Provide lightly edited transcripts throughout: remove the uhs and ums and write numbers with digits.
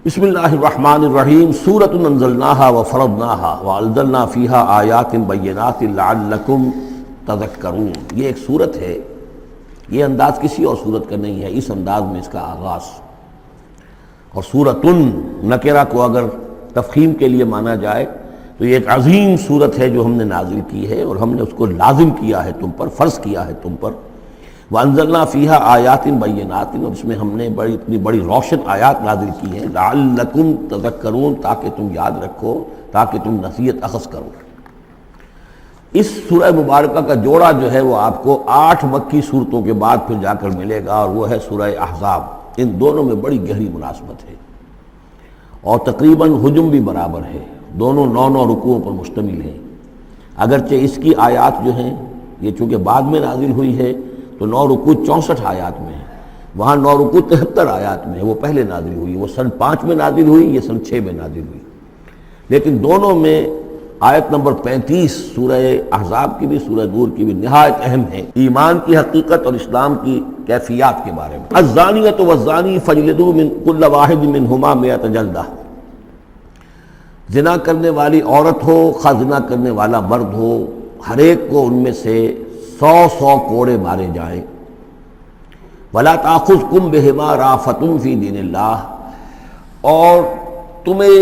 بسم اللہ الرحمن الرحیم سورۃ انزلناها وفرضناها وانزلنا فیها آیات بینات لعلکم تذکرون۔ یہ ایک سورت ہے، یہ انداز کسی اور سورت کا نہیں ہے، اس انداز میں اس کا آغاز۔ اور سورۃ نکرہ کو اگر تفخیم کے لیے مانا جائے تو یہ ایک عظیم سورت ہے جو ہم نے نازل کی ہے، اور ہم نے اس کو لازم کیا ہے تم پر، فرض کیا ہے تم پر۔ وَأَنزَلْنَا فِيهَا آیَاتٍ بَيِّنَاتٍ، اور اس میں ہم نے اتنی بڑی روشن آیات نازل کی ہیں، لَعَلَّكُمْ تَذَكَّرُونَ، تاکہ تم یاد رکھو، تاکہ تم نصیحت اخذ کرو۔ اس سورہ مبارکہ کا جوڑا جو ہے وہ آپ کو 8 مکی صورتوں کے بعد پھر جا کر ملے گا، اور وہ ہے سورہ احزاب۔ ان دونوں میں بڑی گہری مناسبت ہے، اور تقریباً حجم بھی برابر ہے، دونوں 9 رکوعوں پر مشتمل ہیں۔ اگرچہ اس کی آیات جو ہیں یہ چونکہ بعد میں نازل ہوئی ہے تو 9 رکوع 64 آیات میں ہے، وہاں 9 رکوع 73 آیات میں ہے، وہ پہلے نازل ہوئی، وہ سن 5 میں نازل ہوئی، یہ سن 6 میں نازل ہوئی۔ لیکن دونوں میں آیت نمبر 35 سورہ احزاب کی بھی، سورہ نور کی بھی نہایت اہم ہے، ایمان کی حقیقت اور اسلام کی کیفیات کے بارے میں۔ الزانیۃ والزانی فاجلدوا من کل واحد منہما 100 جلدہ، زنا کرنے والی عورت ہو، خواہ زنا کرنے والا مرد ہو، ہر ایک کو ان میں سے 100 کوڑے مارے جائیں۔ وَلَا تَأْخُذْكُمْ بِهِمَا رَأْفَةٌ فِي دِينِ اللَّهِ، اور تمہیں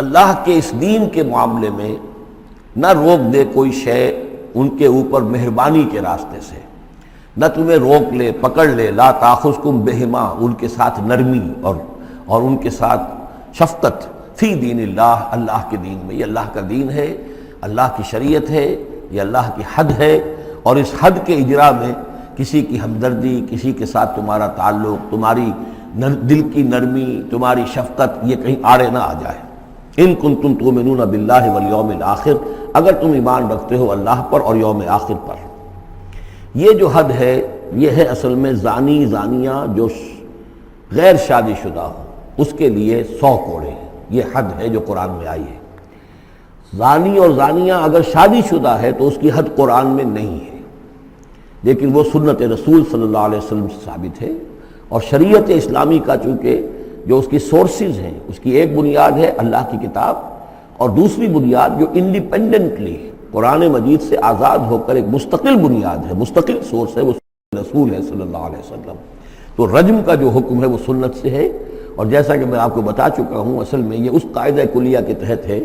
اللہ کے اس دین کے معاملے میں نہ روک دے کوئی شے ان کے اوپر مہربانی کے راستے سے، نہ تمہیں روک لے، پکڑ لے۔ لا تأخذکم بہما، ان کے ساتھ نرمی اور ان کے ساتھ شفقت، فی دین اللہ، اللہ کے دین میں۔ یہ اللہ کا دین ہے، اللہ کی شریعت ہے، یہ اللہ کی حد ہے، اور اس حد کے اجرا میں کسی کی ہمدردی، کسی کے ساتھ تمہارا تعلق، تمہاری دل کی نرمی، تمہاری شفقت، یہ کہیں آڑے نہ آ جائے۔ ان کنتم تؤمنون باللہ والیوم الآخر، اگر تم ایمان رکھتے ہو اللہ پر اور یوم آخر پر۔ یہ جو حد ہے یہ ہے اصل میں زانی زانیہ جو غیر شادی شدہ ہو اس کے لیے 100 کوڑے ہیں، یہ حد ہے جو قرآن میں آئی ہے۔ زانی اور زانیہ اگر شادی شدہ ہے تو اس کی حد قرآن میں نہیں ہے، لیکن وہ سنت رسول صلی اللہ علیہ وسلم سے ثابت ہے۔ اور شریعت اسلامی کا چونکہ جو اس کی سورسز ہیں، اس کی ایک بنیاد ہے اللہ کی کتاب، اور دوسری بنیاد جو انڈیپینڈنٹلی قرآن مجید سے آزاد ہو کر ایک مستقل بنیاد ہے، مستقل سورس ہے، وہ رسول ہے صلی اللہ علیہ وسلم۔ تو رجم کا جو حکم ہے وہ سنت سے ہے، اور جیسا کہ میں آپ کو بتا چکا ہوں اصل میں یہ اس قاعدہ کلیہ کے تحت ہے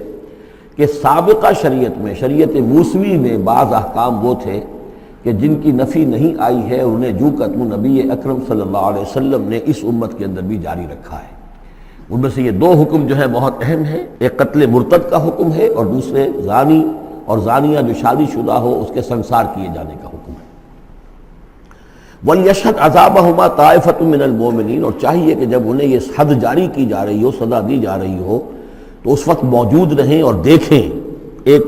کہ سابقہ شریعت میں، شریعت موسوی میں بعض احکام وہ تھے کہ جن کی نفی نہیں آئی ہے، انہیں جو قتل نبی اکرم صلی اللہ علیہ وسلم نے اس امت کے اندر بھی جاری رکھا ہے۔ ان میں سے یہ 2 حکم جو ہیں بہت اہم ہیں، ایک قتل مرتد کا حکم ہے، اور دوسرے زانی اور زانیہ جو شادی شدہ ہو اس کے سنسار کیے جانے کا حکم ہے۔ وَلْيَشْهَدْ عَذَابَهُمَا طَائِفَةٌ مِّنَ الْمُؤْمِنِينَ، اور چاہیے کہ جب انہیں یہ حد جاری کی جا رہی ہو، سزا دی جا رہی ہو، تو اس وقت موجود رہیں اور دیکھیں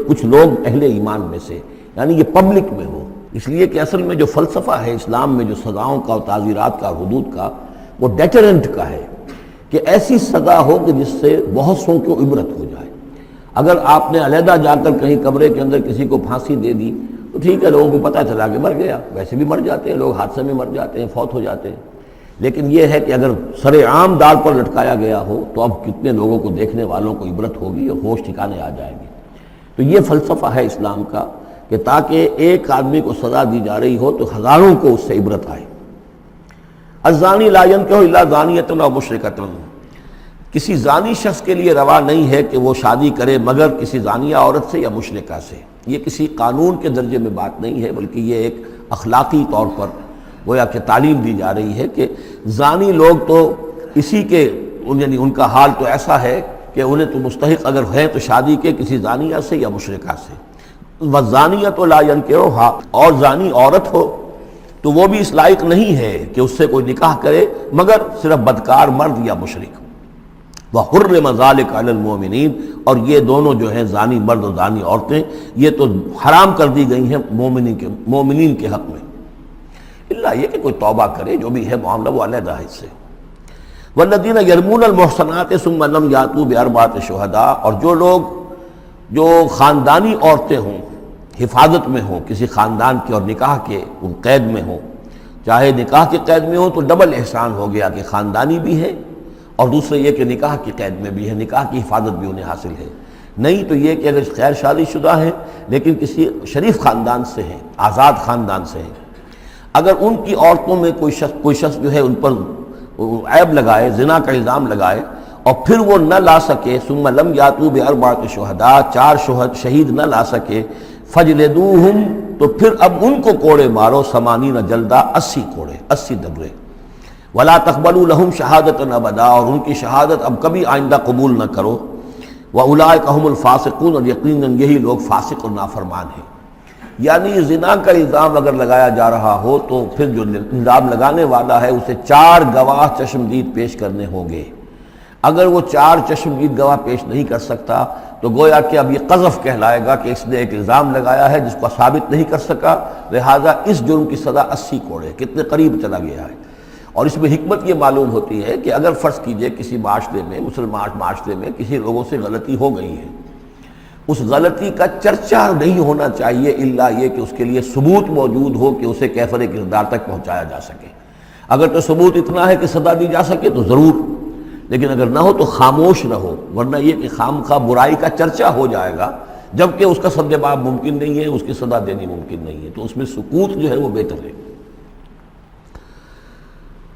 کچھ لوگ اہل ایمان میں سے، یعنی یہ پبلک میں ہو۔ اس لیے کہ اصل میں جو فلسفہ ہے اسلام میں جو سزاؤں کا اور تعزیرات کا، حدود کا، وہ ڈیٹرنٹ کا ہے کہ ایسی سزا ہو کہ جس سے بہت سوں کو عبرت ہو جائے۔ اگر آپ نے علیحدہ جا کر کہیں کمرے کے اندر کسی کو پھانسی دے دی تو ٹھیک ہے، لوگوں کو پتہ چلا کہ مر گیا، ویسے بھی مر جاتے ہیں لوگ، حادثے میں مر جاتے ہیں، فوت ہو جاتے ہیں۔ لیکن یہ ہے کہ اگر سر عام ڈال پر لٹکایا گیا ہو تو اب کتنے لوگوں کو، دیکھنے والوں کو عبرت ہوگی اور ہوش ٹھکانے آ جائیں گے۔ تو یہ فلسفہ ہے اسلام کا کہ تاکہ ایک آدمی کو سزا دی جا رہی ہو تو ہزاروں کو اس سے عبرت آئے۔ الزانی لا ينکح الا زانیۃ او مشرکۃ، کسی زانی شخص کے لیے روا نہیں ہے کہ وہ شادی کرے مگر کسی زانیہ عورت سے یا مشرکہ سے۔ یہ کسی قانون کے درجے میں بات نہیں ہے، بلکہ یہ ایک اخلاقی طور پر گویا کہ تعلیم دی جا رہی ہے کہ زانی لوگ تو اسی کے، یعنی ان کا حال تو ایسا ہے کہ انہیں تو مستحق اگر ہیں تو شادی کے کسی زانیہ سے یا مشرکہ سے۔ وَالزَّانِيَةُ لَا يَنكِحُهَا، اور زانی عورت ہو تو وہ بھی اس لائق نہیں ہے کہ اس سے کوئی نکاح کرے مگر صرف بدکار مرد یا مشرک۔ وَحُرِّمَ ذَلِكَ عَلَى الْمُؤْمِنِينَ، اور یہ دونوں جو ہیں زانی مرد اور زانی عورتیں یہ تو حرام کر دی گئی ہیں مومنین کے حق میں، اللہ یہ کہ کوئی توبہ کرے، جو بھی ہے معاملہ وہ علیحدہ ہے اس سے۔ وَالَّذِينَ يَرْمُونَ الْمُحْصَنَاتِ ثُمَّ لَمْ يَأْتُوا بِأَرْبَعَةِ شُهَدَاءَ، اور جو لوگ جو خاندانی عورتیں ہوں، حفاظت میں ہوں کسی خاندان کے اور نکاح کے ان قید میں ہوں، چاہے نکاح کے قید میں ہوں تو ڈبل احسان ہو گیا کہ خاندانی بھی ہے اور دوسرے یہ کہ نکاح کی قید میں بھی ہے، نکاح کی حفاظت بھی انہیں حاصل ہے۔ نہیں تو یہ کہ اگر غیر شادی شدہ ہیں لیکن کسی شریف خاندان سے ہیں، آزاد خاندان سے ہیں، اگر ان کی عورتوں میں کوئی شخص جو ہے ان پر عیب لگائے، زنا کا الزام لگائے، اور پھر وہ نہ لا سکے، ثم لم یاتوا باربعۃ شہداء، 4 شہید نہ لا سکے، فجلدوہم، تو پھر اب ان کو کوڑے مارو، 80 جلدہ، 80 کوڑے، 80 دبرے، ولا تقبلوا لہم شہادۃ ابدا، اور ان کی شہادت اب کبھی آئندہ قبول نہ کرو، واولئک هم الفاسقون، اور یقیناً یہی لوگ فاسق اور نافرمان ہیں۔ یعنی زنا کا الزام اگر لگایا جا رہا ہو تو پھر جو الزام لگانے والا ہے اسے 4 گواہ چشمدید پیش کرنے ہوں گے۔ اگر وہ 4 چشمدید گواہ پیش نہیں کر سکتا تو گویا کہ اب یہ قذف کہلائے گا کہ اس نے ایک الزام لگایا ہے جس کو ثابت نہیں کر سکا، لہذا اس جرم کی سزا 80 کوڑے، کتنے قریب چلا گیا ہے۔ اور اس میں حکمت یہ معلوم ہوتی ہے کہ اگر فرض کیجئے کسی معاشرے میں، مسلمان معاشرے میں کسی لوگوں سے غلطی ہو گئی ہے، اس غلطی کا چرچا نہیں ہونا چاہیے الا یہ کہ اس کے لیے ثبوت موجود ہو کہ اسے کیفر کردار تک پہنچایا جا سکے۔ اگر تو ثبوت اتنا ہے کہ سزا دی جا سکے تو ضرور، لیکن اگر نہ ہو تو خاموش رہو، ورنہ یہ کہ خامخواہ برائی کا چرچا ہو جائے گا جبکہ اس کا سد باب ممکن نہیں ہے، اس کی سزا دینی ممکن نہیں ہے، تو اس میں سکوت جو ہے وہ بہتر ہے۔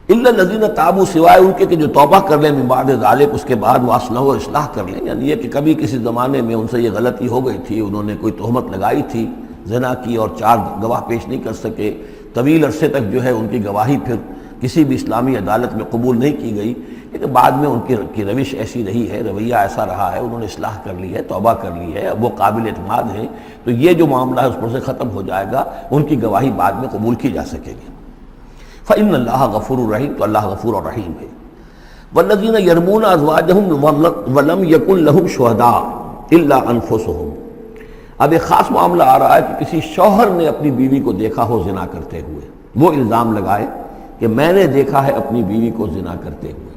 الا الذین تابوا، سوائے ان کے کہ جو توبہ کر لیں من بعد ذلک، اس کے بعد واصلحوا، اور اصلاح کر لیں، یعنی یہ کہ کبھی کسی زمانے میں ان سے یہ غلطی ہو گئی تھی، انہوں نے کوئی تہمت لگائی تھی زنا کی اور 4 گواہ پیش نہیں کر سکے، طویل عرصے تک جو ہے ان کی گواہی پھر کسی بھی اسلامی عدالت میں قبول نہیں کی گئی، لیکن بعد میں ان کی روش ایسی رہی ہے، رویہ ایسا رہا ہے، انہوں نے اصلاح کر لی ہے، توبہ کر لی ہے، اب وہ قابل اعتماد ہیں، تو یہ جو معاملہ ہے اس پر سے ختم ہو جائے گا، ان کی گواہی بعد میں قبول کی جا سکے گی۔ فإن اللہ غفور الرحیم، تو اللہ غفور اور رحیم ہے۔ والذین یرمون ازواجہم ولم یکن لہم شہداء الا انفسہم، اب ایک خاص معاملہ آ رہا ہے کہ کسی شوہر نے اپنی بیوی کو دیکھا ہو زنا کرتے ہوئے، وہ الزام لگائے کہ میں نے دیکھا ہے اپنی بیوی کو زنا کرتے ہوئے،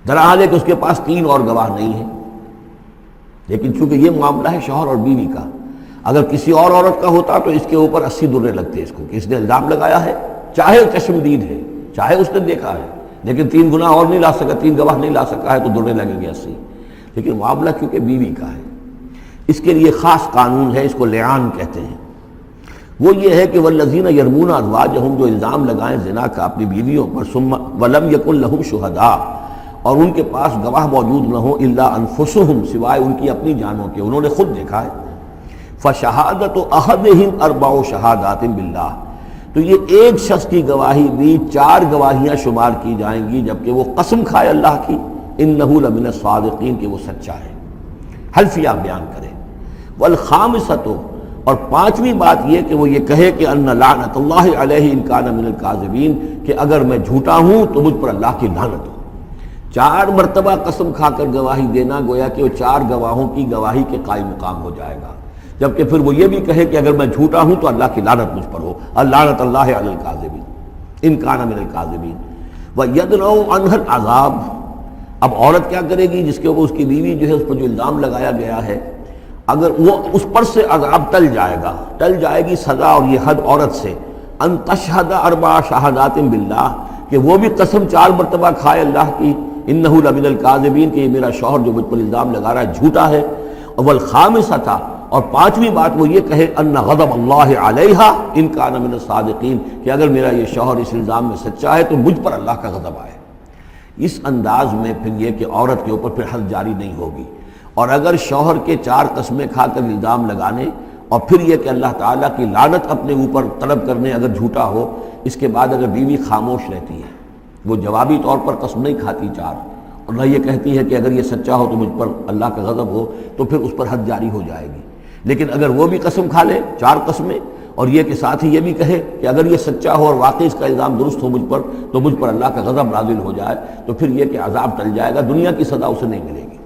درحال ہے کہ اس کے پاس 3 اور گواہ نہیں ہیں، لیکن چونکہ یہ معاملہ ہے شوہر اور بیوی کا، اگر کسی اور عورت کا ہوتا تو اس کے اوپر 80 درے لگتے اس کو کہ اس نے الزام لگایا ہے، چاہے چشمدید ہے، چاہے اس نے دیکھا ہے، لیکن 3 گناہ اور نہیں لا سکا، 3 گواہ نہیں لا سکا ہے تو درے لگیں گے 80۔ لیکن معاملہ کیونکہ بیوی کا ہے، اس کے لیے خاص قانون ہے، اس کو لعان کہتے ہیں۔ وہ یہ ہے کہ والذین یرمون ازواجہم، جو الزام لگائیں زنا کا اپنی بیویوں پر، ثم ولم یکن لہم شہداء، اور ان کے پاس گواہ موجود نہ ہو، الا انفسہم، سوائے ان کی اپنی جانوں کے، انہوں نے خود دیکھا ہے، فشہادۃ احدہم 4 شہادات باللہ، تو یہ ایک شخص کی گواہی بھی 4 گواہیاں شمار کی جائیں گی جبکہ وہ قسم کھائے اللہ کی، انہ لمن الصادقین، کہ وہ سچا ہے، حلفیہ بیان کرے۔ والخامسۃ، اور 5ویں بات یہ کہ وہ یہ کہے کہ ان لعنت اللہ علیہ ان کان من الکاذبین، کہ اگر میں جھوٹا ہوں تو مجھ پر اللہ کی لعنت ہو۔ 4 مرتبہ قسم کھا کر گواہی دینا گویا کہ وہ 4 گواہوں کی گواہی کے قائم مقام ہو جائے گا، جبکہ پھر وہ یہ بھی کہے کہ اگر میں جھوٹا ہوں تو اللہ کی لعنت مجھ پر ہو، لعنت اللہ علی الکاذبین ان کان من الکاذبین۔ وَيَدْرَؤُ عَنْهَا الْعَذَابُ، اب عورت کیا کرے گی جس کے اوپر اس کی بیوی جو ہے اس پر جو الزام لگایا گیا ہے، اگر وہ اس پر سے عذاب ٹل جائے گا، ٹل جائے گی سزا اور یہ حد عورت سے، ان تشہد 4 شہادات باللہ، کہ وہ بھی قسم 4 مرتبہ کھائے اللہ کی، انہ لمن الکاذبین، کہ یہ میرا شوہر جو مجھ پر الزام لگا رہا ہے جھوٹا ہے۔ والخامسۃ، اور 5ویں بات وہ یہ کہے ان غضب اللہ علیہا ان کان من الصادقین، کہ اگر میرا یہ شوہر اس الزام میں سچا ہے تو مجھ پر اللہ کا غضب آئے۔ اس انداز میں پھر یہ کہ عورت کے اوپر پھر حد جاری نہیں ہوگی، اور اگر شوہر کے 4 قسمیں کھا کر الزام لگانے اور پھر یہ کہ اللہ تعالیٰ کی لعنت اپنے اوپر طلب کرنے اگر جھوٹا ہو، اس کے بعد اگر بیوی خاموش رہتی ہے، وہ جوابی طور پر قسم نہیں کھاتی 4، اور نہ یہ کہتی ہے کہ اگر یہ سچا ہو تو مجھ پر اللہ کا غضب ہو، تو پھر اس پر حد جاری ہو جائے گی۔ لیکن اگر وہ بھی قسم کھا لے 4 قسمیں، اور یہ کہ ساتھ ہی یہ بھی کہے کہ اگر یہ سچا ہو اور واقعی اس کا الزام درست ہو مجھ پر، تو مجھ پر اللہ کا غضب نازل ہو جائے، تو پھر یہ کہ عذاب ٹل جائے گا، دنیا کی سزا اسے نہیں ملے گی۔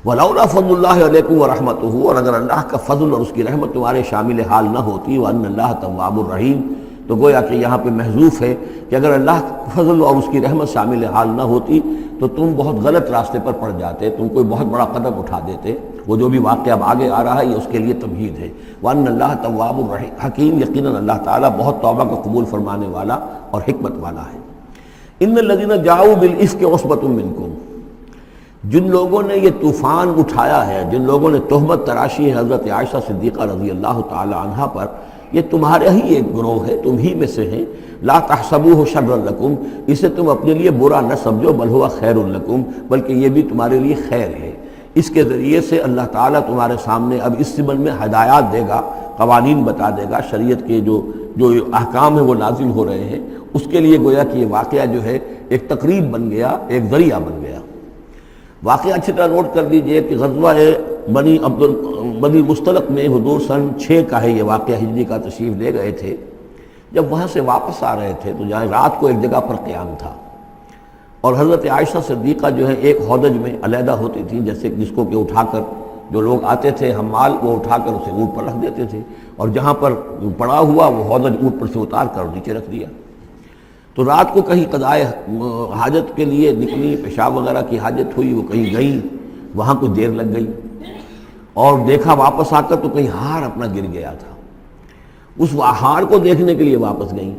وَلَوْلَا فَضْلُ اللَّهِ عَلَيْكُمْ وَرَحْمَتُهُ، اور اگر اللہ کا فضل اور اس کی رحمت تمہارے شامل حال نہ ہوتی، وَأَنَّ اللَّهَ تَوَّابٌ رَحِيمٌ، تو گویا کہ یہاں پہ محذوف ہے کہ اگر اللہ کا فضل اور اس کی رحمت شامل حال نہ ہوتی تو تم بہت غلط راستے پر پڑ جاتے، تم کوئی بہت بڑا قدم اٹھا دیتے۔ وہ جو بھی واقعہ اب آگے آ رہا ہے یہ اس کے لیے تمہید ہے۔ وَأَنَّ اللَّهَ تَوَّابٌ حَكِيمٌ، یقیناً اللہ تعالیٰ بہت توبہ کو قبول فرمانے والا اور حکمت والا ہے۔ ان الذین جاؤوا بالافک عصبۃ منکم، جن لوگوں نے یہ طوفان اٹھایا ہے، جن لوگوں نے تہمت تراشی ہے حضرت عائشہ صدیقہ رضی اللہ تعالی عنہا پر، یہ تمہارے ہی ایک گروہ ہے، تم ہی میں سے ہیں۔ لا تحسبوہ شرا لکم، اسے تم اپنے لیے برا نہ سمجھو، بل ہوا خیر لکم، بلکہ یہ بھی تمہارے لیے خیر ہے۔ اس کے ذریعے سے اللہ تعالیٰ تمہارے سامنے اب اس ضمن میں ہدایات دے گا، قوانین بتا دے گا، شریعت کے جو احکام ہیں وہ نازل ہو رہے ہیں، اس کے لیے گویا کہ یہ واقعہ جو ہے ایک تقریب بن گیا، ایک ذریعہ بن گیا۔ واقعہ اچھی طرح نوٹ کر لیجئے کہ غزوہ بنی مستلق میں حضور سن 6 کا ہے یہ واقعہ، ہجری کا تشریف لے گئے تھے۔ جب وہاں سے واپس آ رہے تھے تو جہاں رات کو ایک جگہ پر قیام تھا، اور حضرت عائشہ صدیقہ جو ہے ایک ہودج میں علیحدہ ہوتی تھیں، جیسے جس کو کہ اٹھا کر جو لوگ آتے تھے حمال وہ اٹھا کر اسے اونٹ پر رکھ دیتے تھے، اور جہاں پر پڑا ہوا وہ ہودج اونٹ پر سے اتار کر نیچے رکھ دیا۔ تو رات کو کہیں قضائے حاجت کے لیے نکلی، پیشاب وغیرہ کی حاجت ہوئی، وہ کہیں گئیں، وہاں کچھ دیر لگ گئی، اور دیکھا واپس آ کر تو کہیں ہار اپنا گر گیا تھا۔ اس ہار کو دیکھنے کے لیے واپس گئیں،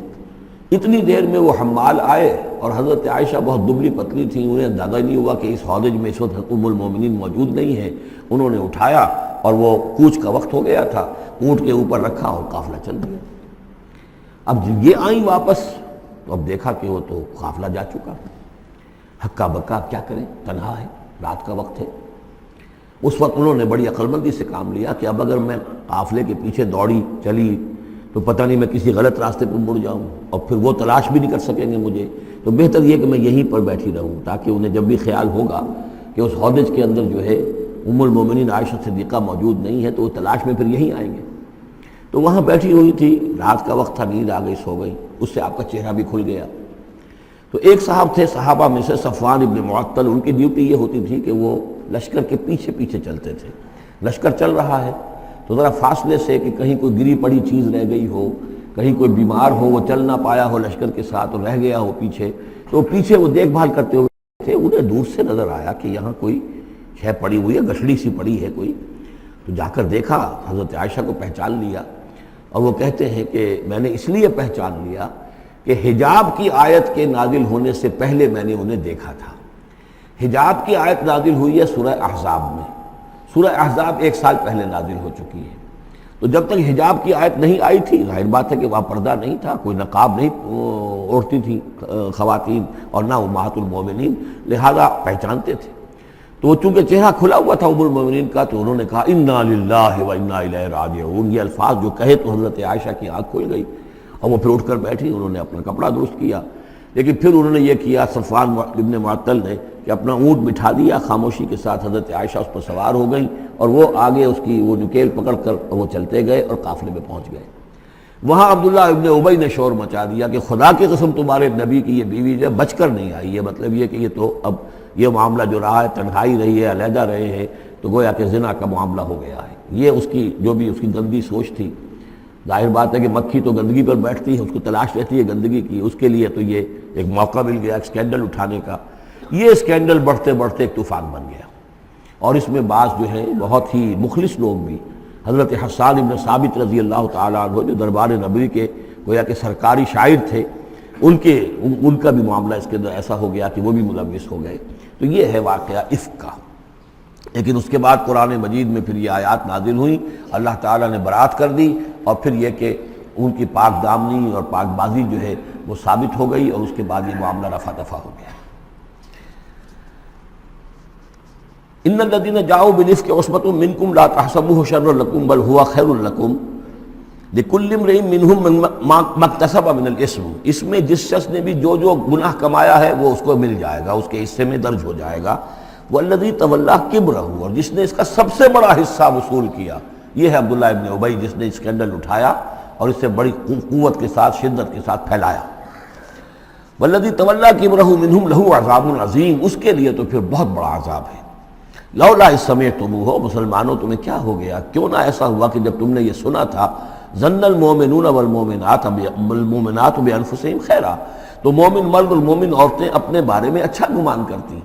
اتنی دیر میں وہ حمال آئے، اور حضرت عائشہ بہت دبلی پتلی تھیں، انہیں اندازہ نہیں ہوا کہ اس ہودج میں اس وقت ام المومنین موجود نہیں ہے۔ انہوں نے اٹھایا اور وہ کوچ کا وقت ہو گیا تھا، اونٹ کے اوپر رکھا اور قافلہ چل دیا۔ اب یہ آئیں واپس تو اب دیکھا کہ وہ تو قافلہ جا چکا، ہکا بکا کیا کریں، تنہا ہے، رات کا وقت ہے۔ اس وقت انہوں نے بڑی عقل مندی سے کام لیا کہ اب اگر میں قافلے کے پیچھے دوڑی چلی تو پتہ نہیں میں کسی غلط راستے پر مڑ جاؤں، اور پھر وہ تلاش بھی نہیں کر سکیں گے مجھے، تو بہتر یہ کہ میں یہیں پر بیٹھی رہوں، تاکہ انہیں جب بھی خیال ہوگا کہ اس ہودج کے اندر جو ہے ام المومنین عائشہ صدیقہ موجود نہیں ہے تو وہ تلاش میں پھر یہیں آئیں گے۔ تو وہاں بیٹھی ہوئی تھی، رات کا وقت تھا، نیند آ گئی، سو گئی، اس سے آپ کا چہرہ بھی کھل گیا۔ تو ایک صاحب تھے صحابہ میں سے صفوان ابن معطل، ان کی ڈیوٹی یہ ہوتی تھی کہ وہ لشکر کے پیچھے پیچھے چلتے تھے۔ لشکر چل رہا ہے تو ذرا فاصلے سے کہ کہیں کوئی گری پڑی چیز رہ گئی ہو، کہیں کوئی بیمار ہو وہ چل نہ پایا ہو لشکر کے ساتھ اور رہ گیا ہو پیچھے، تو پیچھے وہ دیکھ بھال کرتے ہوئے تھے۔ انہیں دور سے نظر آیا کہ یہاں کوئی شے پڑی ہوئی ہے، گٹھڑی سی پڑی ہے کوئی، تو جا کر دیکھا، حضرت عائشہ کو پہچان لیا، اور وہ کہتے ہیں کہ میں نے اس لیے پہچان لیا کہ حجاب کی آیت کے نازل ہونے سے پہلے میں نے انہیں دیکھا تھا۔ حجاب کی آیت نازل ہوئی ہے سورہ احزاب میں، سورہ احزاب 1 سال پہلے نازل ہو چکی ہے، تو جب تک حجاب کی آیت نہیں آئی تھی، ظاہر بات ہے کہ وہاں پردہ نہیں تھا، کوئی نقاب نہیں اوڑھتی تھی خواتین، اور نہ امہات المومنین، لہذا پہچانتے تھے۔ تو وہ چونکہ چہرہ کھلا ہوا تھا ام المومنین کا، تو انہوں نے کہا انا للہ و انا الیہ راجعون، یہ الفاظ جو کہے تو حضرت عائشہ کی آنکھ کھل گئی، اور وہ پھر اٹھ کر بیٹھی، انہوں نے اپنا کپڑا درست کیا، لیکن پھر انہوں نے یہ کیا صفوان ابن معطل نے کہ اپنا اونٹ بٹھا دیا خاموشی کے ساتھ، حضرت عائشہ اس پر سوار ہو گئیں، اور وہ آگے اس کی وہ نکیل پکڑ کر وہ چلتے گئے اور قافلے میں پہنچ گئے۔ وہاں عبداللہ ابن ابی نے شور مچا دیا کہ خدا کی قسم تمہارے نبی کی یہ بیوی جو بچ کر نہیں آئی ہے، مطلب یہ کہ یہ تو اب یہ معاملہ جو رہا ہے، تنہائی رہی ہے، علیحدہ رہے ہیں، تو گویا کہ زنا کا معاملہ ہو گیا ہے۔ یہ اس کی جو بھی اس کی گندی سوچ تھی، ظاہر بات ہے کہ مکھی تو گندگی پر بیٹھتی ہے، اس کو تلاش رہتی ہے گندگی کی، اس کے لیے تو یہ ایک موقع مل گیا اسکینڈل اٹھانے کا۔ یہ اسکینڈل بڑھتے بڑھتے ایک طوفان بن گیا، اور اس میں بعض جو ہیں بہت ہی مخلص لوگ بھی، حضرت حسان ابن ثابت رضی اللہ تعالیٰ عنہ جو دربار نبوی کے گویا کہ سرکاری شاعر تھے، ان کا بھی معاملہ اس کے اندر ایسا ہو گیا کہ وہ بھی ملوث ہو گئے۔ تو یہ ہے واقعہ افک کا۔ لیکن اس کے بعد قرآن مجید میں پھر یہ آیات نازل ہوئیں، اللہ تعالیٰ نے برات کر دی، اور پھر یہ کہ ان کی پاک دامنی اور پاک بازی جو ہے وہ ثابت ہو گئی، اور اس کے بعد یہ معاملہ رفع دفع ہو گیا۔ ان الذين جاءوا بالافك عصبة منكم لا تحسبوه شرا لكم بل هو خير لكم لكل امرئ منهم ما اكتسب من الاثم، اس میں جس شخص نے بھی جو گناہ کمایا ہے وہ اس کو مل جائے گا، اس کے حصے میں درج ہو جائے گا۔ والذي تولى كبره، اور جس نے اس کا سب سے بڑا حصہ وصول کیا، یہ ہے عبداللہ ابن ابی، جس نے اسکینڈل اٹھایا اور اسے بڑی قوت کے ساتھ، شدت کے ساتھ پھیلایا۔ والذي تولى كبره منهم له عذاب عظیم، اس کے لیے تو پھر بہت بڑا عذاب ہے۔ لولا اذ سمعتموہ، مسلمانوں تمہیں کیا ہو گیا، کیوں نہ ایسا ہوا کہ جب تم نے یہ سنا تھا، ظن المؤمنون والمؤمنات بانفسہم خیرا، تو مومن مرد اور مومن عورتیں اپنے بارے میں اچھا گمان کرتی،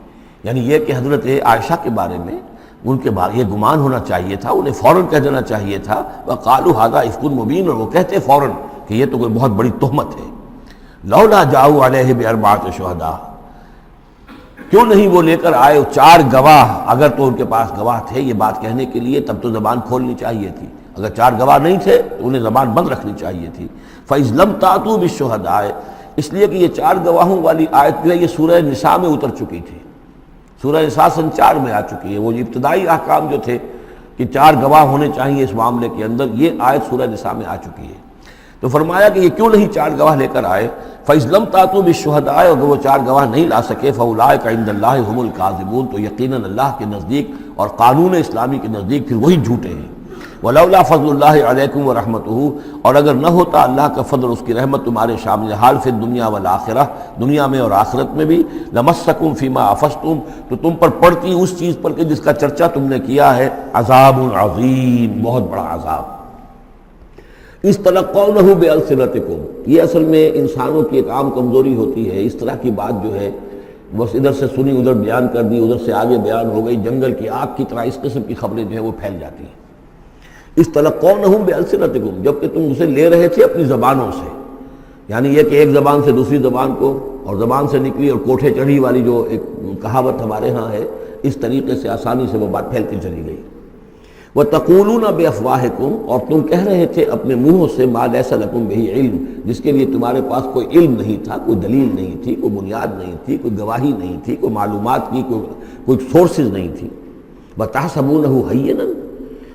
یعنی یہ کہ حضرت عائشہ کے بارے میں ان کے بارے یہ گمان ہونا چاہیے تھا، انہیں فوراً کہہ دینا چاہیے تھا، وقالوا ھذا افک مبین، اور وہ کہتے فوراً کہ یہ تو کوئی بہت بڑی تہمت ہے۔ لولا جاؤ علیہ باربعۃ شہداء، کیوں نہیں وہ لے کر آئے 4 گواہ، اگر تو ان کے پاس گواہ تھے یہ بات کہنے کے لیے تب تو زبان کھولنی چاہیے تھی، اگر 4 گواہ نہیں تھے تو انہیں زبان بند رکھنی چاہیے تھی۔ فَإِذْ لَمْ تَأْتُوا بِالشُّهَدَاءِ، اس لیے کہ یہ 4 گواہوں والی آیت جو ہے یہ سورہ نساء میں اتر چکی تھی، سورہ نساء سن 4 میں آ چکی ہے۔ وہ ابتدائی احکام جو تھے کہ 4 گواہ ہونے چاہیے اس معاملے کے اندر، یہ آیت سورہ نساء میں آ چکی ہے۔ تو فرمایا کہ یہ کیوں نہیں 4 گواہ لے کر آئے؟ فَإِذْ لَمْ تَأْتُوا بِالشُّهَدَاءِ، اگر وہ 4 گواہ نہیں لا سکے فَأُولَٰئِكَ عِندَ اللَّهِ هُمُ الْكَاذِبُونَ، تو یقیناً اللہ کے نزدیک اور قانون اسلامی کے نزدیک پھر وہی جھوٹے ہیں۔ وَلَوْلَا فَضْلُ اللَّهِ عَلَيْكُمْ وَرَحْمَتُهُ، اور اگر نہ ہوتا اللہ کا فضل اور اس کی رحمت تمہارے شامل حال فی الدنیا والآخرہ، دنیا میں اور آخرت میں بھی، لَمَسَّكُمْ فِيمَا أَفَضْتُمْ، تو تم پر پڑتی اس چیز پر کہ جس کا چرچا تم نے کیا ہے، عذاب عظیم، بہت بڑا عذاب۔ اس تلقونہ بألسنتکم، یہ اصل میں انسانوں کی ایک عام کمزوری ہوتی ہے، اس طرح کی بات جو ہے بس ادھر سے سنی ادھر بیان کر دی، ادھر سے آگے بیان ہو گئی، جنگل کی آگ کی طرح اس قسم کی خبریں جو ہیں وہ پھیل جاتی ہیں۔ اس تلقونہ بألسنتکم، جبکہ تم اسے لے رہے تھے اپنی زبانوں سے، یعنی یہ کہ ایک زبان سے دوسری زبان کو، اور زبان سے نکلی اور کوٹھے چڑھی والی جو ایک کہاوت ہمارے ہاں ہے، اس طریقے سے آسانی سے وہ بات پھیلتی چلی گئی۔ وَتَقُولُونَ بِأَفْوَاهِكُمْ، اور تم کہہ رہے تھے اپنے منہوں سے مَا لَيْسَ لَكُمْ بِهِ علم، جس کے لیے تمہارے پاس کوئی علم نہیں تھا، کوئی دلیل نہیں تھی، کوئی بنیاد نہیں تھی، کوئی گواہی نہیں تھی، کوئی معلومات کی کوئی سورسز نہیں تھی۔ وَتَحْسَبُونَهُ هَيِّنًا،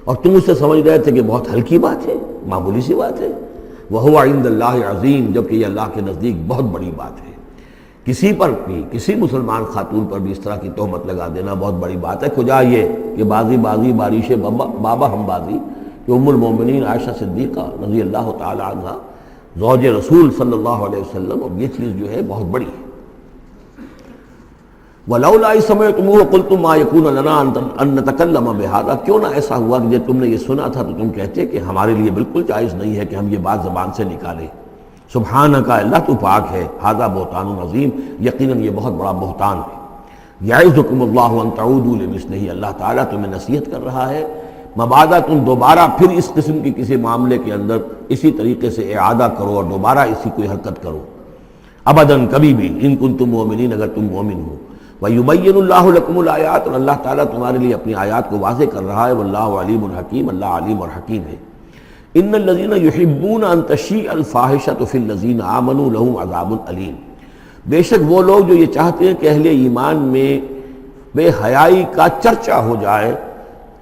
اور تم اسے سمجھ رہے تھے کہ بہت ہلکی بات ہے، معمولی سی بات ہے۔ وَهُوَ عِندَ اللَّهِ عَظِيمٌ، جبکہ یہ اللہ کے نزدیک بہت بڑی بات ہے۔ کسی پر بھی، کسی مسلمان خاتون پر بھی اس طرح کی تہمت لگا دینا بہت بڑی بات ہے۔ کجا یہ کہ بازی بارش بابا ہم بازی، کہ ام المومنین عائشہ صدیقہ رضی اللہ تعالی عنہ زوج رسول صلی اللہ علیہ وسلم، اور یہ چیز جو ہے بہت بڑی ہے۔ وَلَوْلَا إِذْ سَمِعْتُمُوهُ قُلْتُم مَّا يَكُونُ لَنَا أَن نَّتَكَلَّمَ بِهَٰذَا، کیوں نہ ایسا ہوا کہ جب تم نے یہ سنا تھا تو تم کہتے کہ ہمارے لیے بالکل جائز نہیں ہے کہ ہم یہ بات زبان سے نکالیں۔ سبحانک، اللہ تو پاک ہے، ھذا بہتان عظیم، یقیناً یہ بہت بڑا بہتان ہے۔ یعظکم اللہ ان تعودوا لمثلہ، اللہ تعالیٰ تمہیں نصیحت کر رہا ہے مبادا تم دوبارہ پھر اس قسم کی کسی معاملے کے اندر اسی طریقے سے اعادہ کرو اور دوبارہ اسی کوئی حرکت کرو، ابداً کبھی بھی، ان کنتم مؤمنین، اگر تم مومن ہو۔ وَيُبَيِّنُ اللَّهُ لَكُمُ الْآيَاتِ، اور اللہ تعالیٰ تمہارے لیے اپنی آیات کو واضح کر رہا ہے۔ واللہ علیم حکیم، اللہ علیم اور حکیم ہے۔ ان الذین یحبون ان تشیع الفاحشۃ فی الذین آمنوا لہم عذاب علیم، بے شک وہ لوگ جو یہ چاہتے ہیں کہ اہل ایمان میں بے حیائی کا چرچا ہو جائے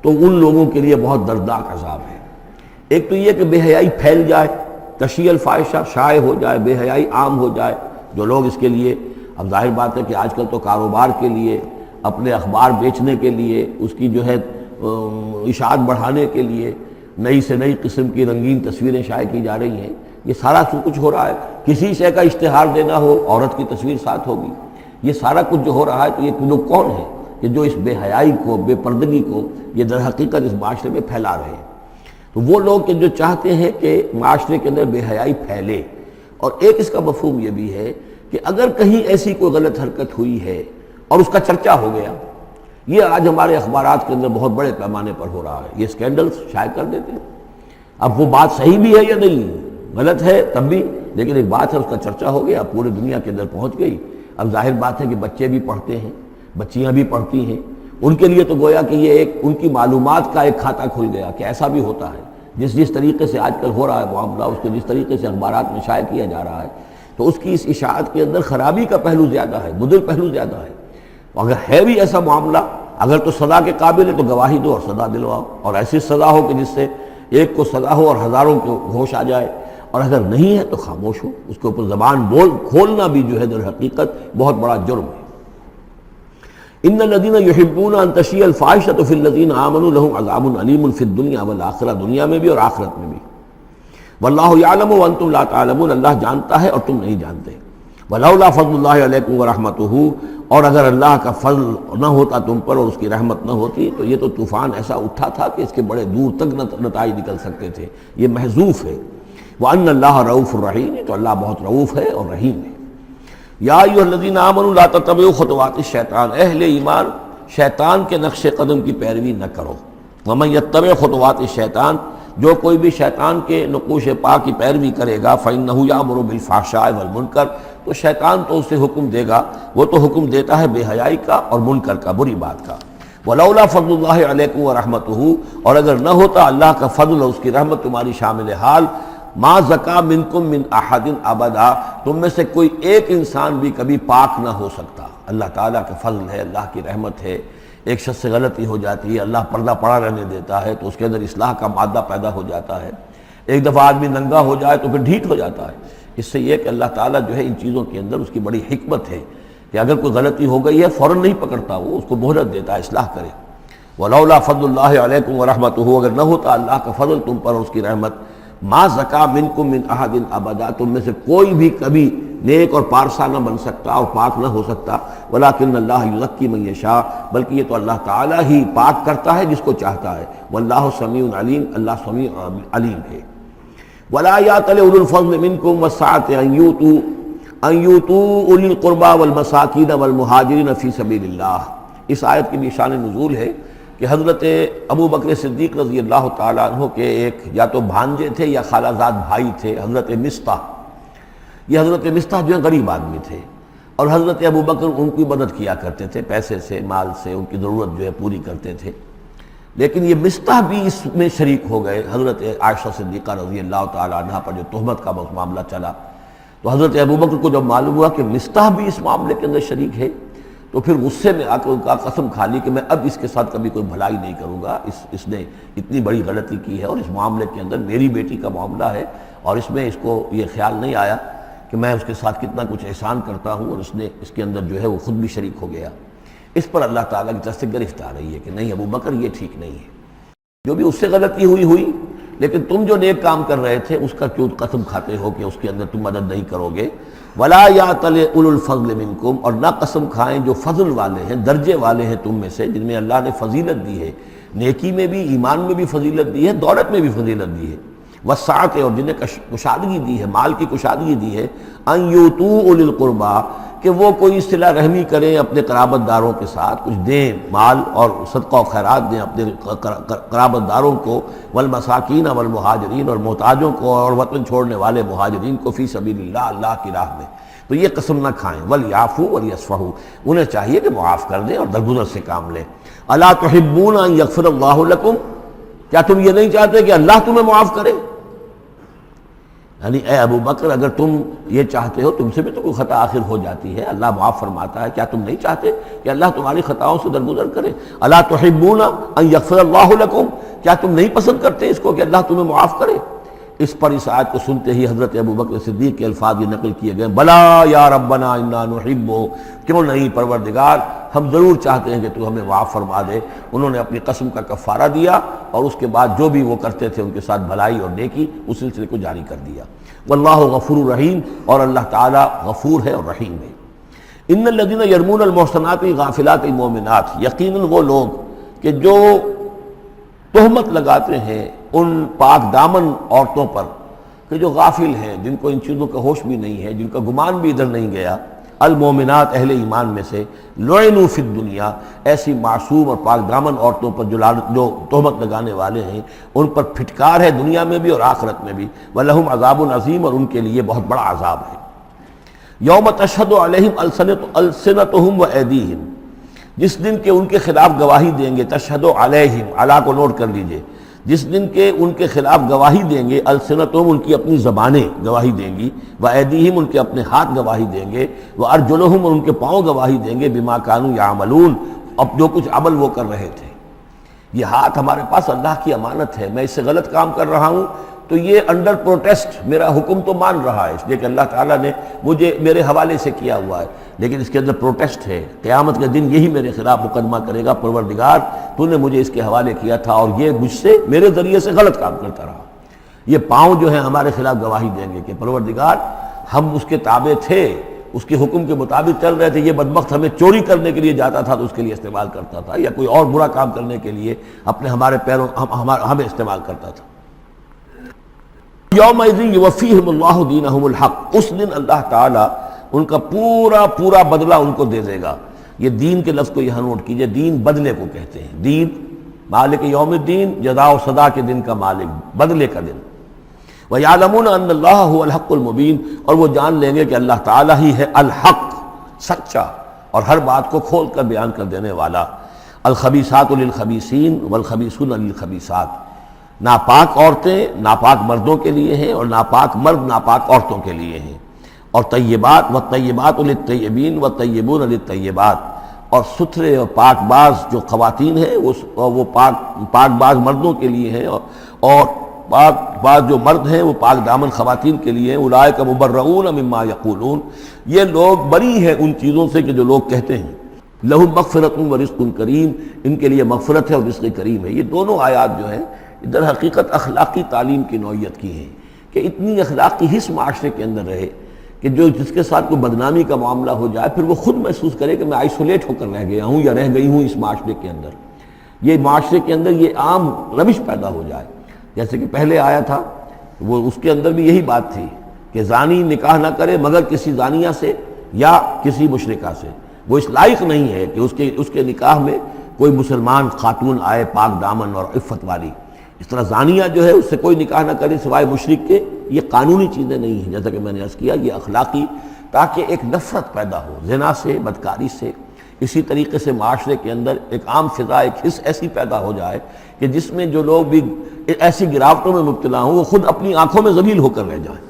تو ان لوگوں کے لیے بہت دردناک عذاب ہے۔ ایک تو یہ کہ بے حیائی پھیل جائے، تشیع الفاحشہ شائع ہو جائے، بے حیائی عام ہو جائے، جو لوگ اس کے لیے، اب ظاہر بات ہے کہ آج کل تو کاروبار کے لیے، اپنے اخبار بیچنے کے لیے، اس کی جو ہے اشاعت بڑھانے کے لیے نئی سے نئی قسم کی رنگین تصویریں شائع کی جا رہی ہیں، یہ سارا کچھ ہو رہا ہے۔ کسی شے کا اشتہار دینا ہو، عورت کی تصویر ساتھ ہوگی، یہ سارا کچھ جو ہو رہا ہے، تو یہ لوگ کون ہیں کہ جو اس بے حیائی کو، بے پردگی کو یہ در حقیقت اس معاشرے میں پھیلا رہے ہیں؟ تو وہ لوگ کہ جو چاہتے ہیں کہ معاشرے کے اندر بے حیائی پھیلے، اور ایک اس کا مفہوم یہ بھی ہے کہ اگر کہیں ایسی کوئی غلط حرکت ہوئی ہے اور اس کا چرچا ہو گیا، یہ آج ہمارے اخبارات کے اندر بہت بڑے پیمانے پر ہو رہا ہے، یہ اسکینڈلز شائع کر دیتے ہیں۔ اب وہ بات صحیح بھی ہے یا نہیں، غلط ہے تب بھی، لیکن ایک بات ہے اس کا چرچا ہو گیا، پورے دنیا کے اندر پہنچ گئی۔ اب ظاہر بات ہے کہ بچے بھی پڑھتے ہیں، بچیاں بھی پڑھتی ہیں، ان کے لیے تو گویا کہ یہ ایک ان کی معلومات کا ایک کھاتا کھل گیا کہ ایسا بھی ہوتا ہے۔ جس طریقے سے آج کل ہو رہا ہے معاملہ، اس کے جس طریقے سے اخبارات میں شائع کیا جا رہا ہے، تو اس کی اس اشاعت کے اندر خرابی کا پہلو زیادہ ہے، مضر پہلو زیادہ ہے۔ اگر ہے بھی ایسا معاملہ، اگر تو سزا کے قابل ہے تو گواہی دو اور سزا دلواؤ، اور ایسی سزا ہو کہ جس سے ایک کو سزا ہو اور ہزاروں کو ہوش آ جائے، اور اگر نہیں ہے تو خاموش ہو، اس کے اوپر زبان کھولنا بھی جو ہے در حقیقت بہت بڑا جرم ہے۔ ان الذین یحبون ان تشیع الفاحشۃ فی الذین آمنوا لہم عذاب علیم فی الدنیا والآخرہ، دنیا میں بھی اور آخرت میں بھی۔ واللہ یعلم وانتم لا تعلمون، اللہ جانتا ہے اور تم نہیں جانتے۔ ولولا فضل اللہ علیکم ورحمتہ، اور اگر اللہ کا فضل نہ ہوتا تم پر اور اس کی رحمت نہ ہوتی تو یہ تو طوفان ایسا اٹھا تھا کہ اس کے بڑے دور تک نتائج نکل سکتے تھے، یہ محذوف ہے۔ وَأَنَّ اللَّهَ رَؤُوفٌ رَحِيمٌ، تو اللہ بہت رؤوف ہے اور رحیم ہے۔ یا ایھا الذین آمنوا لا تتبعوا خطوات الشیطان، اہل ایمان شیطان کے نقش قدم کی پیروی نہ کرو۔ وَمَن یتبع خطوات الشیطان، جو کوئی بھی شیطان کے نقوش پا کی پیروی کرے گا فإنہ یأمر بالفحشاء والمنکر، تو شیطان تو اسے حکم دے گا، وہ تو حکم دیتا ہے بے حیائی کا اور منکر کا، بری بات کا۔ ولولا فضل اللہ علیکم ورحمتہ، اور اگر نہ ہوتا اللہ کا فضل اور اس کی رحمت تمہاری شامل حال، ما زکا منکم من احد ابدا، تم میں سے کوئی ایک انسان بھی کبھی پاک نہ ہو سکتا۔ اللہ تعالیٰ کا فضل ہے، اللہ کی رحمت ہے، ایک شخص سے غلطی ہو جاتی ہے، اللہ پردہ پڑا رہنے دیتا ہے تو اس کے اندر اصلاح کا مادہ پیدا ہو جاتا ہے۔ ایک دفعہ آدمی ننگا ہو جائے تو پھر ڈھیٹ ہو جاتا ہے۔ اس سے یہ کہ اللہ تعالیٰ جو ہے ان چیزوں کے اندر اس کی بڑی حکمت ہے کہ اگر کوئی غلطی ہو گئی ہے فوراً نہیں پکڑتا، وہ اس کو مہلت دیتا ہے اصلاح کرے۔ ولولا فضل اللہ علیکم ورحمتہ، اگر نہ ہوتا اللہ کا فضل تم پر اور اس کی رحمت، ما زکا منکم من احد ابدا، تم میں سے کوئی بھی کبھی نیک اور پارسا نہ بن سکتا اور پاک نہ ہو سکتا، ولکن اللہ یزکی من یشاء، بلکہ یہ تو اللہ تعالیٰ ہی پاک کرتا ہے جس کو چاہتا ہے، واللہ سمیع علیم، اللہ سمیع علیم ہے۔ ولا یأتل اولو الفضل منکم والسعة ان یؤتوا اولی القربى والمساکین والمہاجرین فی سبیل اللہ۔ اس آیت کی بھی شان نزول ہے کہ حضرت ابو بکر صدیق رضی اللہ تعالیٰ عنہ کے ایک یا تو بھانجے تھے یا خالہ زاد بھائی تھے، حضرت مصطح۔ یہ حضرت مصطح جو ہے غریب آدمی تھے اور حضرت ابو بکر ان کی مدد کیا کرتے تھے، پیسے سے، مال سے ان کی ضرورت جو ہے پوری کرتے تھے۔ لیکن یہ مصطح بھی اس میں شریک ہو گئے۔ حضرت عائشہ صدیقہ رضی اللہ تعالیٰ عنہ پر جو تہمت کا معاملہ چلا تو حضرت ابو بکر کو جب معلوم ہوا کہ مصطح بھی اس معاملے کے اندر شریک ہے تو پھر غصے میں آ کر ان کا قسم کھا لی کہ میں اب اس کے ساتھ کبھی کوئی بھلائی نہیں کروں گا، اس نے اتنی بڑی غلطی کی ہے اور اس معاملے کے اندر میری بیٹی کا معاملہ ہے اور اس میں اس کو یہ خیال نہیں آیا کہ میں اس کے ساتھ کتنا کچھ احسان کرتا ہوں، اور اس نے اس کے اندر جو ہے وہ خود بھی شریک ہو گیا۔ اس پر اللہ تعالیٰ کی طرف سے گرفت آ رہی ہے کہ نہیں ابو بکر یہ ٹھیک نہیں ہے، جو بھی اس سے غلطی ہوئی، لیکن تم جو نیک کام کر رہے تھے اس کا کیوں قسم کھاتے ہو کہ اس کے اندر تم مدد نہیں کرو گے۔ ولا یأتل اولو الفضل منکم، اور نہ قسم کھائیں جو فضل والے ہیں، درجے والے ہیں تم میں سے، جن میں اللہ نے فضیلت دی ہے، نیکی میں بھی، ایمان میں بھی فضیلت دی ہے، دولت میں بھی فضیلت دی ہے، وسعت، اور جنہیں کشادگی دی ہے، مال کی کشادگی دی ہے، ان یؤتوا اولی القربى، کہ وہ کوئی صلہ رحمی کریں اپنے قرابت داروں کے ساتھ، کچھ دیں مال اور صدقہ و خیرات دیں اپنے قرابت داروں کو، والمساکین والمہاجرین، اور محتاجوں کو اور وطن چھوڑنے والے مہاجرین کو، فی سبیل اللہ، اللہ کی راہ میں۔ تو یہ قسم نہ کھائیں، ولیعفوا ولیصفحوا، انہیں چاہیے کہ معاف کر دیں اور درگزر سے کام لیں۔ الا تحبون ان یغفر اللہ لکم، کیا تم یہ نہیں چاہتے کہ اللہ تمہیں معاف کرے؟ یعنی اے ابو بکر اگر تم یہ چاہتے ہو، تم سے بھی تو کوئی خطا آخر ہو جاتی ہے، اللہ معاف فرماتا ہے، کیا تم نہیں چاہتے کہ اللہ تمہاری خطاؤں سے درگزر کرے؟ الا تحبون ان یغفر اللہ لکم، کیا تم نہیں پسند کرتے اس کو کہ اللہ تمہیں معاف کرے؟ اس پر اس آیت کو سنتے ہی حضرت ابو بکر صدیق کے الفاظ یہ نقل کیے گئے، بلا یا ربنا انا نحب، کیوں نہیں پروردگار، ہم ضرور چاہتے ہیں کہ تو ہمیں معاف فرما دے۔ انہوں نے اپنی قسم کا کفارہ دیا اور اس کے بعد جو بھی وہ کرتے تھے ان کے ساتھ بھلائی اور نیکی، اس سلسلے کو جاری کر دیا۔ واللہ غفور رحیم، اور اللہ تعالیٰ غفور ہے اور رحیم ہے۔ ان الذین یرمون المحصنات الغافلات المؤمنات، یقیناً وہ لوگ کہ جو تہمت لگاتے ہیں ان پاک دامن عورتوں پر کہ جو غافل ہیں، جن کو ان چیزوں کا ہوش بھی نہیں ہے، جن کا گمان بھی ادھر نہیں گیا، المومنات اہل ایمان میں سے، لعنوا فی الدنیا، ایسی معصوم اور پاک دامن عورتوں پر جو تہمت لگانے والے ہیں ان پر پھٹکار ہے دنیا میں بھی اور آخرت میں بھی، ولہم عذاب عظیم، اور ان کے لیے بہت بڑا عذاب ہے۔ یوم تشہد علیہم السنتہم وایدیہم، جس دن کے ان کے خلاف گواہی دیں گے، تشہد علیہم، علی کو نوٹ کر لیجئے، جس دن کے ان کے خلاف گواہی دیں گے، السنتہم ان کی اپنی زبانیں گواہی دیں گی، وایدیہم ان کے اپنے ہاتھ گواہی دیں گے، وارجلہم ان کے پاؤں گواہی دیں گے، بما کانوا یعملون، اب جو کچھ عمل وہ کر رہے تھے۔ یہ ہاتھ ہمارے پاس اللہ کی امانت ہے، میں اس سے غلط کام کر رہا ہوں تو یہ انڈر پروٹیسٹ میرا حکم تو مان رہا ہے، اس لیے کہ اللہ تعالیٰ نے مجھے میرے حوالے سے کیا ہوا ہے، لیکن اس کے اندر پروٹیسٹ ہے، قیامت کے دن یہی میرے خلاف مقدمہ کرے گا، پروردگار تو نے مجھے اس کے حوالے کیا تھا اور یہ مجھ سے میرے ذریعے سے غلط کام کرتا رہا۔ یہ پاؤں جو ہیں ہمارے خلاف گواہی دیں گے کہ پروردگار ہم اس کے تابع تھے، اس کے حکم کے مطابق چل رہے تھے، یہ بدبخت ہمیں چوری کرنے کے لیے جاتا تھا تو اس کے لیے استعمال کرتا تھا، یا کوئی اور برا کام کرنے کے لیے ہمارے پیروں ہمیں استعمال کرتا تھا۔ یومئذ یوفیہم اللہ دینہم الحق، اس دن اللہ تعالیٰ ان کا پورا بدلہ ان کو دے دے گا۔ یہ دین کے لفظ کو یہاں نوٹ کیجئے، دین بدلے کو کہتے ہیں، دین مالک یوم الدین، جزا و سزا کے دن کا مالک، بدلے کا دن۔ وَيَعْلَمُونَ أَنَّ اللَّهَ هُوَ الْحَقُّ الْمُبِينُ، اور وہ جان لیں گے کہ اللہ تعالیٰ ہی ہے الحق، سچا اور ہر بات کو کھول کر بیان کر دینے والا۔ الخبیثات للخبیثین والخبیثون للخبیثات، ناپاک عورتیں ناپاک مردوں کے لیے ہیں اور ناپاک مرد ناپاک عورتوں کے لیے ہیں، اور طیبات والطیبات للطیبین والطیبون للطیبات، اور ستھرے اور پاک باز جو خواتین ہیں وہ پاک باز مردوں کے لیے ہیں، اور پاک باز جو مرد ہیں وہ پاک دامن خواتین کے لیے ہیں۔ اولئک مبرؤون مما یقولون، یہ لوگ بری ہیں ان چیزوں سے کہ جو لوگ کہتے ہیں۔ لہم مغفرۃ و رزق کریم، ان کے لیے مغفرت ہے اور رزق کریم ہے۔ یہ دونوں آیات جو ہیں در حقیقت اخلاقی تعلیم کی نوعیت کی ہیں، کہ اتنی اخلاقی حس معاشرے کے اندر رہے کہ جس کے ساتھ کوئی بدنامی کا معاملہ ہو جائے پھر وہ خود محسوس کرے کہ میں آئسولیٹ ہو کر رہ گیا ہوں یا رہ گئی ہوں اس معاشرے کے اندر، یہ معاشرے کے اندر یہ عام روش پیدا ہو جائے۔ جیسے کہ پہلے آیا تھا وہ اس کے اندر بھی یہی بات تھی کہ زانی نکاح نہ کرے مگر کسی زانیہ سے یا کسی مشرکہ سے، وہ اس لائق نہیں ہے کہ اس کے نکاح میں کوئی مسلمان خاتون آئے پاک دامن اور عفت والی۔ اس طرح زانیہ جو ہے اس سے کوئی نکاح نہ کرے سوائے مشرک کے، یہ قانونی چیزیں نہیں ہیں، جیسا کہ میں نے عرض کیا یہ اخلاقی، تاکہ ایک نفرت پیدا ہو زنا سے، بدکاری سے۔ اسی طریقے سے معاشرے کے اندر ایک عام فضا، ایک حس ایسی پیدا ہو جائے کہ جس میں جو لوگ بھی ایسی گراوٹوں میں مبتلا ہوں وہ خود اپنی آنکھوں میں ذلیل ہو کر رہ جائیں۔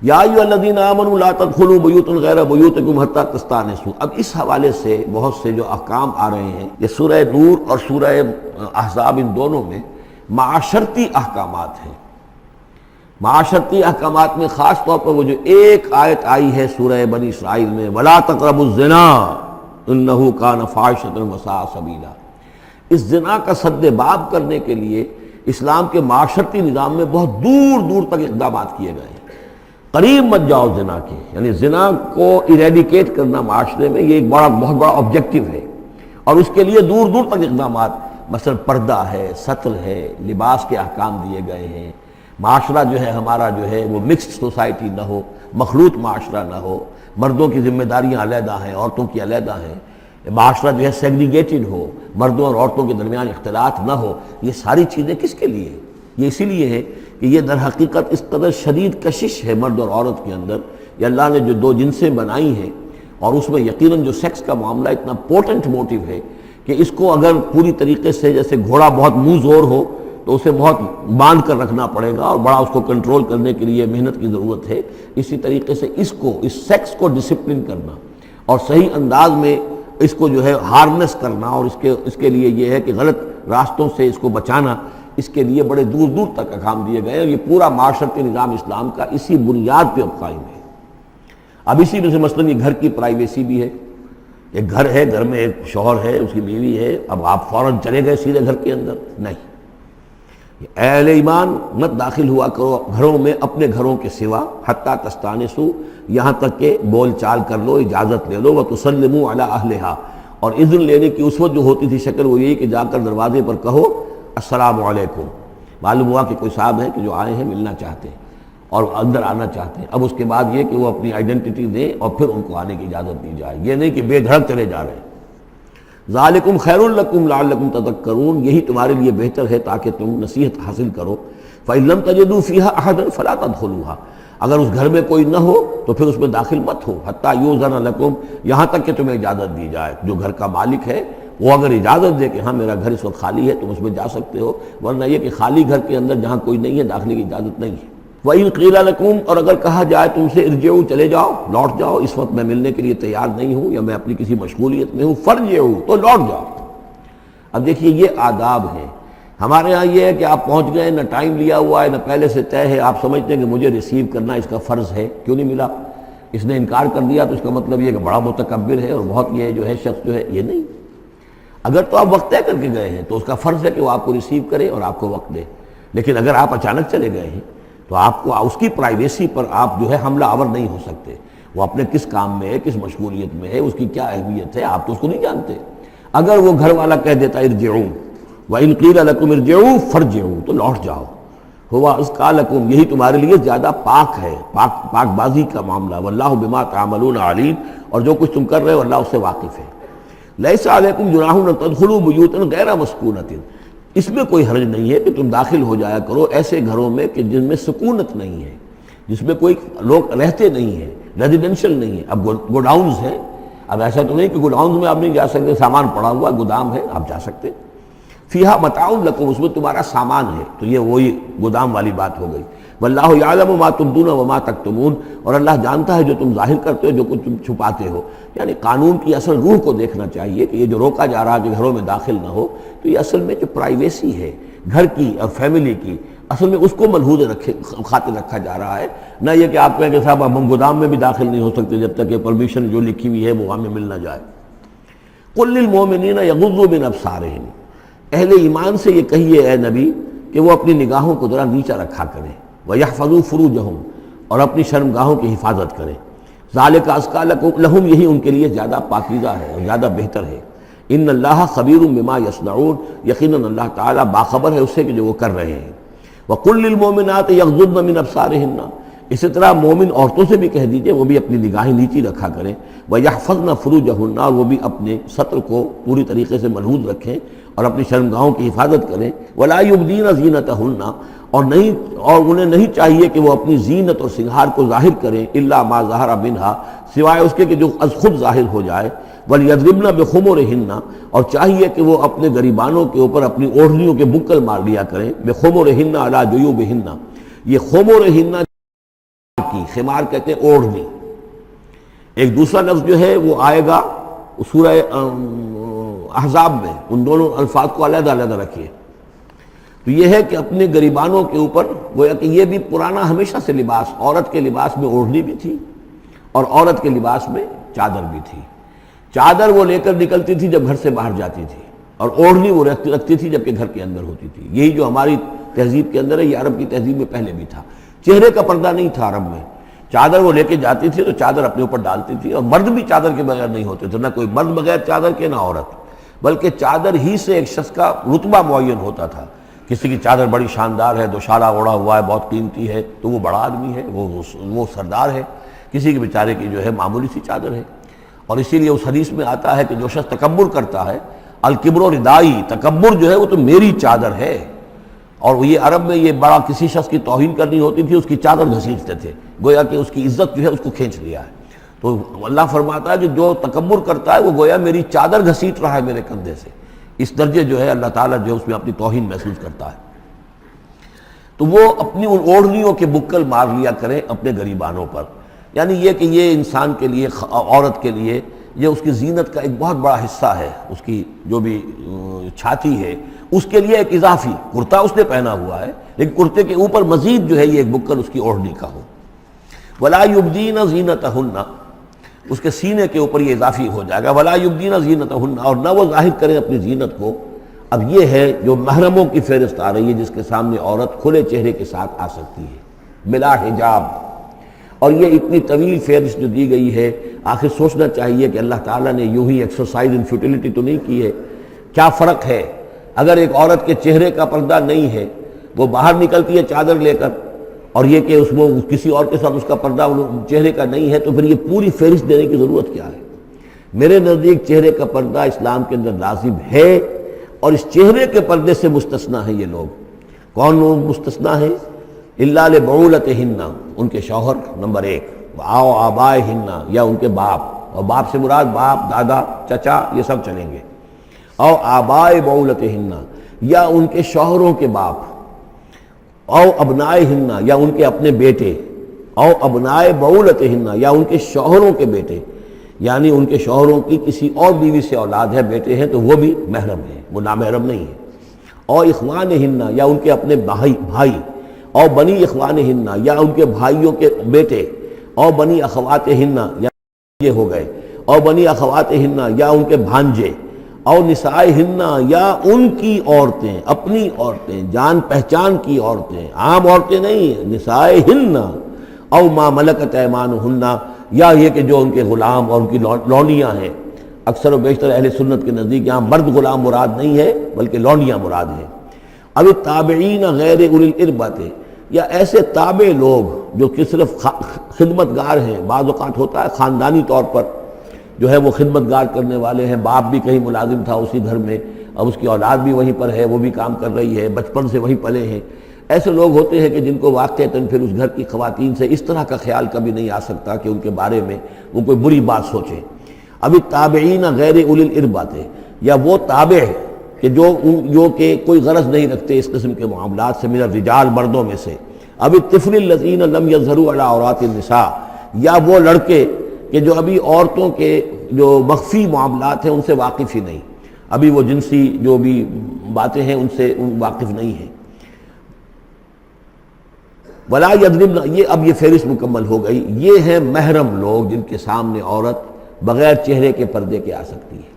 یا ایھا الذین آمنوا لا تدخلوا بیوتا غیر بیوتکم حتی تستأنسوا، اب اس حوالے سے بہت سے جو احکام آ رہے ہیں، یہ سورہ نور اور سورہ احزاب ان دونوں میں معاشرتی احکامات ہیں۔ معاشرتی احکامات میں خاص طور پر وہ جو ایک آیت آئی ہے سورہ بنی اسرائیل میں، وَلَا تَقْرَبُوا الزِّنَا إِنَّهُ كَانَ فَاحِشَةً وَسَاءَ سَبِيلًا، اس زنا کا سد باب کرنے کے لیے اسلام کے معاشرتی نظام میں بہت دور دور تک اقدامات کیے گئے ہیں۔ قریب مت جاؤ زنا کے، یعنی زنا کو ایریڈیکیٹ کرنا معاشرے میں یہ ایک بہت بڑا آبجیکٹو ہے، اور اس کے لیے دور دور تک اقدامات، مثلا پردہ ہے، ستر ہے، لباس کے احکام دیے گئے ہیں۔ معاشرہ جو ہے ہمارا جو ہے وہ مکسڈ سوسائٹی نہ ہو، مخلوط معاشرہ نہ ہو، مردوں کی ذمہ داریاں علیحدہ ہیں، عورتوں کی علیحدہ ہیں، معاشرہ جو ہے سیگریگیٹڈ ہو، مردوں اور عورتوں کے درمیان اختلاط نہ ہو۔ یہ ساری چیزیں کس کے لیے ہیں؟ یہ اسی لیے ہے کہ یہ در حقیقت اس قدر شدید کشش ہے مرد اور عورت کے اندر، یہ اللہ نے جو دو جنسیں بنائی ہیں، اور اس میں یقیناً جو سیکس کا معاملہ اتنا پورٹنٹ موٹیو ہے کہ اس کو اگر پوری طریقے سے جیسے گھوڑا بہت منہ زور ہو تو اسے بہت باندھ کر رکھنا پڑے گا اور بڑا اس کو کنٹرول کرنے کے لیے محنت کی ضرورت ہے، اسی طریقے سے اس سیکس کو ڈسپلن کرنا اور صحیح انداز میں اس کو جو ہے ہارنس کرنا، اور اس کے لیے یہ ہے کہ غلط راستوں سے اس کو بچانا، اس کے لیے بڑے دور دور تک احکام دیے گئے، اور یہ پورا معاشرتی نظام اسلام کا اسی بنیاد پہ اب قائم ہے۔ اب اسی میں سے مثلاً یہ گھر کی پرائیویسی بھی ہے، ایک گھر ہے، گھر میں ایک شوہر ہے، اس کی بیوی ہے، اب آپ فوراً چلے گئے سیدھے گھر کے اندر، نہیں، اے اہل ایمان مت داخل ہوا کرو گھروں میں اپنے گھروں کے سوا، حتیٰ تستانسوا، یہاں تک کہ بول چال کر لو، اجازت لے لو، وتسلموا علی اہلہا، اور اذن لینے کی اس وقت جو ہوتی تھی شکل وہ یہی کہ جا کر دروازے پر کہو السلام علیکم، معلوم ہوا کہ کوئی صاحب ہیں کہ جو آئے ہیں ملنا چاہتے ہیں اور اندر آنا چاہتے ہیں۔ اب اس کے بعد یہ کہ وہ اپنی آئیڈینٹی دیں اور پھر ان کو آنے کی اجازت دی جائے، یہ نہیں کہ بے دھڑک چلے جا رہے ہیں۔ ذالکم خیر لکم لعلکم تذکرون، یہی تمہارے لیے بہتر ہے تاکہ تم نصیحت حاصل کرو۔ فإن لم تجدوا فیہا احدا فلا تدخلوها، اگر اس گھر میں کوئی نہ ہو تو پھر اس میں داخل مت ہو، حتیٰ یؤذن لکم، یہاں تک کہ تمہیں اجازت دی جائے۔ جو گھر کا مالک ہے وہ اگر اجازت دے کہ ہاں میرا گھر اس وقت خالی ہے تم اس میں جا سکتے ہو، ورنہ یہ کہ خالی گھر کے اندر جہاں کوئی نہیں ہے داخلے کی اجازت نہیں ہے۔ وَإِن قِيلَ لَكُمْ، اور اگر کہا جائے تم سے ارجعوا، چلے جاؤ، لوٹ جاؤ، اس وقت میں ملنے کے لیے تیار نہیں ہوں یا میں اپنی کسی مشغولیت میں ہوں، فارجعوا، تو لوٹ جاؤ۔ اب دیکھیے یہ آداب ہیں۔ ہمارے ہاں یہ ہے کہ آپ پہنچ گئے، نہ ٹائم لیا ہوا ہے نہ پہلے سے طے ہے، آپ سمجھتے ہیں کہ مجھے ریسیو کرنا اس کا فرض ہے، کیوں نہیں ملا؟ اس نے انکار کر دیا تو اس کا مطلب یہ کہ بڑا متکبر ہے اور بہت یہ جو ہے شخص جو ہے، یہ نہیں۔ اگر تو آپ وقت طے کر کے گئے ہیں تو اس کا فرض ہے کہ وہ آپ کو ریسیو کرے اور آپ کو وقت دے، لیکن اگر آپ اچانک چلے گئے ہیں تو آپ کو اس کی پرائیویسی پر آپ جو ہے حملہ آور نہیں ہو سکتے۔ وہ اپنے کس کام میں ہے، کس مشغولیت میں ہے، اس کی کیا اہمیت ہے، آپ تو اس کو نہیں جانتے۔ اگر وہ گھر والا کہہ دیتا ارجعوا، وَإِن قِيلَ لَكُمْ ارْجِعُوا فَارْجِعُوا، تو لوٹ جاؤ، هُوَ أَزْكَىٰ لَكُمْ، یہی تمہارے لیے زیادہ پاک ہے، پاک بازی کا معاملہ، وَاللَّهُ بِمَا تَعْمَلُونَ عَلِيمٌ، اور جو کچھ تم کر رہے ہو اللہ اس سے واقف ہے۔ لیس علیکم جناح ان تدخلوا بیوتا غیر مسکونۃ، اس میں کوئی حرج نہیں ہے کہ تم داخل ہو جایا کرو ایسے گھروں میں کہ جن میں سکونت نہیں ہے، جس میں کوئی لوگ رہتے نہیں ہیں، ریزیڈینشل نہیں ہے۔ اب گوڈاؤنز ہیں، اب ایسا تو نہیں کہ گوڈاؤنز میں آپ نہیں جا سکتے، سامان پڑا ہوا گودام ہے، آپ جا سکتے۔ فیہا متاع لکم، اس میں تمہارا سامان ہے، تو یہ وہی گودام والی بات ہو گئی۔ واللہ یعلم ما تبدون وما تکتمون، اور اللہ جانتا ہے جو تم ظاہر کرتے ہو، جو کچھ تم چھپاتے ہو۔ یعنی قانون کی اصل روح کو دیکھنا چاہیے کہ یہ جو روکا جا رہا ہے کہ گھروں میں داخل نہ ہو، تو یہ اصل میں جو پرائیویسی ہے گھر کی اور فیملی کی، اصل میں اس کو ملحوظ خاطر رکھا جا رہا ہے، نہ یہ کہ آپ کہیں کہ صاحب اب ہم گودام میں بھی داخل نہیں ہو سکتے جب تک کہ پرمیشن جو لکھی ہوئی ہے وہ ہمیں مل نہ جائے۔ قل للمؤمنین یغضوا من ابصارہم، اہل ایمان سے یہ کہیے اے نبی کہ وہ اپنی نگاہوں کو ذرا نیچا رکھا کریں، وَيَحْفَظُوا فُرُوجَهُمْ، اور اپنی شرمگاہوں کی حفاظت کریں۔ ذَلِكَ أَزْكَىٰ لَهُمْ، یہی ان کے لیے زیادہ پاکیزہ ہے اور زیادہ بہتر ہے۔ إِنَّ اللَّهَ خَبِيرٌ بِمَا يَصْنَعُونَ، یقیناً اللہ تعالیٰ باخبر ہے اس سے کہ جو وہ کر رہے ہیں۔ وَقُلْ لِلْمُؤْمِنَاتِ يَغْضُضْنَ مِنْ أَبْصَارِهِنَّ، اسی طرح مومن عورتوں سے بھی کہہ دیجئے وہ بھی اپنی نگاہیں نیچی رکھا کریں۔ وَيَحْفَظْنَ فُرُوجَهُنَّ، اور وہ بھی اپنے سطر کو پوری طریقے سے ملحوظ رکھیں اور اپنی شرمگاہوں کی حفاظت کریں۔ وَلَا يُبْدِينَ زِينَتَهُنَّ، اور انہیں نہیں چاہیے کہ وہ اپنی زینت اور سنگھار کو ظاہر کریں، الا ما ظہر منہا، سوائے اس کے کہ جو از خود ظاہر ہو جائے۔ وَلْيَضْرِبْنَ بِخُمُرِهِنَّ، اور چاہیے کہ وہ اپنے گریبانوں کے اوپر اپنی اوڑھنیوں کے بکل مار لیا کریں۔ بِخُمُرِهِنَّ عَلَى جُيُوبِهِنَّ، یہ خمرہن کی، خمار کہتے ہیں اوڑھنی۔ ایک دوسرا لفظ جو ہے وہ آئے گا سورہ احزاب میں، ان دونوں الفاظ کو علیحدہ علیحدہ رکھیے۔ تو یہ ہے کہ اپنے گریبانوں کے اوپر، گویا کہ یہ بھی پرانا ہمیشہ سے لباس، عورت کے لباس میں اوڑھنی بھی تھی اور عورت کے لباس میں چادر بھی تھی۔ چادر وہ لے کر نکلتی تھی جب گھر سے باہر جاتی تھی، اور اوڑھنی وہ رکھتی تھی جب کہ گھر کے اندر ہوتی تھی۔ یہی جو ہماری تہذیب کے اندر ہے، یہ عرب کی تہذیب میں پہلے بھی تھا۔ چہرے کا پردہ نہیں تھا عرب میں، چادر وہ لے کے جاتی تھی تو چادر اپنے اوپر ڈالتی تھی، اور مرد بھی چادر کے بغیر نہیں ہوتے تھے، نہ کوئی مرد بغیر چادر کے نہ عورت، بلکہ چادر ہی سے ایک شخص کا رتبہ معین ہوتا تھا۔ کسی کی چادر بڑی شاندار ہے، دوشالہ اوڑھا ہوا ہے، بہت قیمتی ہے، تو وہ بڑا آدمی ہے، وہ سردار ہے۔ کسی کے بیچارے کی جو ہے معمولی سی چادر ہے۔ اور اسی لیے اس حدیث میں آتا ہے کہ جو شخص تکبر کرتا ہے، الکبر ردائی، تکبر جو ہے وہ تو میری چادر ہے۔ اور یہ عرب میں یہ بڑا کسی شخص کی توہین کرنی ہوتی تھی، اس کی چادر گھسیٹتے تھے، گویا کہ اس کی عزت جو ہے اس کو کھینچ لیا ہے۔ تو اللہ فرماتا ہے کہ جو تکبر کرتا ہے وہ گویا میری چادر گھسیٹ رہا ہے میرے کندھے سے۔ اس درجے جو ہے اللہ تعالیٰ جو ہے اس میں اپنی توہین محسوس کرتا ہے۔ تو وہ اپنی ان اوڑھنیوں کے بکل مار لیا کریں اپنے گریبانوں پر، یعنی یہ کہ یہ انسان کے لیے، عورت کے لیے، یہ اس کی زینت کا ایک بہت بڑا حصہ ہے۔ اس کی جو بھی چھاتی ہے اس کے لیے ایک اضافی کرتا اس نے پہنا ہوا ہے، لیکن کرتے کے اوپر مزید جو ہے یہ ایک بکل اس کی اوڑھنی کا ہو۔ وَلَا يُبْدِينَ زِينَتَهُنَّ، اس کے سینے کے اوپر یہ اضافی ہو جائے گا۔ وَلَا يُبْدِينَ زِينَتَهُنَّ، اور نہ وہ ظاہر کریں اپنی زینت کو۔ اب یہ ہے جو محرموں کی فہرست آ رہی ہے، جس کے سامنے عورت کھلے چہرے کے ساتھ آ سکتی ہے بلا حجاب۔ اور یہ اتنی طویل فہرست جو دی گئی ہے، آخر سوچنا چاہیے کہ اللہ تعالیٰ نے یوں ہی ایکسرسائز ان فیوٹیلٹی تو نہیں کی ہے۔ کیا فرق ہے اگر ایک عورت کے چہرے کا پردہ نہیں ہے، وہ باہر نکلتی ہے چادر لے کر، اور یہ کہ اس میں کسی اور کے ساتھ اس کا پردہ چہرے کا نہیں ہے، تو پھر یہ پوری فہرست دینے کی ضرورت کیا ہے؟ میرے نزدیک چہرے کا پردہ اسلام کے اندر لازم ہے، اور اس چہرے کے پردے سے مستثنیٰ ہیں یہ لوگ۔ کون لوگ مستثنیٰ ہیں؟ الا لبعولتہن، ان کے شوہر نمبر ایک، او آبائہن، یا ان کے باپ، اور باپ سے مراد باپ، دادا، چچا، یہ سب چلیں گے۔ او آبائے بعولتہن، یا ان کے شوہروں کے باپ، او ابنائہن، یا ان کے اپنے بیٹے، او ابنائے بعولتہن، یا ان کے شوہروں کے بیٹے، یعنی ان کے شوہروں کی کسی اور بیوی سے اولاد ہے، بیٹے ہیں، تو وہ بھی محرم ہیں، وہ نامحرم نہیں ہے۔ او اخوانہن، یا ان کے اپنے بھائی، او بنی اخوانہن، یا ان کے بھائیوں کے بیٹے، او بنی اخواتہن، یا یہ ہو گئے، او بنی اخواتہن، یا ان کے بھانجے، او نسائہن، یا ان کی عورتیں، اپنی عورتیں، جان پہچان کی عورتیں، عام عورتیں نہیں، نسائہن، او ما ملکت ایمانہن، یا یہ کہ جو ان کے غلام اور ان کی لونڈیاں ہیں۔ اکثر و بیشتر اہل سنت کے نزدیک یہاں مرد غلام مراد نہیں ہے بلکہ لونڈیاں مراد ہیں۔ اب تابعین غیر اولی الاربۃ، یا ایسے تابع لوگ جو کہ صرف خدمت گار ہیں، بعض اوقات ہوتا ہے خاندانی طور پر جو ہے وہ خدمت گار کرنے والے ہیں، باپ بھی کہیں ملازم تھا اسی گھر میں، اب اس کی اولاد بھی وہیں پر ہے، وہ بھی کام کر رہی ہے، بچپن سے وہیں پلے ہیں۔ ایسے لوگ ہوتے ہیں کہ جن کو واقعتاً پھر اس گھر کی خواتین سے اس طرح کا خیال کبھی نہیں آ سکتا کہ ان کے بارے میں وہ کوئی بری بات سوچیں۔ اب التابعین غیر اولی الاربات، یا وہ تابع کہ جو کہ کوئی غرض نہیں رکھتے اس قسم کے معاملات سے، من الرجال مردوں میں سے، اب الطفل الذین لم یظہروا علی عورات النساء، یا وہ لڑکے کہ جو ابھی عورتوں کے جو مخفی معاملات ہیں ان سے واقف ہی نہیں، ابھی وہ جنسی جو بھی باتیں ہیں ان سے واقف نہیں ہیں۔ ولا یضربن، یہ اب یہ فہرست مکمل ہو گئی، یہ ہیں محرم لوگ جن کے سامنے عورت بغیر چہرے کے پردے کے آ سکتی ہے۔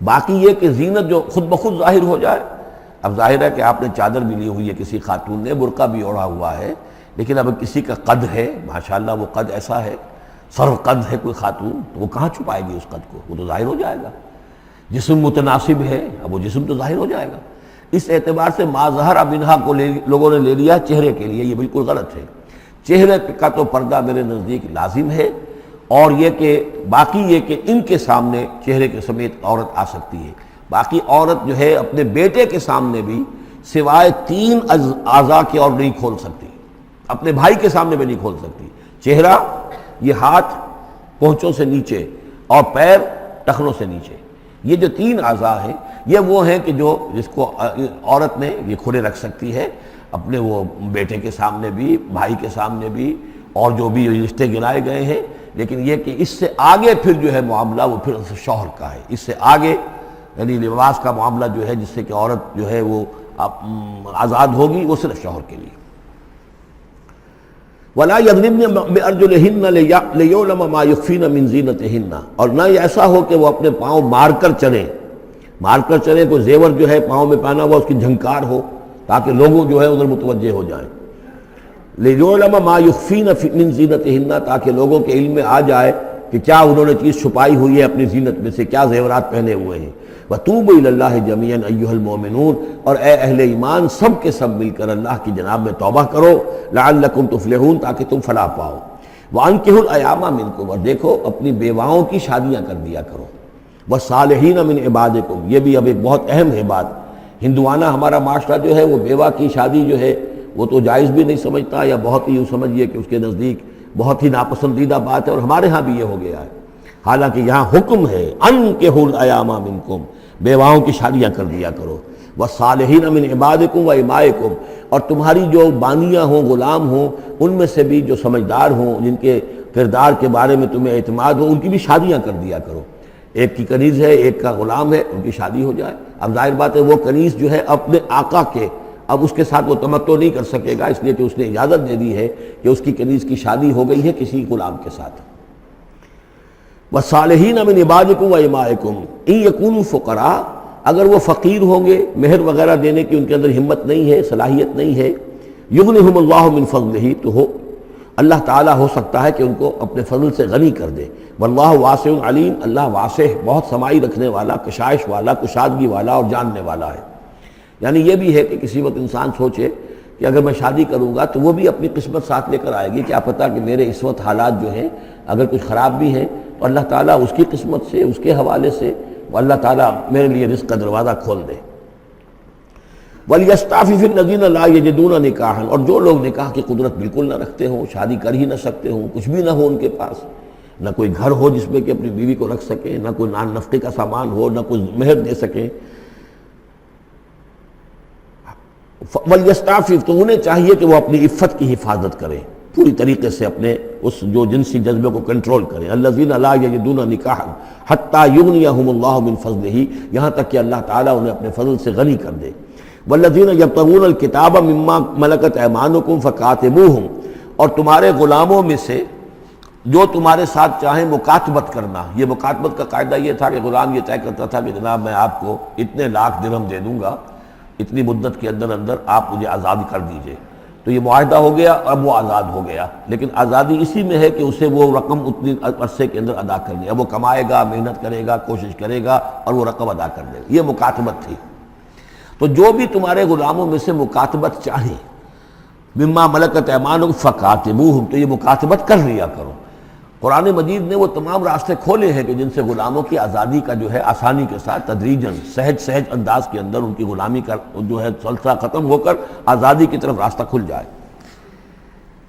باقی یہ کہ زینت جو خود بخود ظاہر ہو جائے، اب ظاہر ہے کہ آپ نے چادر بھی لی ہوئی ہے، کسی خاتون نے برقع بھی اوڑھا ہوا ہے، لیکن اب کسی کا قد ہے، ماشاءاللہ وہ قد ایسا ہے، سر قد ہے کوئی خاتون، تو وہ کہاں چھپائے گی اس قد کو؟ وہ تو ظاہر ہو جائے گا۔ جسم متناسب ہے، اب وہ جسم تو ظاہر ہو جائے گا۔ اس اعتبار سے ما ظہر منہا کو لوگوں نے لے لیا چہرے کے لیے، یہ بالکل غلط ہے۔ چہرے کا تو پردہ میرے نزدیک لازم ہے، اور یہ کہ باقی یہ کہ ان کے سامنے چہرے کے سمیت عورت آ سکتی ہے۔ باقی عورت جو ہے اپنے بیٹے کے سامنے بھی سوائے 3 اعضاء کے اور نہیں کھول سکتی، اپنے بھائی کے سامنے بھی نہیں کھول سکتی۔ چہرہ، یہ ہاتھ پونچھوں سے نیچے، اور پیر ٹخنوں سے نیچے، یہ جو 3 اعضاء ہیں یہ وہ ہیں کہ جو جس کو عورت نے یہ کھلے رکھ سکتی ہے، اپنے وہ بیٹے کے سامنے بھی، بھائی کے سامنے بھی، اور جو بھی رشتے گنائے گئے ہیں۔ لیکن یہ کہ اس سے آگے پھر جو ہے معاملہ وہ پھر شوہر کا ہے، اس سے آگے یعنی لباس کا معاملہ جو ہے جس سے کہ عورت جو ہے وہ آزاد ہوگی، وہ صرف شوہر کے لیے۔ وَلَا يَضْرِبْنَ بِأَرْجُلِهِنَّ لِيُعْلَمَ مَا يُخْفِينَ مِنْ زِينَتِهِنَّ، اور نہ یہ ایسا ہو کہ وہ اپنے پاؤں مار کر چلیں، کوئی زیور جو ہے پاؤں میں پہنا ہوا اس کی جھنکار ہو تاکہ لوگوں جو ہے ادھر متوجہ ہو جائیں۔ لِيُعْلَمَ مَا يُخْفِينَ مِنْ زِينَتِهِنَّ، تاکہ لوگوں کے علم میں آ جائے کہ کیا انہوں نے چیز چھپائی ہوئی ہے اپنی زینت میں سے، کیا زیورات پہنے ہوئے ہیں۔ وَتُوبُوا إِلَى اللَّهِ جَمِيعًا أَيُّهَا الْمُؤْمِنُونَ، اور اے اہل ایمان سب کے سب مل کر اللہ کی جناب میں توبہ کرو، لَعَلَّكُمْ تُفْلِحُونَ، تاکہ تم فلاح پاؤ۔ وَأَنكِحُوا الْأَيَامَ مِنكُمْ، اور دیکھو اپنی بیواؤں کی شادیاں کر دیا کرو۔ وَالصَّالِحِينَ مِنْ عِبَادِكُمْ، یہ بھی اب ایک بہت اہم ہے بات۔ ہندوانہ ہمارا معاشرہ جو ہے وہ بیوہ کی شادی جو ہے وہ تو جائز بھی نہیں سمجھتا، یا بہت ہی یوں سمجھیے کہ اس کے نزدیک بہت ہی ناپسندیدہ بات ہے، اور ہمارے ہاں بھی یہ ہو گیا ہے۔ حالانکہ یہاں حکم ہے انکحوا الایام منکم، بیواؤں کی شادیاں کر دیا کرو۔ والصالحین من عبادکم و امائکم، اور تمہاری جو بانیاں ہوں، غلام ہوں، ان میں سے بھی جو سمجھدار ہوں، جن کے کردار کے بارے میں تمہیں اعتماد ہو، ان کی بھی شادیاں کر دیا کرو۔ ایک کی کنیز ہے، ایک کا غلام ہے، ان کی شادی ہو جائے۔ اب ظاہر بات ہے وہ کنیز جو ہے اپنے آقا کے، اب اس کے ساتھ وہ تمتع نہیں کر سکے گا، اس لیے کہ اس نے اجازت دے دی ہے کہ اس کی کنیز کی شادی ہو گئی ہے کسی غلام کے ساتھ۔ وَالصَّالِحِينَ مِنْ عِبَادِكُمْ وَإِمَائِكُمْ إِنْ يَكُونُوا فُقَرَاءَ، اگر وہ فقیر ہوں گے، مہر وغیرہ دینے کی ان کے اندر ہمت نہیں ہے، صلاحیت نہیں ہے، يُغْنِهُمُ اللَّهُ مِنْ فَضْلِهِ، تو اللہ تعالیٰ ہو سکتا ہے کہ ان کو اپنے فضل سے غنی کر دے۔ واللہ واسع علیم، اللہ واسع بہت سمائی رکھنے والا، کشائش والا، کشادگی والا اور جاننے والا ہے۔ یعنی یہ بھی ہے کہ کسی وقت انسان سوچے کہ اگر میں شادی کروں گا تو وہ بھی اپنی قسمت ساتھ لے کر آئے گی، کیا پتہ کہ میرے اس وقت حالات جو ہیں اگر کچھ خراب بھی ہیں تو اللہ تعالیٰ اس کی قسمت سے، اس کے حوالے سے وہ اللہ تعالیٰ میرے لیے رزق کا دروازہ کھول دے۔ وَلْيَسْتَعْفِفِ الَّذِينَ لَا يَجِدُونَ نِكَاحًا، اور جو لوگ نکاح کی قدرت بالکل نہ رکھتے ہوں، شادی کر ہی نہ سکتے ہوں، کچھ بھی نہ ہو ان کے پاس، نہ کوئی گھر ہو جس میں کہ اپنی بیوی کو رکھ سکیں، نہ کوئی نان نفقے کا سامان ہو، نہ کوئی مہر دے سکیں، وَلْيَسْتَعْفِفْ، تو انہیں چاہیے کہ وہ اپنی عفت کی حفاظت کریں، پوری طریقے سے اپنے اس جو جنسی جذبے کو کنٹرول کریں۔ الَّذِينَ لَا يَجِدُونَ نِكَاحًا حَتَّى يُغْنِيَهُمُ اللَّهُ مِنْ فَضْلِهِ، یہاں تک کہ اللہ تعالیٰ انہیں اپنے فضل سے غنی کر دے۔ وَالَّذِينَ يَبْتَغُونَ الْكِتَابَ مِمَّا مَلَكَتْ أَيْمَانُكُمْ فَكَاتِبُوهُمْ، اور تمہارے غلاموں میں سے جو تمہارے ساتھ چاہیں مکاتبت کرنا۔ یہ مکاتبت کا قاعدہ یہ تھا کہ غلام یہ طے کرتا تھا کہ جناب میں آپ کو اتنے لاکھ درہم دے دوں گا، اتنی مدت کے اندر اندر آپ مجھے آزاد کر دیجئے، تو یہ معاہدہ ہو گیا، اب وہ آزاد ہو گیا۔ لیکن آزادی اسی میں ہے کہ اسے وہ رقم اتنی عرصے کے اندر ادا کرنی ہے، اب وہ کمائے گا، محنت کرے گا، کوشش کرے گا اور وہ رقم ادا کر دے گا۔ یہ مکاتبت تھی۔ تو جو بھی تمہارے غلاموں میں سے مکاتبت چاہیں، مما ملکت ایمانکم فکاتبوہم، تو یہ مکاتبت کر لیا کرو۔ قرآن مجید نے وہ تمام راستے کھولے ہیں کہ جن سے غلاموں کی آزادی کا جو ہے آسانی کے ساتھ تدریجاً سہج انداز کے اندر ان کی غلامی کا جو ہے سلسلہ ختم ہو کر آزادی کی طرف راستہ کھل جائے۔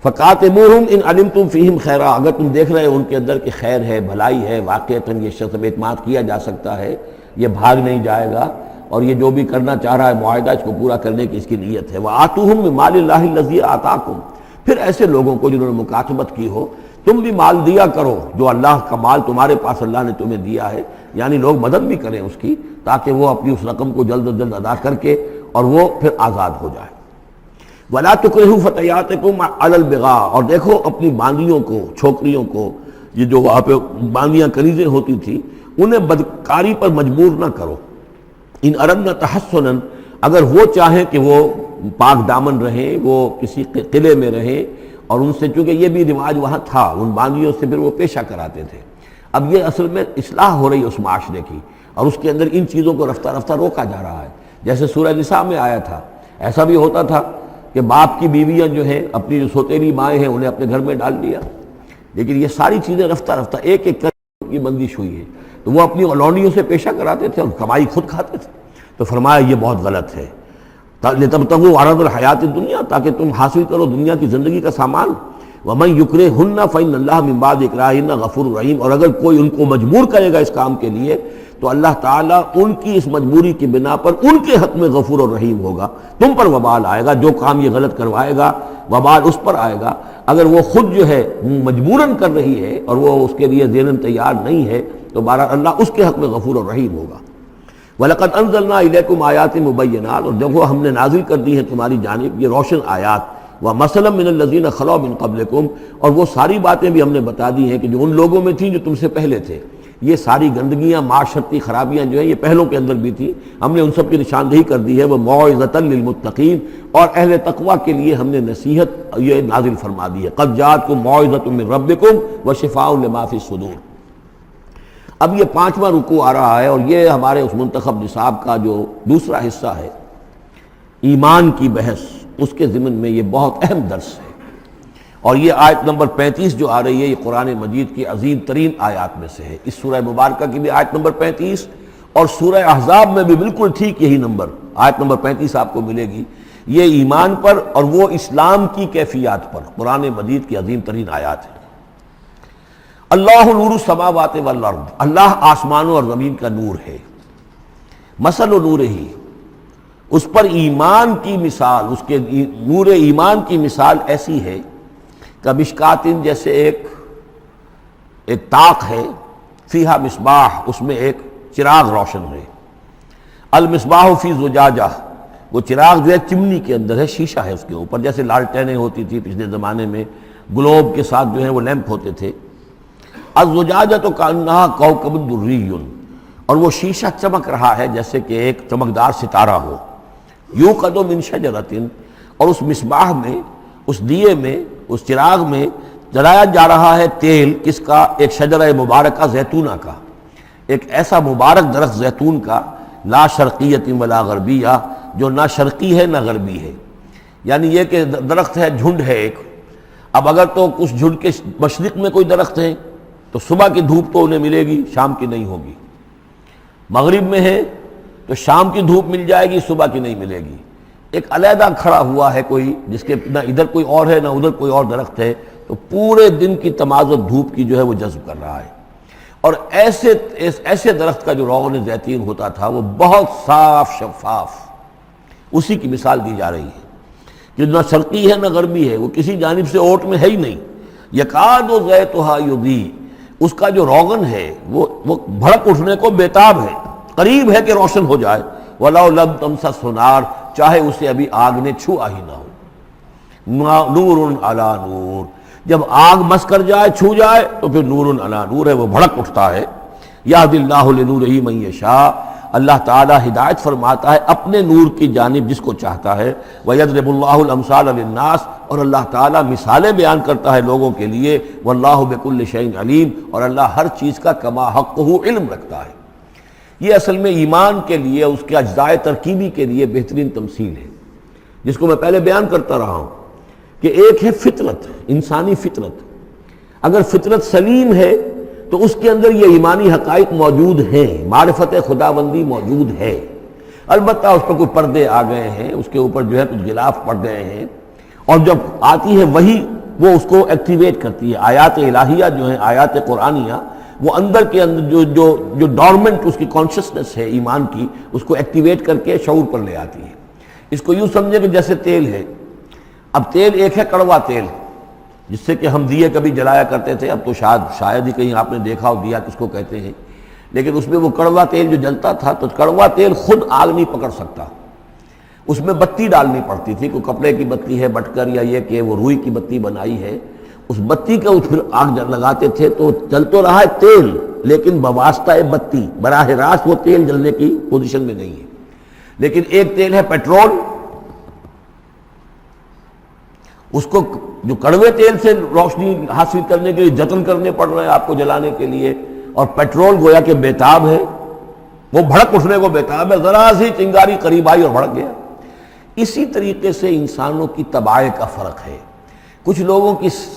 فَقَاتِمُوهُمْ إِنْ عَلِمْتُمْ فِيهِمْ خَيْرًا، اگر تم دیکھ رہے ہو ان کے اندر کہ خیر ہے، بھلائی ہے، واقعتاً یہ شخص پہ اعتماد کیا جا سکتا ہے، یہ بھاگ نہیں جائے گا اور یہ جو بھی کرنا چاہ رہا ہے معاہدہ اس کو پورا کرنے کی اس کی نیت ہے۔ وَآتُوهُمْ مِنْ مَالِ اللَّهِ الَّذِي آتَاكُمْ، پھر ایسے لوگوں کو جنہوں نے مکاتبت کی ہو تم بھی مال دیا کرو، جو اللہ کا مال تمہارے پاس اللہ نے تمہیں دیا ہے، یعنی لوگ مدد بھی کریں اس کی تاکہ وہ اپنی اس رقم کو جلد از جلد ادا کر کے اور وہ پھر آزاد ہو جائے۔ وَلَا تُكْرِهُوا فَتَيَاتِكُمْ عَلَى الْبِغَاءِ، اور دیکھو اپنی باندیوں کو، چھوکریوں کو، یہ جو وہاں پہ باندیاں کنیزیں ہوتی تھی انہیں بدکاری پر مجبور نہ کرو۔ ان اردنا تحسنا، اگر وہ چاہیں کہ وہ پاک دامن رہیں، وہ کسی قلعے میں رہیں، اور ان سے چونکہ یہ بھی رواج وہاں تھا، ان باندیوں سے پھر وہ پیشہ کراتے تھے۔ اب یہ اصل میں اصلاح ہو رہی ہے اس معاشرے کی، اور اس کے اندر ان چیزوں کو رفتہ رفتہ روکا جا رہا ہے۔ جیسے سورہ نساء میں آیا تھا، ایسا بھی ہوتا تھا کہ باپ کی بیویاں جو ہیں اپنی جو سوتیلی مائیں ہیں انہیں اپنے گھر میں ڈال دیا، لیکن یہ ساری چیزیں رفتہ رفتہ ایک ایک کر کی بندش ہوئی ہے، تو وہ اپنی لونڈیوں سے پیشہ کراتے تھے اور کمائی خود کھاتے تھے۔ تو فرمایا یہ بہت غلط ہے، لِتَبْتَغُوا عَرَضَ الْحَيَاةِ الدُّنْيَا، تاکہ تم حاصل کرو دنیا کی زندگی کا سامان۔ وَمَنْ يُكْرِهُنَّ فَإِنَّ اللَّهَ مِنْ بَعْدِ إِكْرَاهِهِنَّ غَفُورٌ رَحِيمٌ، اور اگر کوئی ان کو مجبور کرے گا اس کام کے لیے تو اللہ تعالیٰ ان کی اس مجبوری کی بنا پر ان کے حق میں غفور اور رحیم ہوگا۔ تم پر وبال آئے گا، جو کام یہ غلط کروائے گا وبال اس پر آئے گا۔ اگر وہ خود جو ہے مجبوراً کر رہی ہے اور وہ اس کے لیے ذہناً تیار نہیں ہے تو بہرحال اللہ اس کے حق میں غفور اور رحیم ہوگا۔ وَلَقَدْ أَنزَلْنَا إِلَيْكُمْ آيَاتٍ مُبَيِّنَاتٍ، اور دیکھو ہم نے نازل کر دی ہیں تمہاری جانب یہ روشن آیات، وَمَثَلًا مِّنَ الَّذِينَ خَلَوْا مِن قَبْلِكُمْ، اور وہ ساری باتیں بھی ہم نے بتا دی ہیں کہ جو ان لوگوں میں تھیں جو تم سے پہلے تھے۔ یہ ساری گندگیاں، معاشرتی خرابیاں جو ہیں یہ پہلوں کے اندر بھی تھیں، ہم نے ان سب کی نشاندہی کر دی ہے۔ وَمَوْعِظَةً لِّلْمُتَّقِينَ، اور اہل تقویٰ کے لیے ہم نے نصیحت یہ نازل فرما دی ہے۔ قَدْ جَاءَتْكُم مَّوْعِظَةٌ مِّن رَّبِّكُمْ وَشِفَاءٌ لِّمَا فِي الصُّدُورِ۔ اب یہ 5واں رکوع آ رہا ہے، اور یہ ہمارے اس منتخب نصاب کا جو دوسرا حصہ ہے ایمان کی بحث، اس کے ضمن میں یہ بہت اہم درس ہے۔ اور یہ آیت نمبر 35 جو آ رہی ہے یہ قرآن مجید کی عظیم ترین آیات میں سے ہے۔ اس سورہ مبارکہ کی بھی آیت نمبر 35 اور سورہ احزاب میں بھی بالکل ٹھیک یہی نمبر آیت نمبر 35 آپ کو ملے گی۔ یہ ایمان پر اور وہ اسلام کی کیفیات پر قرآن مجید کی عظیم ترین آیات ہے۔ اللہ نور السماوات والارض، اللہ آسمانوں اور زمین کا نور ہے۔ مثل نورہ، اس پر ایمان کی مثال، اس کے نور ایمان کی مثال ایسی ہے کمشکات، جیسے ایک طاق ہے، فیہا مصباح، اس میں ایک چراغ روشن ہے۔ المصباح فی زجاجہ، وہ چراغ جو ہے چمنی کے اندر ہے، شیشہ ہے اس کے اوپر، جیسے لالٹینیں ہوتی تھی پچھلے زمانے میں، گلوب کے ساتھ جو ہے وہ لیمپ ہوتے تھے۔ الزجاجہ تو کانہا کوکب دری، اور وہ شیشہ چمک رہا ہے جیسے کہ ایک چمکدار ستارہ ہو۔ یوقد من شجرۃ، اور اس مصباح میں، اس دیے میں، اس چراغ میں جلایا جا رہا ہے تیل، کس کا؟ ایک شجرہ مبارکہ زیتونہ کا، ایک ایسا مبارک درخت زیتون کا، لا شرقیۃ ولا غربیہ، جو نہ شرقی ہے نہ غربی ہے، یعنی یہ کہ درخت ہے، جھنڈ ہے ایک۔ اب اگر تو اس جھنڈ کے مشرق میں کوئی درخت ہے تو صبح کی دھوپ تو انہیں ملے گی، شام کی نہیں ہوگی۔ مغرب میں ہے تو شام کی دھوپ مل جائے گی، صبح کی نہیں ملے گی۔ ایک علیحدہ کھڑا ہوا ہے کوئی، جس کے نہ ادھر کوئی اور ہے نہ ادھر کوئی اور درخت ہے، تو پورے دن کی تمازت دھوپ کی جو ہے وہ جذب کر رہا ہے۔ اور ایسے درخت کا جو روغن زیتون ہوتا تھا وہ بہت صاف شفاف، اسی کی مثال دی جا رہی ہے کہ نہ شرقی ہے نہ غربی ہے، وہ کسی جانب سے اوٹ میں ہے ہی نہیں۔ یکاد زیتھا یضیء، اس کا جو روغن ہے وہ بھڑک اٹھنے کو بیتاب ہے، قریب ہے کہ روشن ہو جائے۔ وَلَوْ لَمْ تَمْسَسْهُ نَارٌ، چاہے اسے ابھی آگ نے چھوا ہی نہ ہو۔ نور علی نور، جب آگ مس کر جائے، چھو جائے تو پھر نور علی نور ہے، وہ بھڑک اٹھتا ہے۔ یہدی اللہ لنورہ من یشاء، اللہ تعالیٰ ہدایت فرماتا ہے اپنے نور کی جانب جس کو چاہتا ہے۔ وَيَضْرِبُ اللَّهُ الْأَمْثَالَ لِلنَّاسِ، اور اللہ تعالیٰ مثالیں بیان کرتا ہے لوگوں کے لیے۔ وَاللَّهُ بِكُلِّ شَيْءٍ عَلِيمٌ، اور اللہ ہر چیز کا کما حقہ علم رکھتا ہے۔ یہ اصل میں ایمان کے لیے، اس کے اجزائے ترکیبی کے لیے بہترین تمثیل ہے، جس کو میں پہلے بیان کرتا رہا ہوں کہ ایک ہے فطرت، انسانی فطرت۔ اگر فطرت سلیم ہے تو اس کے اندر یہ ایمانی حقائق موجود ہیں، معرفت خداوندی موجود ہے، البتہ اس پر کوئی پردے آ گئے ہیں، اس کے اوپر جو ہے کچھ غلاف پڑ گئے ہیں، اور جب آتی ہے وہی وہ اس کو ایکٹیویٹ کرتی ہے۔ آیات الہیہ جو ہیں، آیات قرآنیہ، وہ اندر کے اندر جو ڈورمنٹ اس کی کانشسنس ہے ایمان کی، اس کو ایکٹیویٹ کر کے شعور پر لے آتی ہے۔ اس کو یوں سمجھے کہ جیسے تیل ہے، اب تیل ایک ہے کڑوا تیل، جس سے کہ ہم دیے کبھی جلایا کرتے تھے، اب تو شاید ہی کہیں آپ نے دیکھا ہو دیا کس کو کہتے ہیں، لیکن اس میں وہ کڑوا تیل جو جلتا تھا تو کڑوا تیل خود آگ نہیں پکڑ سکتا، اس میں بتی ڈالنی پڑتی تھی، کوئی کپڑے کی بتی ہے بٹکر، یا یہ کہ وہ روئی کی بتی بنائی ہے، اس بتی کا پھر آگ لگاتے تھے تو جل تو رہا ہے تیل، لیکن بواسطہ بتی، براہ راست وہ تیل جلنے کی پوزیشن میں نہیں ہے۔ لیکن ایک تیل ہے پیٹرول، اس کو جو کڑوے تیل سے روشنی حاصل کرنے کے لیے جتن کرنے پڑ رہے ہیں آپ کو جلانے کے لیے، اور پیٹرول گویا کہ بیتاب ہے، وہ بھڑک اٹھنے کو بیتاب ہے، ذرا سی چنگاری قریب آئی اور بھڑک گیا۔ اسی طریقے سے انسانوں کی طباع کا فرق ہے۔ کچھ لوگوں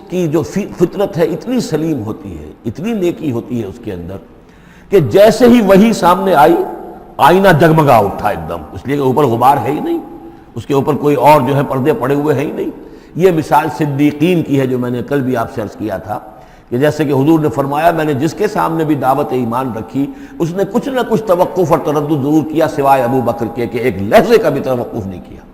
کی جو فطرت ہے اتنی سلیم ہوتی ہے، اتنی نیکی ہوتی ہے اس کے اندر، کہ جیسے ہی وہی سامنے آئی آئینہ جگمگا اٹھا ایک دم، اس لیے کہ اوپر غبار ہے ہی نہیں، اس کے اوپر کوئی اور جو ہے پردے پڑے ہوئے ہیں ہی نہیں۔ یہ مثال صدیقین کی ہے جو میں نے کل بھی آپ سے عرض کیا تھا، کہ جیسے کہ حضور نے فرمایا میں نے جس کے سامنے بھی دعوت ایمان رکھی اس نے کچھ نہ کچھ توقف اور تردد ضرور کیا، سوائے ابو بکر کے کہ ایک لحظے کا بھی توقف نہیں کیا۔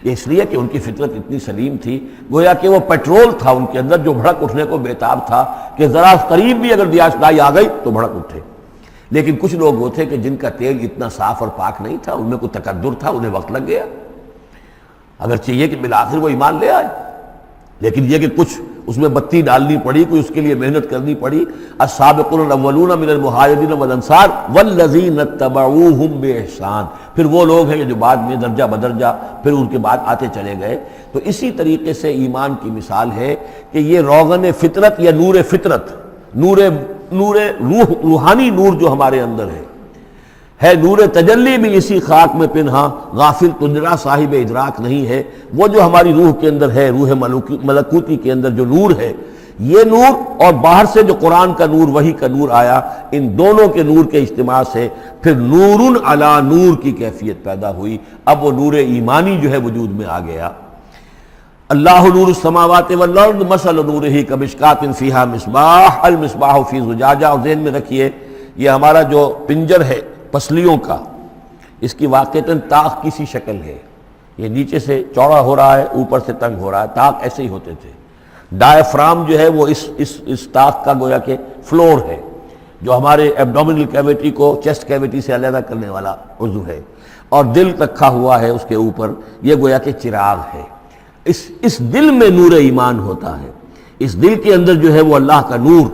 یہ اس لیے کہ ان کی فطرت اتنی سلیم تھی، گویا کہ وہ پیٹرول تھا ان کے اندر جو بھڑک اٹھنے کو بیتاب تھا، کہ ذرا قریب بھی اگر دیاسدائی آ گئی تو بھڑک اٹھے۔ لیکن کچھ لوگ وہ تھے کہ جن کا تیل اتنا صاف اور پاک نہیں تھا، ان میں کوئی تکدر تھا، انہیں وقت لگ گیا، اگر چاہیے کہ بالآخر وہ ایمان لے آئے، لیکن یہ کہ کچھ اس میں بتی ڈالنی پڑی، کوئی اس کے لیے محنت کرنی پڑی۔ السابقون الاولون من المہاجرین والانصار والذین اتبعوہم بإحسان، پھر وہ لوگ ہیں جو بعد میں درجہ بدرجہ پھر ان کے بعد آتے چلے گئے۔ تو اسی طریقے سے ایمان کی مثال ہے کہ یہ روغن فطرت یا نور فطرت، نور روح، روحانی نور جو ہمارے اندر ہے نور تجلی بھی اسی خاک میں پنہاں، غافل تجرا صاحب ادراک نہیں ہے۔ وہ جو ہماری روح کے اندر ہے، روح ملکوتی کے اندر جو نور ہے، یہ نور اور باہر سے جو قرآن کا نور، وحی کا نور آیا، ان دونوں کے نور کے اجتماع سے پھر نور علی نور کی کیفیت پیدا ہوئی۔ اب وہ نور ایمانی جو ہے وجود میں آ گیا۔ اللہ نور السماوات والارض مثل نورہ کمشکاۃ فیہا مصباح المصباح فی زجاجہ۔ اور ذہن میں رکھیے یہ ہمارا جو پنجر ہے پسلیوں کا، اس کی واقعتاً طاق کی سی شکل ہے، یہ نیچے سے چوڑا ہو رہا ہے، اوپر سے تنگ ہو رہا ہے، طاق ایسے ہی ہوتے تھے۔ ڈائفرام جو ہے وہ اس طاق کا گویا کہ فلور ہے، جو ہمارے ایبڈومینل کیویٹی کو چیسٹ کیویٹی سے علیحدہ کرنے والا عضو ہے، اور دل رکھا ہوا ہے اس کے اوپر، یہ گویا کہ چراغ ہے۔ اس دل میں نور ایمان ہوتا ہے، اس دل کے اندر جو ہے وہ اللہ کا نور،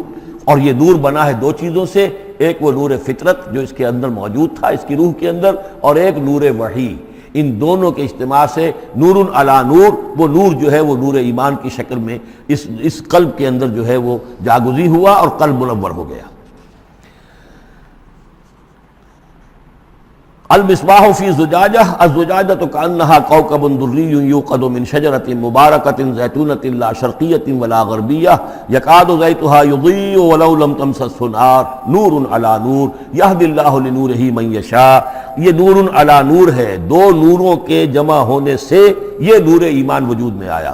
اور یہ نور بنا ہے دو چیزوں سے، ایک وہ نور فطرت جو اس کے اندر موجود تھا اس کی روح کے اندر، اور ایک نور وحی۔ ان دونوں کے اجتماع سے نور علی نور، وہ نور جو ہے وہ نور ایمان کی شکل میں اس قلب کے اندر جو ہے وہ جاگزی ہوا اور قلب منور ہو گیا۔ المصباح فی زجاجہ، الزجاجۃ کأنہا کوکب دری یوقد من شجرۃ مبارکۃ زیتونۃ لا شرقیۃ ولا غربیہ یکاد زیتها یضیء ولو لم تمسسہ نار نور علی نور یہدی اللہ لنورہ من یشاء۔ یہ نور علی نور ہے، دو نوروں کے جمع ہونے سے یہ نور ایمان وجود میں آیا،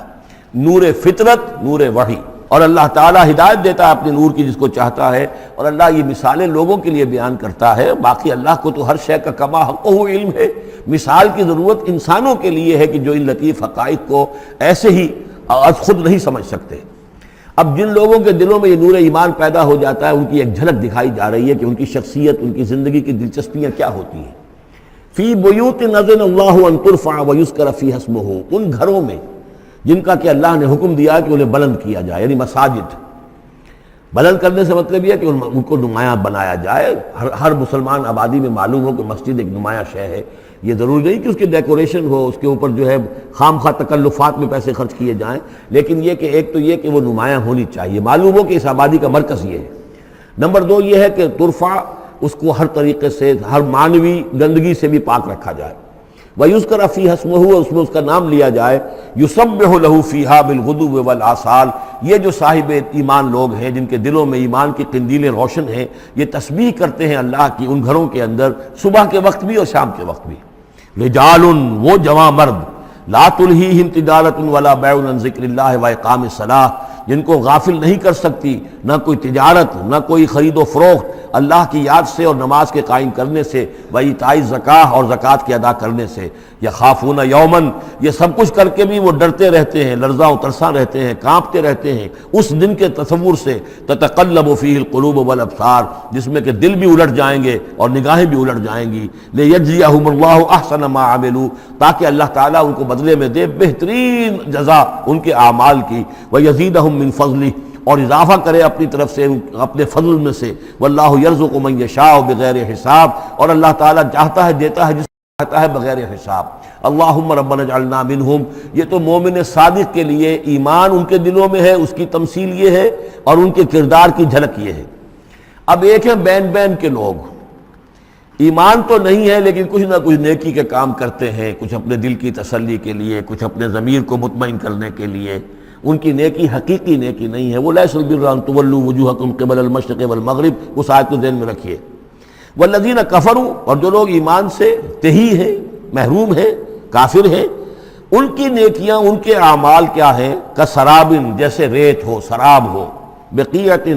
نور فطرت، نور وحی۔ اور اللہ تعالیٰ ہدایت دیتا ہے اپنے نور کی جس کو چاہتا ہے، اور اللہ یہ مثالیں لوگوں کے لیے بیان کرتا ہے۔ باقی اللہ کو تو ہر شے کا کما حقہ علم ہے، مثال کی ضرورت انسانوں کے لیے ہے کہ جو ان لطیف حقائق کو ایسے ہی خود نہیں سمجھ سکتے۔ اب جن لوگوں کے دلوں میں یہ نور ایمان پیدا ہو جاتا ہے، ان کی ایک جھلک دکھائی جا رہی ہے کہ ان کی شخصیت، ان کی زندگی کی دلچسپیاں کیا ہوتی ہیں۔ فی بیوت اذن اللہ ان ترفع ویذکر فیہا اسمہ، ان گھروں میں جن کا کہ اللہ نے حکم دیا کہ انہیں بلند کیا جائے، یعنی مساجد۔ بلند کرنے سے مطلب یہ ہے کہ ان کو نمایاں بنایا جائے۔ ہر مسلمان آبادی میں معلوم ہو کہ مسجد ایک نمایاں شے ہے، یہ ضروری نہیں کہ اس کی ڈیکوریشن ہو، اس کے اوپر جو ہے خام خواہ تکلفات میں پیسے خرچ کیے جائیں، لیکن یہ کہ ایک تو یہ کہ وہ نمایاں ہونی چاہیے، معلوم ہو کہ اس آبادی کا مرکز یہ ہے۔ نمبر دو یہ ہے کہ ترفع، اس کو ہر طریقے سے، ہر معنوی گندگی سے بھی پاک رکھا جائے۔ وَيُذْكَرَ فِيهَا اسْمُهُ، اور اس میں اس کا نام لیا جائے، يُسَبِّحُ لَهُ فِيهَا بِالْغُدُوِّ وَالْآصَالِ، یہ جو صاحب ایمان لوگ ہیں جن کے دلوں میں ایمان کی قندیلیں روشن ہیں، یہ تسبیح کرتے ہیں اللہ کی ان گھروں کے اندر صبح کے وقت بھی اور شام کے وقت بھی۔ رجال، وہ جواں مرد، لا تلہیہم تجارۃ ولا بیع عن ذکر اللہ واقام الصلاۃ، جن کو غافل نہیں کر سکتی نہ کوئی تجارت نہ کوئی خرید و فروخت اللہ کی یاد سے اور نماز کے قائم کرنے سے، وایتاء الزکاۃ اور زکوٰۃ کے ادا کرنے سے۔ یخافون یومن، یہ سب کچھ کر کے بھی وہ ڈرتے رہتے ہیں، لرزاں و ترساں رہتے ہیں، کانپتے رہتے ہیں اس دن کے تصور سے، تتقلب فیہ القلوب والابصار، جس میں کہ دل بھی الٹ جائیں گے اور نگاہیں بھی الٹ جائیں گی۔ لیجزیہم اللہ احسن ما عملوا، تاکہ اللہ تعالیٰ ان کو بدلے میں دے بہترین جزا ان کے اعمال کی، ویزیدہم من فضلہ، اور اضافہ کرے اپنی طرف سے اپنے فضل میں سے۔ واللہ یرزق من یشاء بغیر حساب، اور اللہ تعالیٰ چاہتا ہے دیتا ہے جس کو چاہتا ہے بغیر حساب۔ اللہم ربنا اجعلنا منہم، یہ تو مومن صادق کے لیے ایمان ان کے دلوں میں ہے، اس کی تمثیل یہ ہے، اور ان کے کردار کی جھلک یہ ہے۔ اب ایک ہے بین بین کے لوگ، ایمان تو نہیں ہے لیکن کچھ نہ کچھ نیکی کے کام کرتے ہیں، کچھ اپنے دل کی تسلی کے لیے، کچھ اپنے ضمیر کو مطمئن کرنے کے لیے۔ ان کی نیکی حقیقی نیکی نہیں ہے، وہ لیس البر ان تولوا وجوہکم قبل المشرق والمغرب، اس آیت کو ذہن میں رکھیے۔ والذین کفروا، اور جو لوگ ایمان سے تہی ہیں، محروم ہیں، کافر ہیں، ان کی نیکیاں، ان کے اعمال کیا ہیں؟ کسراب، جیسے ریت ہو، سراب ہو، بقیعۃ،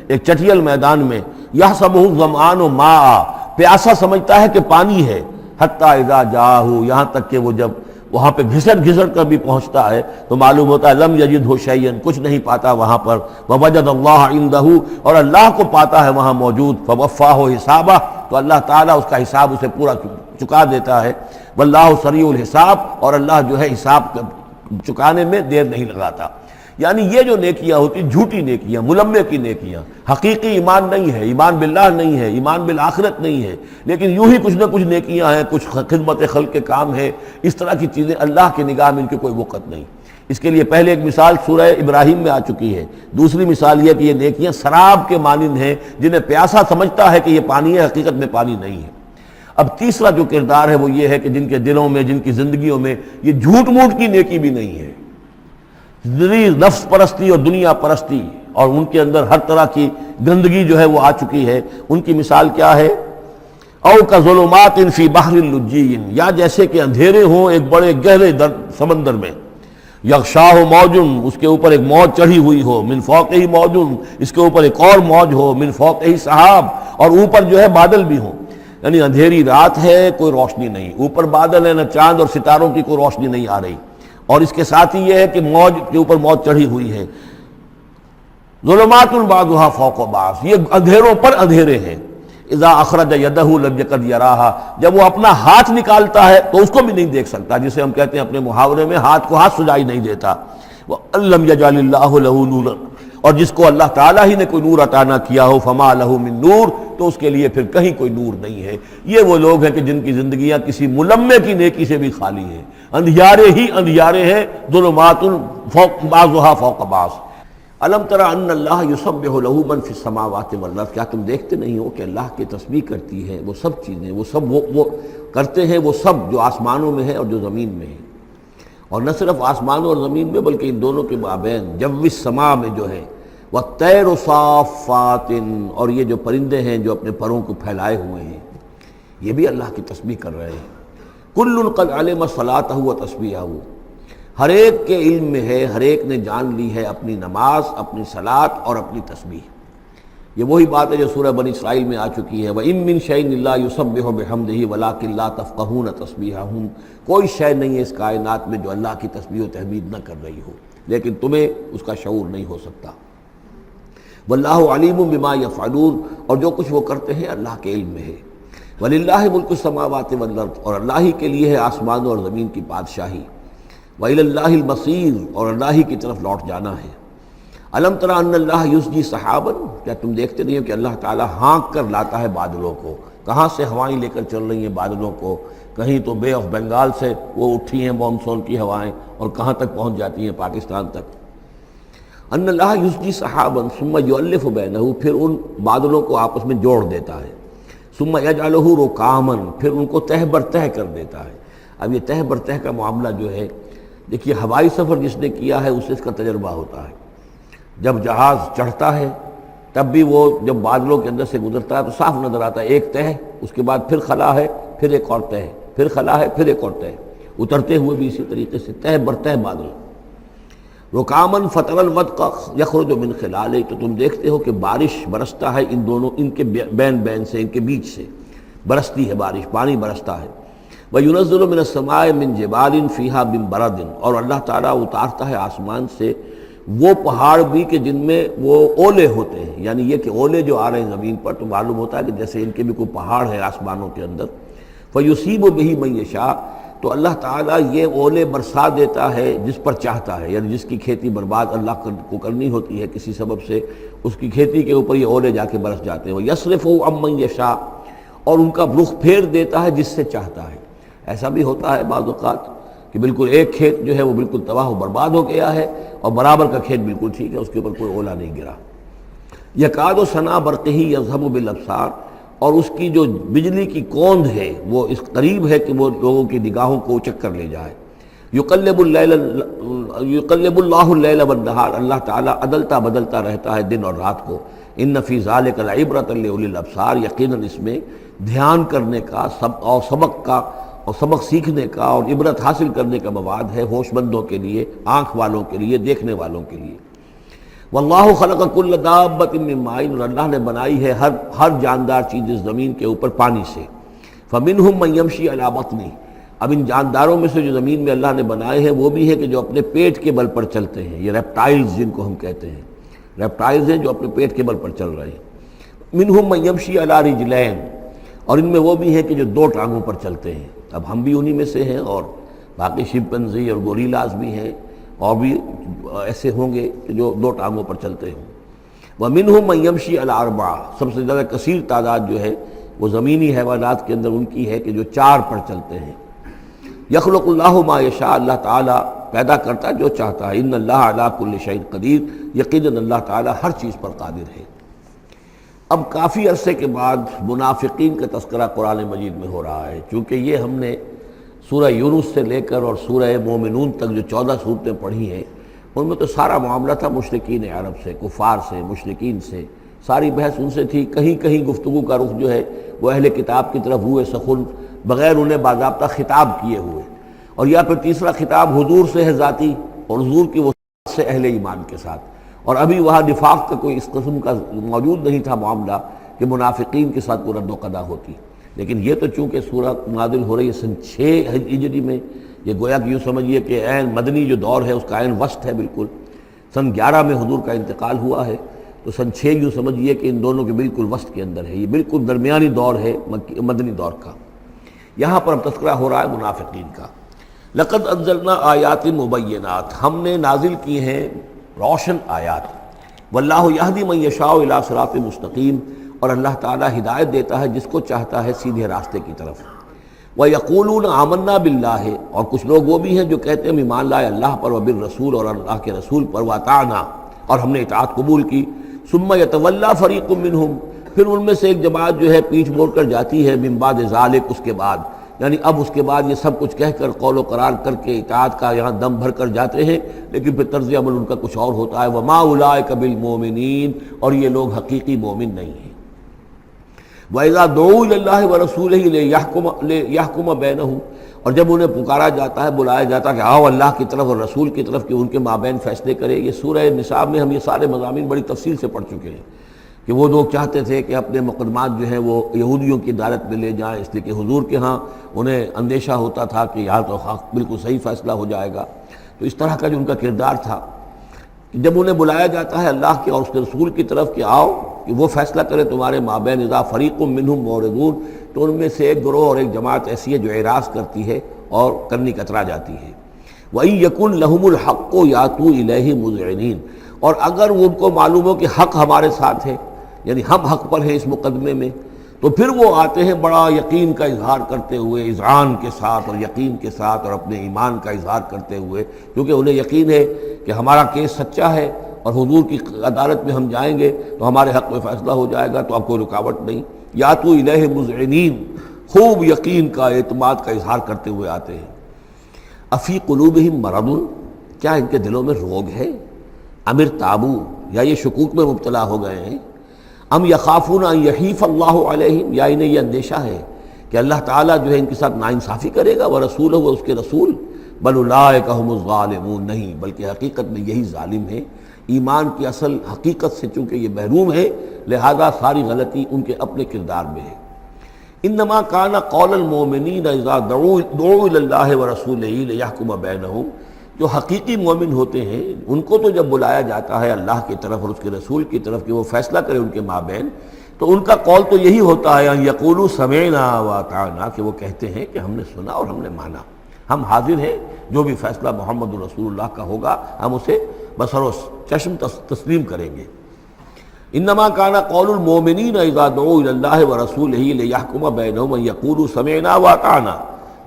ایک چٹیل میدان میں، یحسبہ الظمآن ماء، پیاسا سمجھتا ہے کہ پانی ہے، حتی اذا جاءہ، یہاں تک کہ وہ جب وہاں پہ گھسٹ کر بھی پہنچتا ہے تو معلوم ہوتا ہے لم یجدہ شیئا، کچھ نہیں پاتا وہاں پر، ووجد اللہ عندہ، اور اللہ کو پاتا ہے وہاں موجود، فوفاہ حسابہ، تو اللہ تعالیٰ اس کا حساب اسے پورا چکا دیتا ہے۔ واللہ سریع الحساب، اور اللہ جو ہے حساب چکانے میں دیر نہیں لگاتا۔ یعنی یہ جو نیکیاں ہوتی، جھوٹی نیکیاں، ملمے کی نیکیاں، حقیقی ایمان نہیں ہے، ایمان باللہ نہیں ہے، ایمان بالآخرت نہیں ہے، لیکن یوں ہی کچھ نہ کچھ نیکیاں ہیں، کچھ خدمت خلق کے کام ہے، اس طرح کی چیزیں اللہ کی نگاہ میں ان کی کوئی وقت نہیں۔ اس کے لیے پہلے ایک مثال سورہ ابراہیم میں آ چکی ہے، دوسری مثال یہ کہ یہ نیکیاں سراب کے مانند ہیں، جنہیں پیاسا سمجھتا ہے کہ یہ پانی ہے، حقیقت میں پانی نہیں ہے۔ اب تیسرا جو کردار ہے وہ یہ ہے کہ جن کے دلوں میں، جن کی زندگیوں میں یہ جھوٹ موٹ کی نیکی بھی نہیں ہے، نفس پرستی اور دنیا پرستی، اور ان کے اندر ہر طرح کی گندگی جو ہے وہ آ چکی ہے۔ ان کی مثال کیا ہے؟ او کظلمات فی بحر اللجی، یا جیسے کہ اندھیرے ہوں ایک بڑے گہرے سمندر میں، یغشاہ موج، اس کے اوپر ایک موج چڑھی ہوئی ہو، من فوقہ موج، اس کے اوپر ایک اور موج ہو، من فوقہ سحاب، اور اوپر جو ہے بادل بھی ہوں۔ یعنی اندھیری رات ہے، کوئی روشنی نہیں، اوپر بادل ہے، نہ چاند اور ستاروں کی کوئی روشنی نہیں آ رہی، اور اس کے ساتھ ہی یہ ہے کہ موج کے اوپر موج چڑھی ہوئی ہے۔ ظلمات بعضها فوق بعض، یہ اندھیروں پر اندھیرے ہیں۔ اذا اخرج یدہ لم یکد یراہا، جب وہ اپنا ہاتھ نکالتا ہے تو اس کو بھی نہیں دیکھ سکتا، جسے ہم کہتے ہیں اپنے محاورے میں ہاتھ کو ہاتھ سجائی نہیں دیتا۔ وَأَلَّمْ يَجْعَلِ اللَّهُ لَهُ نُورًا، اور جس کو اللہ تعالیٰ ہی نے کوئی نور عطا نہ کیا ہو، فما لہ من نور، تو اس کے لیے پھر کہیں کوئی نور نہیں ہے۔ یہ وہ لوگ ہیں کہ جن کی زندگیاں کسی ملمے کی نیکی سے بھی خالی ہیں، اندھیارے ہی اندھیارے ہیں، ظلمات فوق بعضها فوق بعض۔ الم تر ان اللہ یسبح له من فی السماوات والارض، کیا تم دیکھتے نہیں ہو کہ اللہ کی تسبیح کرتی ہے وہ سب چیزیں، وہ سب وہ کرتے ہیں، وہ سب جو آسمانوں میں ہے اور جو زمین میں ہے، اور نہ صرف آسمانوں اور زمین میں بلکہ ان دونوں کے مابین جو السماء میں جو ہے، والطیر صافات، اور یہ جو پرندے ہیں جو اپنے پروں کو پھیلائے ہوئے ہیں، یہ بھی اللہ کی تسبیح کر رہے ہیں۔ کل قد علم صلاتہ و تسبیحہ، ہر ایک کے علم میں ہے، ہر ایک نے جان لی ہے اپنی نماز، اپنی صلاۃ اور اپنی تسبیح۔ یہ وہی بات ہے جو سورہ بنی اسرائیل میں آ چکی ہے، وَإِن مِّن شَيْءٍ إِلَّا يُسَبِّحُ بِحَمْدِهِ وَلَٰكِن لَّا تَفْقَهُونَ تَسْبِيحَهُمْ، کوئی شے نہیں ہے اس کائنات میں جو اللہ کی تسبیح و تحمید نہ کر رہی ہو، لیکن تمہیں اس کا شعور نہیں ہو سکتا۔ وَاللَّهُ عَلِيمٌ بِمَا يَفْعَلُونَ، اور جو کچھ وہ کرتے ہیں اللہ کے علم میں ہے۔ وَلِلَّهِ مُلْكُ السَّمَاوَاتِ وَالْأَرْضِ، اور اللہ ہی کے لیے ہے آسمانوں اور زمین کی بادشاہی۔ وَإِلَى اللَّهِ الْمَصِيرُ، اور اللہ ہی کی طرف لوٹ جانا ہے۔ الم تر ان اللہ یسجی سحابا، کیا تم دیکھتے نہیں ہو کہ اللہ تعالیٰ ہانک کر لاتا ہے بادلوں کو، کہاں سے ہوائیں لے کر چل رہی ہیں بادلوں کو، کہیں تو بے آف بنگال سے وہ اٹھی ہیں مانسون کی ہوائیں، اور کہاں تک پہنچ جاتی ہیں پاکستان تک۔ ان اللہ یسجی سحابا ثم یؤلف بینہ، پھر ان بادلوں کو آپس میں جوڑ دیتا ہے، ثم یجعلہ رکاما، پھر ان کو تہ بر تہ کر دیتا ہے۔ اب یہ تہ برتہ کا معاملہ جو ہے، دیکھیے ہوائی سفر جس نے کیا ہے اسے اس کا تجربہ ہوتا ہے. جب جہاز چڑھتا ہے تب بھی وہ جب بادلوں کے اندر سے گزرتا ہے تو صاف نظر آتا ہے ایک تہ، اس کے بعد پھر خلا ہے، پھر ایک اور تہ، پھر خلا ہے، پھر ایک اور تہ، اترتے ہوئے بھی اسی طریقے سے تہ برتہ بادل. رکامن فتر الودق یخرج من خلالہ، تو تم دیکھتے ہو کہ بارش برستا ہے ان دونوں، ان کے بین سے، ان کے بیچ سے برستی ہے بارش، پانی برستا ہے. وَيُنَزِّلُ مِنَ السَّمَاءِ مِن جِبَالٍ فِيهَا مِن بَرَدٍ، اور اللہ تعالیٰ اتارتا ہے آسمان سے وہ پہاڑ بھی کہ جن میں وہ اولے ہوتے ہیں، یعنی یہ کہ اولے جو آ رہے ہیں زمین پر تو معلوم ہوتا ہے کہ جیسے ان کے بھی کوئی پہاڑ ہے آسمانوں کے اندر. فَيُصِيبُ بِهِ مَن يَشَاءُ، تو اللہ تعالیٰ یہ اولے برسا دیتا ہے جس پر چاہتا ہے، یعنی جس کی کھیتی برباد اللہ کو کرنی ہوتی ہے کسی سبب سے، اس کی کھیتی کے اوپر یہ اولے جا کے برس جاتے ہیں. وَيَصْرِفُهُ عَن مَن يَشَاءُ، اور ان کا رخ پھیر دیتا ہے جس سے چاہتا ہے. ایسا بھی ہوتا ہے بعض اوقات کہ بالکل ایک کھیت جو ہے وہ بالکل تباہ و برباد ہو گیا ہے اور برابر کا کھیت بالکل ٹھیک ہے، اس کے اوپر کوئی اولا نہیں گرا. یکاد سنا برقہ یذہب بالابصار، اور اس کی جو بجلی کی کوند ہے وہ اس قریب ہے کہ وہ لوگوں کی نگاہوں کو اچک کر لے جائے. یقلب اللہ اللیل والنہار، اللہ تعالیٰ عدلتا بدلتا رہتا ہے دن اور رات کو. ان فی ذلک لعبرۃ لاولی الابصار، یقیناً اس میں دھیان کرنے کا اور سبق سیکھنے کا اور عبرت حاصل کرنے کا مواد ہے ہوش مندوں کے لیے، آنکھ والوں کے لیے، دیکھنے والوں کے لیے. واللہ خلق کل دابۃ من ماء، اور اللہ نے بنائی ہے ہر جاندار چیز اس زمین کے اوپر پانی سے. فمنہم من یمشی علی بطنہ، اب ان جانداروں میں سے جو زمین میں اللہ نے بنائے ہیں وہ بھی ہے کہ جو اپنے پیٹ کے بل پر چلتے ہیں، یہ ریپٹائلز جن کو ہم کہتے ہیں، ریپٹائلز ہیں جو اپنے پیٹ کے بل پر چل رہے ہیں. منہم من یمشی علی رجلین، اور ان میں وہ بھی ہیں کہ جو دو ٹانگوں پر چلتے ہیں. اب ہم بھی انہی میں سے ہیں، اور باقی شمپنزی اور گوریلاز بھی ہیں، اور بھی ایسے ہوں گے کہ جو دو ٹانگوں پر چلتے ہوں. وَمِنْهُمْ مَنْ يَمْشِي عَلَىٰ أَرْبَعٍ، سب سے زیادہ کثیر تعداد جو ہے وہ زمینی حیوانات کے اندر ان کی ہے کہ جو چار پر چلتے ہیں. یخلق اللہ ما یشاء، اللہ تعالیٰ پیدا کرتا ہے جو چاہتا ہے. ان اللہ علی کل شیء قدیر، یقیناً اللہ تعالیٰ ہر چیز پر قادر ہے. اب کافی عرصے کے بعد منافقین کا تذکرہ قرآن مجید میں ہو رہا ہے، چونکہ یہ ہم نے سورہ یونس سے لے کر اور سورہ مومنون تک جو 14 صورتیں پڑھی ہیں ان میں تو سارا معاملہ تھا مشرکین عرب سے، کفار سے، مشرکین سے، ساری بحث ان سے تھی. کہیں کہیں گفتگو کا رخ جو ہے وہ اہل کتاب کی طرف ہوئے سخن، بغیر انہیں باضابطہ خطاب کیے ہوئے، اور یا پھر تیسرا خطاب حضور سے ہے ذاتی، اور حضور کی وصیت سے اہل ایمان کے ساتھ. اور ابھی وہاں نفاق کا کوئی اس قسم کا موجود نہیں تھا معاملہ کہ منافقین کے ساتھ کوئی رد و قضا ہوتی. لیکن یہ تو چونکہ سورہ نازل ہو رہی ہے سن 6 ہجری میں، یہ گویا کہ یوں سمجھیے کہ عین مدنی جو دور ہے اس کا عین وسط ہے. بالکل سن 11 میں حضور کا انتقال ہوا ہے، تو سن 6 یوں سمجھیے کہ ان دونوں کے بالکل وسط کے اندر ہے. یہ بالکل درمیانی دور ہے مدنی دور کا. یہاں پر اب تذکرہ ہو رہا ہے منافقین کا. لقد انزلنا آیات مبینات، ہم نے نازل کی ہیں روشن آیات. واللہ یہدی من یشاء الی صراط مستقیم، اور اللہ تعالیٰ ہدایت دیتا ہے جس کو چاہتا ہے سیدھے راستے کی طرف. وَيَقُولُونَ آمَنَّا بِاللَّهِ، اور کچھ لوگ وہ بھی ہیں جو کہتے ہیں ہم ایمان لائے اللہ پر، وبالرسول، اور اللہ کے رسول پر، وَأَطَعْنَا، اور ہم نے اطاعت قبول کی. ثُمَّ يَتَوَلَّىٰ فَرِيقٌ مِّنْهُمْ، پھر ان میں سے ایک جماعت جو ہے پیچھ موڑ کر جاتی ہے، مِن بَعْدِ ذَلِكَ، اس کے بعد، یعنی اب اس کے بعد یہ سب کچھ کہہ کر قول و قرار کر کے اطاعت کا یہاں دم بھر کر جاتے ہیں، لیکن پھر طرز عمل ان کا کچھ اور ہوتا ہے. وَمَا أُولَٰئِكَ بِالْمُؤْمِنِينَ، اور یہ لوگ حقیقی مومن نہیں ہیں. وَإِذَا دُعُوا إِلَى اللَّهِ وَرَسُولِهِ لِيَحْكُمَ بَيْنَهُمْ، اور جب انہیں پکارا جاتا ہے، بلایا جاتا ہے کہ آؤ اللہ کی طرف اور رسول کی طرف کہ ان کے مابین فیصلے کرے. یہ سورہ نساء میں ہم یہ سارے مضامین بڑی تفصیل سے پڑھ چکے ہیں کہ وہ لوگ چاہتے تھے کہ اپنے مقدمات جو ہیں وہ یہودیوں کی عدالت میں لے جائیں، اس لیے کہ حضور کے ہاں انہیں اندیشہ ہوتا تھا کہ یہاں تو بالکل صحیح فیصلہ ہو جائے گا. تو اس طرح کا جو ان کا کردار تھا، جب انہیں بلایا جاتا ہے اللہ کے اور اس کے رسول کی طرف کہ آؤ کہ وہ فیصلہ کرے تمہارے مابین، اذا فریق منہم معرضون، تو ان میں سے ایک گروہ اور ایک جماعت ایسی ہے جو اعراض کرتی ہے اور کرنی کترا جاتی ہے. وَإِن يَكُن لَهُمُ الْحَقُّ يَأْتُوا إِلَيْهِ مُذْعِنِينَ، اور اگر ان کو معلوم ہو کہ حق ہمارے ساتھ ہے، یعنی ہم حق پر ہیں اس مقدمے میں، تو پھر وہ آتے ہیں بڑا یقین کا اظہار کرتے ہوئے، اذعان کے ساتھ اور یقین کے ساتھ اور اپنے ایمان کا اظہار کرتے ہوئے، کیونکہ انہیں یقین ہے کہ ہمارا کیس سچا ہے اور حضور کی عدالت میں ہم جائیں گے تو ہمارے حق میں فیصلہ ہو جائے گا، تو اب کوئی رکاوٹ نہیں. یاتوا الیہ مذعنین، خوب یقین کا، اعتماد کا اظہار کرتے ہوئے آتے ہیں. افی قلوبہم مرض، کیا ان کے دلوں میں روگ ہے؟ امر تابو، یا یہ شکوک میں مبتلا ہو گئے ہیں؟ ام یخافون ان یحیف اللہ علیہم، یا انہیں یہ اندیشہ ہے کہ اللہ تعالیٰ جو ہے ان کے ساتھ ناانصافی کرے گا، ورسولہ و اس کے رسول، بل اولئک هم الظالمون، نہیں بلکہ حقیقت میں یہی ظالم ہیں۔ ایمان کی اصل حقیقت سے چونکہ یہ محروم ہے، لہذا ساری غلطی ان کے اپنے کردار میں ہے۔ انما کان قول المؤمنین اذا دعوا الی اللہ ورسولہ لیحکم بینہم، جو حقیقی مومن ہوتے ہیں ان کو تو جب بلایا جاتا ہے اللہ کی طرف اور اس کے رسول کی طرف کہ وہ فیصلہ کرے ان کے مابین، تو ان کا قول تو یہی ہوتا ہے ان یقولوا سمعنا واطعنا، کہ وہ کہتے ہیں کہ ہم نے سنا اور ہم نے مانا، ہم حاضر ہیں، جو بھی فیصلہ محمد رسول اللہ کا ہوگا ہم اسے بصر و چشم تسلیم کریں گے۔ انما کان قول المؤمنین اذا دعوا الی اللہ ورسولہ لیحکم بینہم ان یقولوا سمعنا واطعنا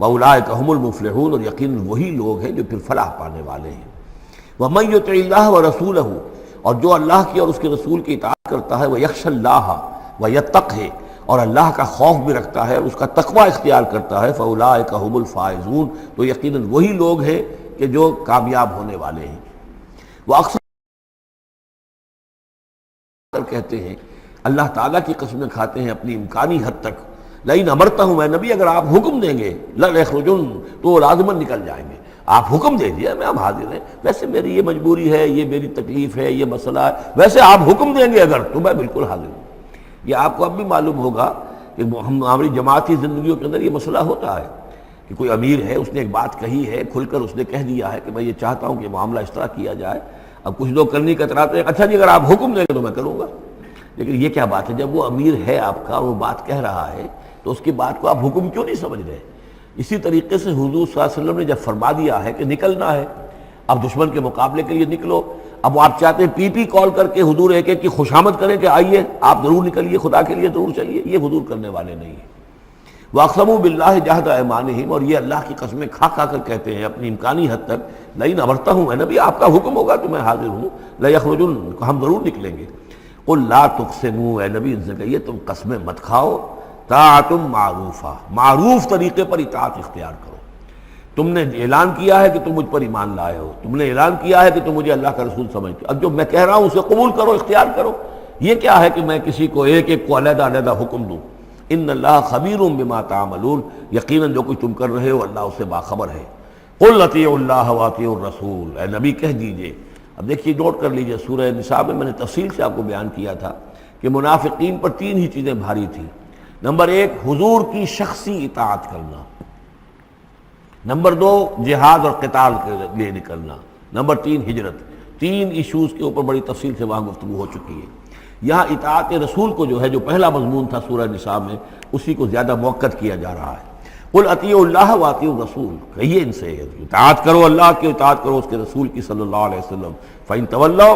واولئک هم المفلحون، اور یقیناً وہی لوگ ہیں جو پھر فلاح پانے والے ہیں۔ ومن یطع اللہ ورسولہ، اور جو اللہ کی اور اس کے رسول کی اطاعت کرتا ہے، ویخشى اللہ ویتقہ، اور اللہ کا خوف بھی رکھتا ہے اور اس کا تقوی اختیار کرتا ہے، فاولئک هم الفائزون، تو یقیناً وہی لوگ ہیں کہ جو کامیاب ہونے والے ہیں۔ وہ اکثر کہتے ہیں، اللہ تعالیٰ کی قسمیں کھاتے ہیں اپنی امکانی حد تک، لئن امرتہم، اے نبی اگر آپ حکم دیں گے، لَيَخْرُجُنَّ، تو وہ لازماً نکل جائیں گے۔ آپ حکم دے دیا، میں ہم حاضر ہیں، ویسے میری یہ مجبوری ہے، یہ میری تکلیف ہے، یہ مسئلہ ہے، ویسے آپ حکم دیں گے اگر، تو میں بالکل حاضر ہوں۔ یہ آپ کو اب بھی معلوم ہوگا کہ ہماری جماعتی زندگیوں کے اندر یہ مسئلہ ہوتا ہے کہ کوئی امیر ہے، اس نے ایک بات کہی ہے، کھل کر اس نے کہہ دیا ہے کہ میں یہ چاہتا ہوں کہ معاملہ اس طرح کیا جائے۔ اب کچھ لوگ کرنے کتراتے ہیں، اچھا جی اگر آپ حکم دیں گے تو میں کروں گا۔ لیکن یہ کیا بات ہے، جب وہ امیر ہے آپ کا اور وہ بات کہہ رہا ہے تو اس کی بات کو آپ حکم کیوں نہیں سمجھ رہے؟ اسی طریقے سے حضور صلی اللہ علیہ وسلم نے جب فرما دیا ہے کہ نکلنا ہے، اب دشمن کے مقابلے کے لیے نکلو، اب آپ چاہتے ہیں پی پی کال کر کے حضور ایک ایک کی خوشامد کریں کہ آئیے آپ ضرور نکلیے، خدا کے لیے ضرور چلیے، یہ حضور کرنے والے نہیں ہیں۔ وَأَقْسَمُوا بِاللَّهِ جَهْدَ أَيْمَانِهِمْ، اور یہ اللہ کی قسمیں کھا کھا کر کہتے ہیں اپنی امکانی حد تک، لئن امرتہم، اے نبی آپ کا حکم ہوگا تو میں حاضر ہوں، لَيَخْرُجُنَّ، ہم ضرور نکلیں گے۔ قُلْ لَا تُقْسِمُوا، اے نبی ان سے کہیے تم قسمیں مت کھاؤ، طاعۃ معروفہ، معروف طریقے پر اطاعت اختیار کرو۔ تم نے اعلان کیا ہے کہ تم مجھ پر ایمان لائے ہو، تم نے اعلان کیا ہے کہ تم مجھے اللہ کا رسول سمجھتے ہو، اب جو میں کہہ رہا ہوں اسے قبول کرو، اختیار کرو۔ یہ کیا ہے کہ میں کسی کو ایک ایک کو علیحدہ علیحدہ حکم دوں؟ ان اللہ خبیر بما تعملون، یقیناً جو کچھ تم کر رہے ہو اللہ اس سے باخبر ہے۔ قل اطیعوا اللہ واطیعوا الرسول، اے نبی کہہ دیجئے۔ اب دیکھیے نوٹ کر لیجئے، سورہ نساء میں نے تفصیل سے آپ کو بیان کیا تھا کہ منافقین پر تین ہی چیزیں بھاری تھیں۔ نمبر ایک، حضور کی شخصی اطاعت کرنا۔ نمبر دو، جہاد اور قتال کے لیے نکلنا۔ نمبر تین، ہجرت۔ تین ایشوز کے اوپر بڑی تفصیل سے وہاں گفتگو ہو چکی ہے۔ یہاں اطاعت رسول کو جو ہے، جو پہلا مضمون تھا سورہ نساء میں، اسی کو زیادہ موقت کیا جا رہا ہے۔ قل اطیعوا اللہ واطیعوا الرسول، کہیے ان سے اطاعت کرو، اللہ کی اطاعت کرو، اس کے رسول کی صلی اللہ علیہ وسلم۔ فإن تولوا،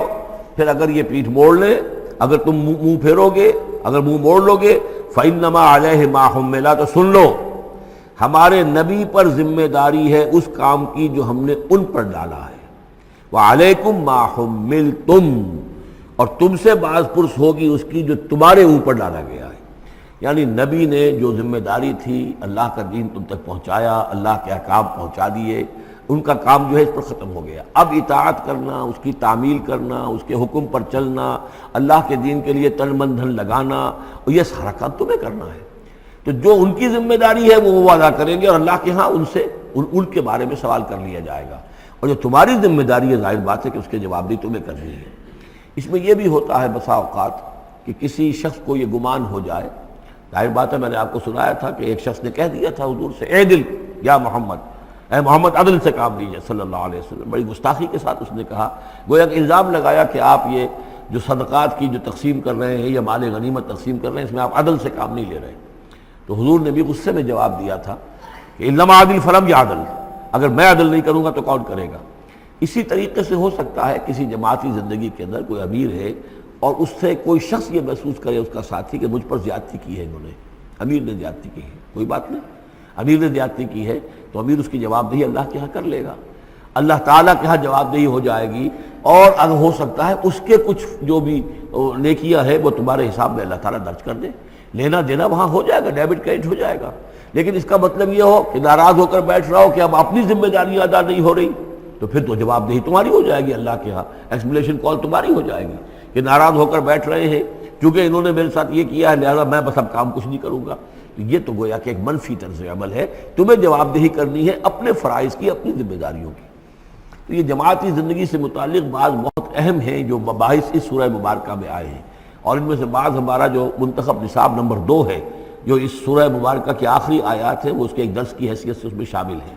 پھر اگر یہ پیٹھ موڑ لے، اگر تم منہ پھیرو گے، اگر منہ موڑ لو گے، فإنما علیہ ما حمل، تو سن لو ہمارے نبی پر ذمہ داری ہے اس کام کی جو ہم نے ان پر ڈالا ہے۔ وعلیکم ما حملتم، اور تم سے باز پرس ہوگی اس کی جو تمہارے اوپر ڈالا گیا ہے۔ یعنی نبی نے جو ذمہ داری تھی، اللہ کا دین تم تک پہنچایا، اللہ کے احکام پہنچا دیے، ان کا کام جو ہے اس پر ختم ہو گیا۔ اب اطاعت کرنا، اس کی تعمیل کرنا، اس کے حکم پر چلنا، اللہ کے دین کے لیے تن من دھن لگانا، اور یہ سارا کام تمہیں کرنا ہے۔ تو جو ان کی ذمہ داری ہے وہ ادا کریں گے، اور اللہ کے ہاں ان سے ان کے بارے میں سوال کر لیا جائے گا، اور جو تمہاری ذمہ داری ہے ظاہر بات ہے کہ اس کے جواب بھی تمہیں کرنی ہے۔ اس میں یہ بھی ہوتا ہے بسا اوقات کہ کسی شخص کو یہ گمان ہو جائے، ظاہر بات ہے میں نے آپ کو سنایا تھا کہ ایک شخص نے کہہ دیا تھا حضور سے، اے دل یا محمد، اے محمد عدل سے کام لیجیے صلی اللہ علیہ وسلم۔ بڑی گستاخی کے ساتھ اس نے کہا، گویا کہ الزام لگایا کہ آپ یہ جو صدقات کی جو تقسیم کر رہے ہیں یا مال غنیمت تقسیم کر رہے ہیں، اس میں آپ عدل سے کام نہیں لے رہے۔ تو حضور نے بھی غصے میں جواب دیا تھا کہ انما عدل فلم یا عدل، اگر میں عدل نہیں کروں گا تو کون کرے گا۔ اسی طریقے سے ہو سکتا ہے کسی جماعتی زندگی کے اندر کوئی امیر ہے اور اس سے کوئی شخص یہ محسوس کرے، اس کا ساتھی، کہ مجھ پر زیادتی کی ہے انہوں نے، امیر نے زیادتی کی ہے۔ کوئی بات نہیں، امیر نے زیادتی کی ہے تو امیر اس کی جواب دہی اللہ کے ہاں کر لے گا۔ اللہ تعالیٰ کے ہاں جواب دہی ہو جائے گی اور اگر ہو سکتا ہے اس کے کچھ جو بھی نیکیاں ہے وہ تمہارے حساب میں اللہ تعالیٰ درج کر دے، لینا دینا وہاں ہو جائے گا، ڈیبٹ کریڈٹ ہو جائے گا۔ لیکن اس کا مطلب یہ ہو کہ ناراض ہو کر بیٹھ رہا ہو کہ اب اپنی ذمہ داری ادا نہیں ہو رہی، تو پھر تو جواب دہی تمہاری ہو جائے گی اللہ کے ہاں، ایکسپلیشن کال تمہاری ہو جائے گی کہ ناراض ہو کر بیٹھ رہے ہیں کیونکہ انہوں نے میرے ساتھ یہ کیا ہے، لہٰذا میں بس اب کام کچھ نہیں کروں گا۔ یہ تو گویا کہ ایک منفی طرز عمل ہے، تمہیں جواب دہی کرنی ہے اپنے فرائض کی، اپنی ذمہ داریوں کی۔ تو یہ جماعتی زندگی سے متعلق بعض بہت اہم ہیں جو مباحث اس سورہ مبارکہ میں آئے ہیں، اور ان میں سے بعض ہمارا جو منتخب نصاب نمبر 2 ہے جو اس سورہ مبارکہ کی آخری آیات ہیں وہ اس کے ایک درس کی حیثیت سے اس میں شامل ہیں۔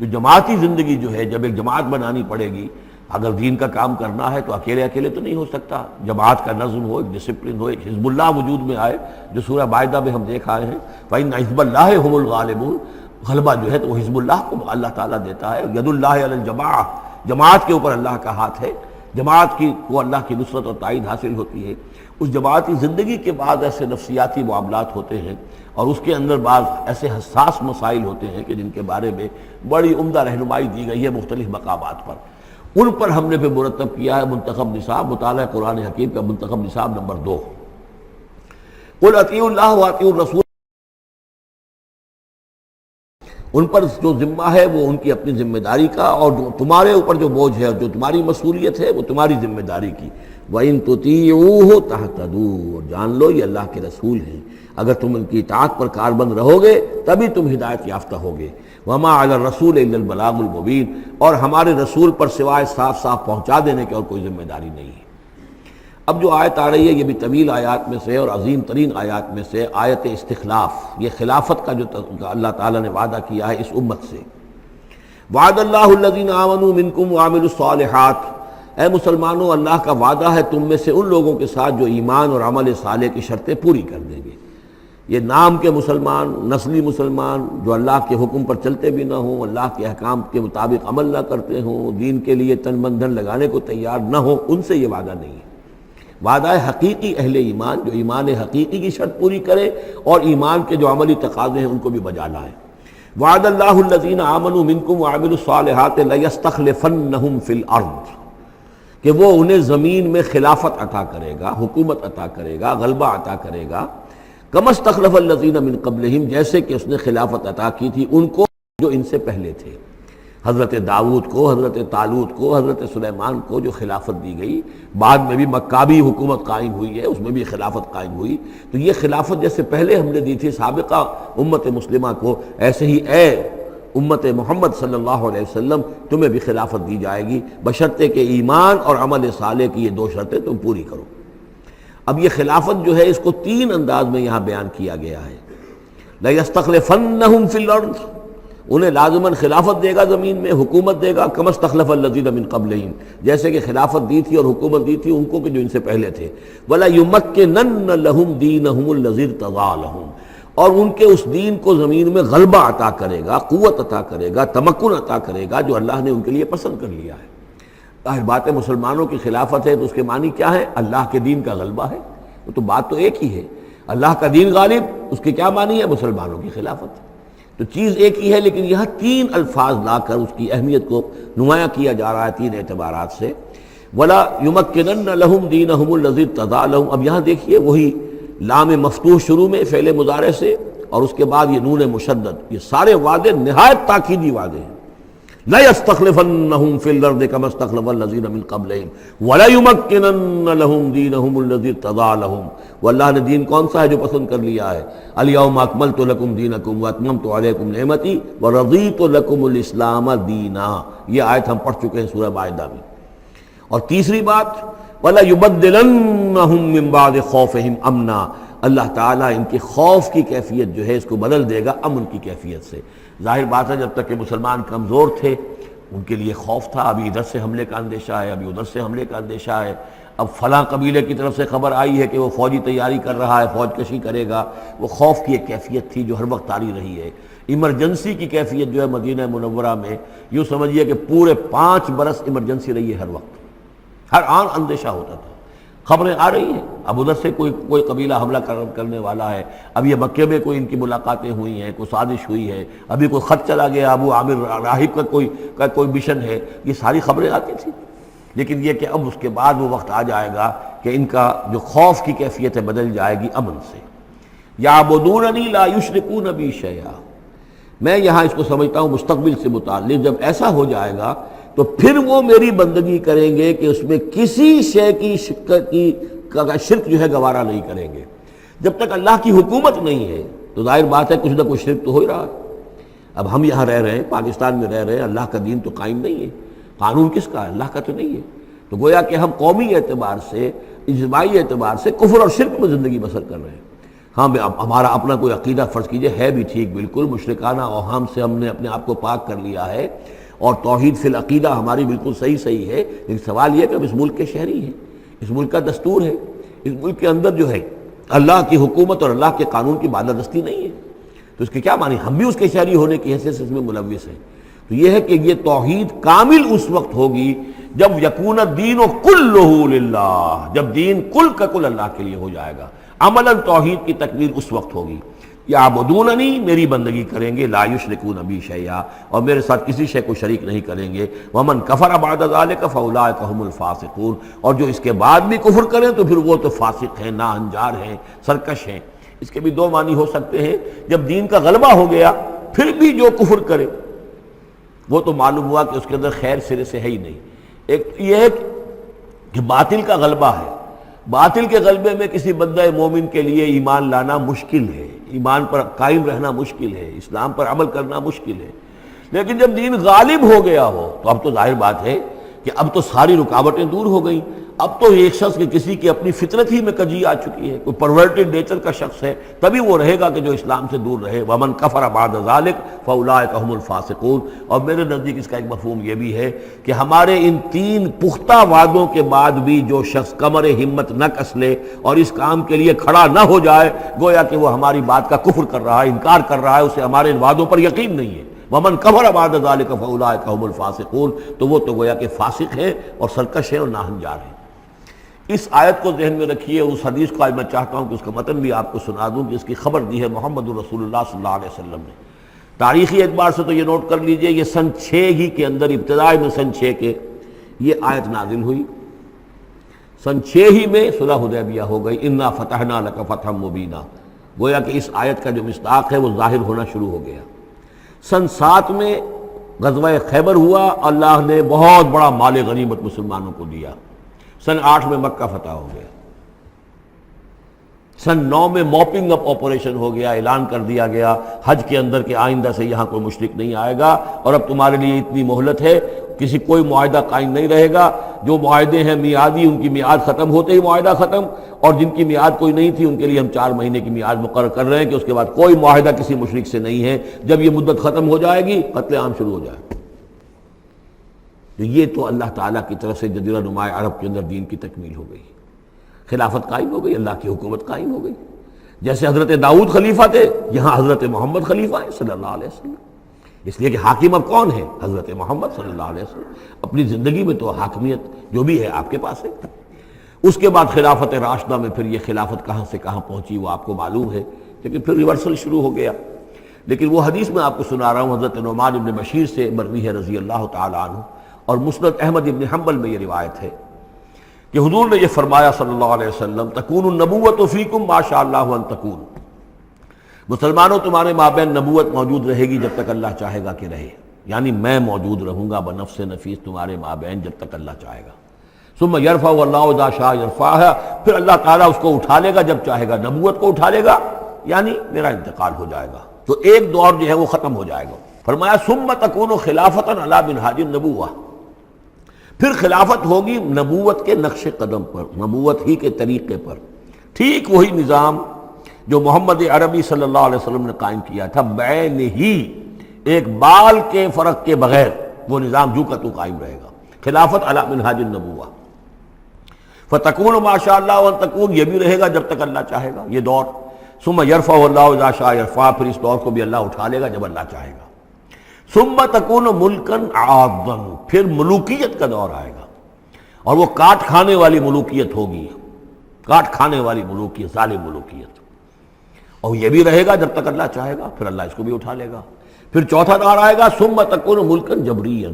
جو جماعتی زندگی جو ہے، جب ایک جماعت بنانی پڑے گی، اگر دین کا کام کرنا ہے تو اکیلے تو نہیں ہو سکتا، جماعت کا نظم ہو، ایک ڈسپلن ہو، ایک حزب اللہ وجود میں آئے جو سورہ مائدہ میں ہم دیکھ آئے ہیں، فَإِنَّ حِزْبَ اللَّهِ هُمُ الْغَالِبُونَ، غلبہ جو ہے تو وہ حزب اللہ کو اللہ تعالیٰ دیتا ہے، ید اللہ علی الجماعہ، جماعت کے اوپر اللہ کا ہاتھ ہے، جماعت کی کو اللہ کی نصرت اور تائید حاصل ہوتی ہے۔ اس جماعتی زندگی کے بعد ایسے نفسیاتی معاملات ہوتے ہیں اور اس کے اندر بعض ایسے حساس مسائل ہوتے ہیں کہ جن کے بارے میں بڑی عمدہ رہنمائی دی گئی ہے مختلف مقامات پر، ان پر ہم نے پھر مرتب کیا ہے منتخب نصاب، مطالعہ قرآن حکیم کا منتخب نصاب نمبر 2۔ قُلْ اطیعوا اللہ واطیعوا الرسول، ان پر جو ذمہ ہے وہ ان کی اپنی ذمہ داری کا، اور جو تمہارے اوپر جو بوجھ ہے، جو تمہاری مسئولیت ہے وہ تمہاری ذمہ داری کی۔ وَإِن تُطِيعُوهُ تَهْتَدُوا، جان لو یہ اللہ کے رسول ہیں، اگر تم ان کی اطاعت پر کاربند رہو گے تبھی تم ہدایت یافتہ ہوگے۔ وَمَا عَلَى الرَّسُولِ إِلَّا الْبَلَاغُ الْمُبِينُ، اور ہمارے رسول پر سوائے صاف صاف پہنچا دینے کے اور کوئی ذمہ داری نہیں ہے۔ اب جو آیت آ رہی ہے یہ بھی طویل آیات میں سے اور عظیم ترین آیات میں سے آیت استخلاف، یہ خلافت کا جو اللہ تعالیٰ نے وعدہ کیا ہے اس امت سے۔ وعد اللہ الذین آمنوا منکم وعملوا الصالحات، اے مسلمانوں اللہ کا وعدہ ہے تم میں سے ان لوگوں کے ساتھ جو ایمان اور عمل صالح کی شرطیں پوری کر دیں گے۔ یہ نام کے مسلمان، نسلی مسلمان جو اللہ کے حکم پر چلتے بھی نہ ہوں، اللہ کے احکام کے مطابق عمل نہ کرتے ہوں، دین کے لیے تن من دھن لگانے کو تیار نہ ہوں، ان سے یہ وعدہ نہیں ہے۔ وعدہ ہے حقیقی اہل ایمان، جو ایمان حقیقی کی شرط پوری کرے اور ایمان کے جو عملی تقاضے ہیں ان کو بھی بجا لائے۔ وعد اللہ الذین آمنوا منکم وعملوا الصالحات لیستخلفنہم فی الارض، کہ وہ انہیں زمین میں خلافت عطا کرے گا، حکومت عطا کرے گا، غلبہ عطا کرے گا، کما استخلف الذین من قبلہم، جیسے کہ اس نے خلافت عطا کی تھی ان کو جو ان سے پہلے تھے۔ حضرت داؤد کو، حضرت طالوت کو، حضرت سلیمان کو جو خلافت دی گئی، بعد میں بھی مکابی حکومت قائم ہوئی ہے، اس میں بھی خلافت قائم ہوئی، تو یہ خلافت جیسے پہلے ہم نے دی تھی سابقہ امت مسلمہ کو، ایسے ہی اے امت محمد صلی اللہ علیہ وسلم تمہیں بھی خلافت دی جائے گی، بشرطے کہ ایمان اور عمل صالح کی یہ 2 شرطیں تم پوری کرو۔ اب یہ خلافت جو ہے اس کو 3 انداز میں یہاں بیان کیا گیا ہے۔ لَيَسْتَخْلِفَنَّهُمْ فِي الْأَرْضِ، انہیں لازماً خلافت دے گا زمین میں، حکومت دے گا، كَمَا اسْتَخْلَفَ الَّذِينَ مِن قَبْلِهِمْ، جیسے کہ خلافت دی تھی اور حکومت دی تھی ان کو کہ جو ان سے پہلے تھے۔ وَلَيُمَكِّنَنَّ لَهُمْ دِينَهُمُ الَّذِي ارْتَضَىٰ لَهُمْ، اور ان کے اس دین کو زمین میں غلبہ عطا کرے گا، قوت عطا کرے گا، تمکن عطا کرے گا جو اللہ نے ان کے لیے پسند کر لیا ہے۔ ظاہر بات ہے مسلمانوں کی خلافت ہے تو اس کے معنی کیا ہے؟ اللہ کے دین کا غلبہ ہے، وہ تو بات تو ایک ہی ہے، اللہ کا دین غالب، اس کے کیا معنی ہے؟ مسلمانوں کی خلافت۔ تو چیز ایک ہی ہے لیکن یہاں 3 الفاظ لا کر اس کی اہمیت کو نمایاں کیا جا رہا ہے 3 اعتبارات سے۔ وَلَا يُمَكِّنَنَّ لَهُمْ دِينَهُمُ الَّذِي ارْتَضَىٰ لَهُمْ، اب یہاں دیکھیے وہی لام مفتوح شروع میں فعل مضارع سے، اور اس کے بعد یہ نون مشدد، یہ سارے وعدے نہایت تاکیدی وعدے ہیں۔ لَيَسْتَخْلِفَنَّهُمْ فِي الْأَرْضِ كَمَا اسْتَخْلَفَ الَّذِينَ مِن قَبْلِهِمْ وَلَيُمَكِّنَنَّ لَهُمْ دِينَهُمُ الَّذِي ارْتَضَىٰ لَهُمْ، واللہ نے دین کون سا ہے جو پسند کر لیا ہے؟ الْيَوْمَ أَكْمَلْتُ لَكُمْ دِينَكُمْ وَأَتْمَمْتُ عَلَيْكُمْ نِعْمَتِي وَرَضِيتُ لَكُمُ الْإِسْلَامَ دِينًا، یہ آیت ہم پڑھ چکے ہیں سورہ مائدہ میں۔ اور تیسری بات وَلَيُبَدِّلَنَّهُم مِّن بَعْدِ خَوْفِهِمْ أَمْنًا، اللہ تعالیٰ ان کے خوف کی کیفیت جو ہے اس کو بدل دے گا امن کی کیفیت سے۔ ظاہر بات ہے جب تک کہ مسلمان کمزور تھے ان کے لیے خوف تھا، ابھی ادھر سے حملے کا اندیشہ ہے، ابھی ادھر سے حملے کا اندیشہ ہے، اب فلاں قبیلے کی طرف سے خبر آئی ہے کہ وہ فوجی تیاری کر رہا ہے، فوج کشی کرے گا، وہ خوف کی ایک کیفیت تھی جو ہر وقت طاری رہی ہے۔ ایمرجنسی کی کیفیت جو ہے مدینہ منورہ میں، یوں سمجھیے کہ پورے 5 برس ایمرجنسی رہی ہے، ہر وقت ہر آن اندیشہ ہوتا تھا، خبریں آ رہی ہیں اب ادھر سے کوئی قبیلہ حملہ کرنے والا ہے، اب یہ مکے میں کوئی ان کی ملاقاتیں ہوئی ہیں، کوئی سازش ہوئی ہے، ابھی کوئی خط چلا گیا ابو عامر راہب کا کوئی مشن ہے، یہ ساری خبریں آتی تھیں۔ لیکن یہ کہ اب اس کے بعد وہ وقت آ جائے گا کہ ان کا جو خوف کی کیفیت ہے بدل جائے گی امن سے. یعبدوننی لا یشرکون بی شیئا، میں یہاں اس کو سمجھتا ہوں مستقبل سے متعلق. جب ایسا ہو جائے گا تو پھر وہ میری بندگی کریں گے کہ اس میں کسی شے کی شرک جو ہے گوارا نہیں کریں گے. جب تک اللہ کی حکومت نہیں ہے تو ظاہر بات ہے کچھ نہ کچھ شرک تو ہو ہی رہا ہے. اب ہم یہاں رہ رہے ہیں، پاکستان میں رہ رہے ہیں، اللہ کا دین تو قائم نہیں ہے. قانون کس کا ہے؟ اللہ کا تو نہیں ہے. تو گویا کہ ہم قومی اعتبار سے، اجتماعی اعتبار سے کفر اور شرک میں زندگی بسر کر رہے ہیں. ہاں ہمارا اپنا کوئی عقیدہ فرض کیجئے ہے بھی ٹھیک، بالکل مشرکانہ اوہام سے ہم نے اپنے آپ کو پاک کر لیا ہے، اور توحید فی العقیدہ ہماری بالکل صحیح ہے. لیکن سوال یہ کہ ہم اس ملک کے شہری ہیں، اس ملک کا دستور ہے، اس ملک کے اندر جو ہے اللہ کی حکومت اور اللہ کے قانون کی بالادستی نہیں ہے. تو اس کے کیا معنی؟ ہم بھی اس کے شہری ہونے کی حیثیت سے اس میں ملوث ہیں. تو یہ ہے کہ یہ توحید کامل اس وقت ہوگی جب یکون الدین کلہ للہ، جب دین کل کا کل اللہ کے لیے ہو جائے گا. عملاً توحید کی تکمیل اس وقت ہوگی. یعبدوننی، میری بندگی کریں گے، لا یشرکون بی شیئا، اور میرے ساتھ کسی شے کو شریک نہیں کریں گے. ومن کفر بعد ذلک فاولئک هم الفاسقون، اور جو اس کے بعد بھی کفر کریں تو پھر وہ تو فاسق ہیں، ناہنجار ہیں، سرکش ہیں. اس کے بھی دو معنی ہو سکتے ہیں. جب دین کا غلبہ ہو گیا پھر بھی جو کفر کرے وہ تو معلوم ہوا کہ اس کے اندر خیر سرے سے ہے ہی نہیں. ایک یہ ہے کہ باطل کا غلبہ ہے. باطل کے غلبے میں کسی بندہ مومن کے لیے ایمان لانا مشکل ہے، ایمان پر قائم رہنا مشکل ہے، اسلام پر عمل کرنا مشکل ہے. لیکن جب دین غالب ہو گیا ہو تو اب تو ظاہر بات ہے کہ اب تو ساری رکاوٹیں دور ہو گئیں. اب تو ایک شخص کے کسی کی اپنی فطرت ہی میں کجی آ چکی ہے، کوئی پرورٹڈ نیچر کا شخص ہے تبھی وہ رہے گا کہ جو اسلام سے دور رہے. ومن کفر بعد ذلک فاولئک هم الفاسقون. اور میرے نزدیک اس کا ایک مفہوم یہ بھی ہے کہ ہمارے ان تین پختہ وعدوں کے بعد بھی جو شخص کمر ہمت نہ کس لے اور اس کام کے لیے کھڑا نہ ہو جائے، گویا کہ وہ ہماری بات کا کفر کر رہا ہے، انکار کر رہا ہے، اسے ہمارے ان وعدوں پر یقین نہیں ہے. ومن کفر بعد ذلک فاولئک هم الفاسقون، تو وہ تو گویا کہ فاسق ہے اور سرکش ہے اور ناہنجار ہے. اس آیت کو ذہن میں رکھیے. اس حدیث کو آج میں چاہتا ہوں کہ اس کا متن بھی آپ کو سنا دوں کہ اس کی خبر دی ہے محمد رسول اللہ صلی اللہ علیہ وسلم نے. تاریخی اعتبار سے تو یہ نوٹ کر لیجئے، یہ سن 6 ہی کے اندر، ابتدائی میں سن 6 کے یہ آیت نازل ہوئی. سن 6 ہی میں صلح حدیبیہ ہو گئی. انا فتحنا لک فتحا مبینا، گویا کہ اس آیت کا جو مصداق ہے وہ ظاہر ہونا شروع ہو گیا. سن 7 میں غزوہ خیبر ہوا، اللہ نے بہت بڑا مال غنیمت مسلمانوں کو دیا. سن 8 میں مکہ فتح ہو گیا. سن 9 میں موپنگ اپ آپریشن ہو گیا، اعلان کر دیا گیا حج کے اندر کہ آئندہ سے یہاں کوئی مشرک نہیں آئے گا، اور اب تمہارے لیے اتنی مہلت ہے، کسی کوئی معاہدہ قائم نہیں رہے گا. جو معاہدے ہیں میعادی، ان کی میعاد ختم ہوتے ہی معاہدہ ختم، اور جن کی میعاد کوئی نہیں تھی ان کے لیے ہم 4 مہینے کی میعاد مقرر کر رہے ہیں کہ اس کے بعد کوئی معاہدہ کسی مشرک سے نہیں ہے. جب یہ مدت ختم ہو جائے گی قتل عام شروع ہو جائے گا. یہ تو اللہ تعالیٰ کی طرف سے جزیرہ نما عرب کے اندر دین کی تکمیل ہو گئی، خلافت قائم ہو گئی، اللہ کی حکومت قائم ہو گئی. جیسے حضرت داؤد خلیفہ تھے، یہاں حضرت محمد خلیفہ ہیں صلی اللہ علیہ وسلم. اس لیے کہ حاکم اب کون ہے؟ حضرت محمد صلی اللہ علیہ وسلم. اپنی زندگی میں تو حاکمیت جو بھی ہے آپ کے پاس ہے. اس کے بعد خلافت راشدہ میں پھر یہ خلافت کہاں سے کہاں پہنچی وہ آپ کو معلوم ہے، لیکن پھر ریورسل شروع ہو گیا. لیکن وہ حدیث میں آپ کو سنا رہا ہوں، حضرت نعمان ابن بشیر سے مروی ہے رضی اللہ تعالی عنہ، اور مسند احمد ابن حنبل میں یہ روایت ہے کہ حضور نے یہ فرمایا صلی اللہ علیہ وسلم، تکون النبوۃ فیکم ما شاء اللہ ان تکون، مسلمانوں تمہارے مابین نبوت موجود رہے گی جب تک اللہ چاہے گا کہ رہے، یعنی میں موجود رہوں گا بنفس نفیس تمہارے مابین جب تک اللہ چاہے گا. ثم یرفع اللہ اذا شاء یرفعها، پھر اللہ تعالیٰ اس کو اٹھا لے گا جب چاہے گا، نبوت کو اٹھا لے گا، یعنی میرا انتقال ہو جائے گا تو ایک دور جو ہے وہ ختم ہو جائے گا. فرمایا ثم تکون خلافۃ علی منہاج النبوۃ، پھر خلافت ہوگی نبوت کے نقش قدم پر، نبوت ہی کے طریقے پر، ٹھیک وہی نظام جو محمد عربی صلی اللہ علیہ وسلم نے قائم کیا تھا، بعین ہی، ایک بال کے فرق کے بغیر وہ نظام جو کا تو قائم رہے گا. خلافت علی منہاج النبوۃ. فتکون ما شاء اللہ وان تکون، یہ بھی رہے گا جب تک اللہ چاہے گا یہ دور. ثم یرفع اللہ اذا شاء یرفع، پھر اس دور کو بھی اللہ اٹھا لے گا جب اللہ چاہے گا. ثم تکون ملکن عاضا، پھر ملوکیت کا دور آئے گا، اور وہ کاٹ کھانے والی ملوکیت ہوگی، کاٹ کھانے والی ملوکیت، ظالم ملوکیت. اور یہ بھی رہے گا جب تک اللہ چاہے گا، پھر اللہ اس کو بھی اٹھا لے گا. پھر چوتھا دور آئے گا ثم تکون ملکن جبریا،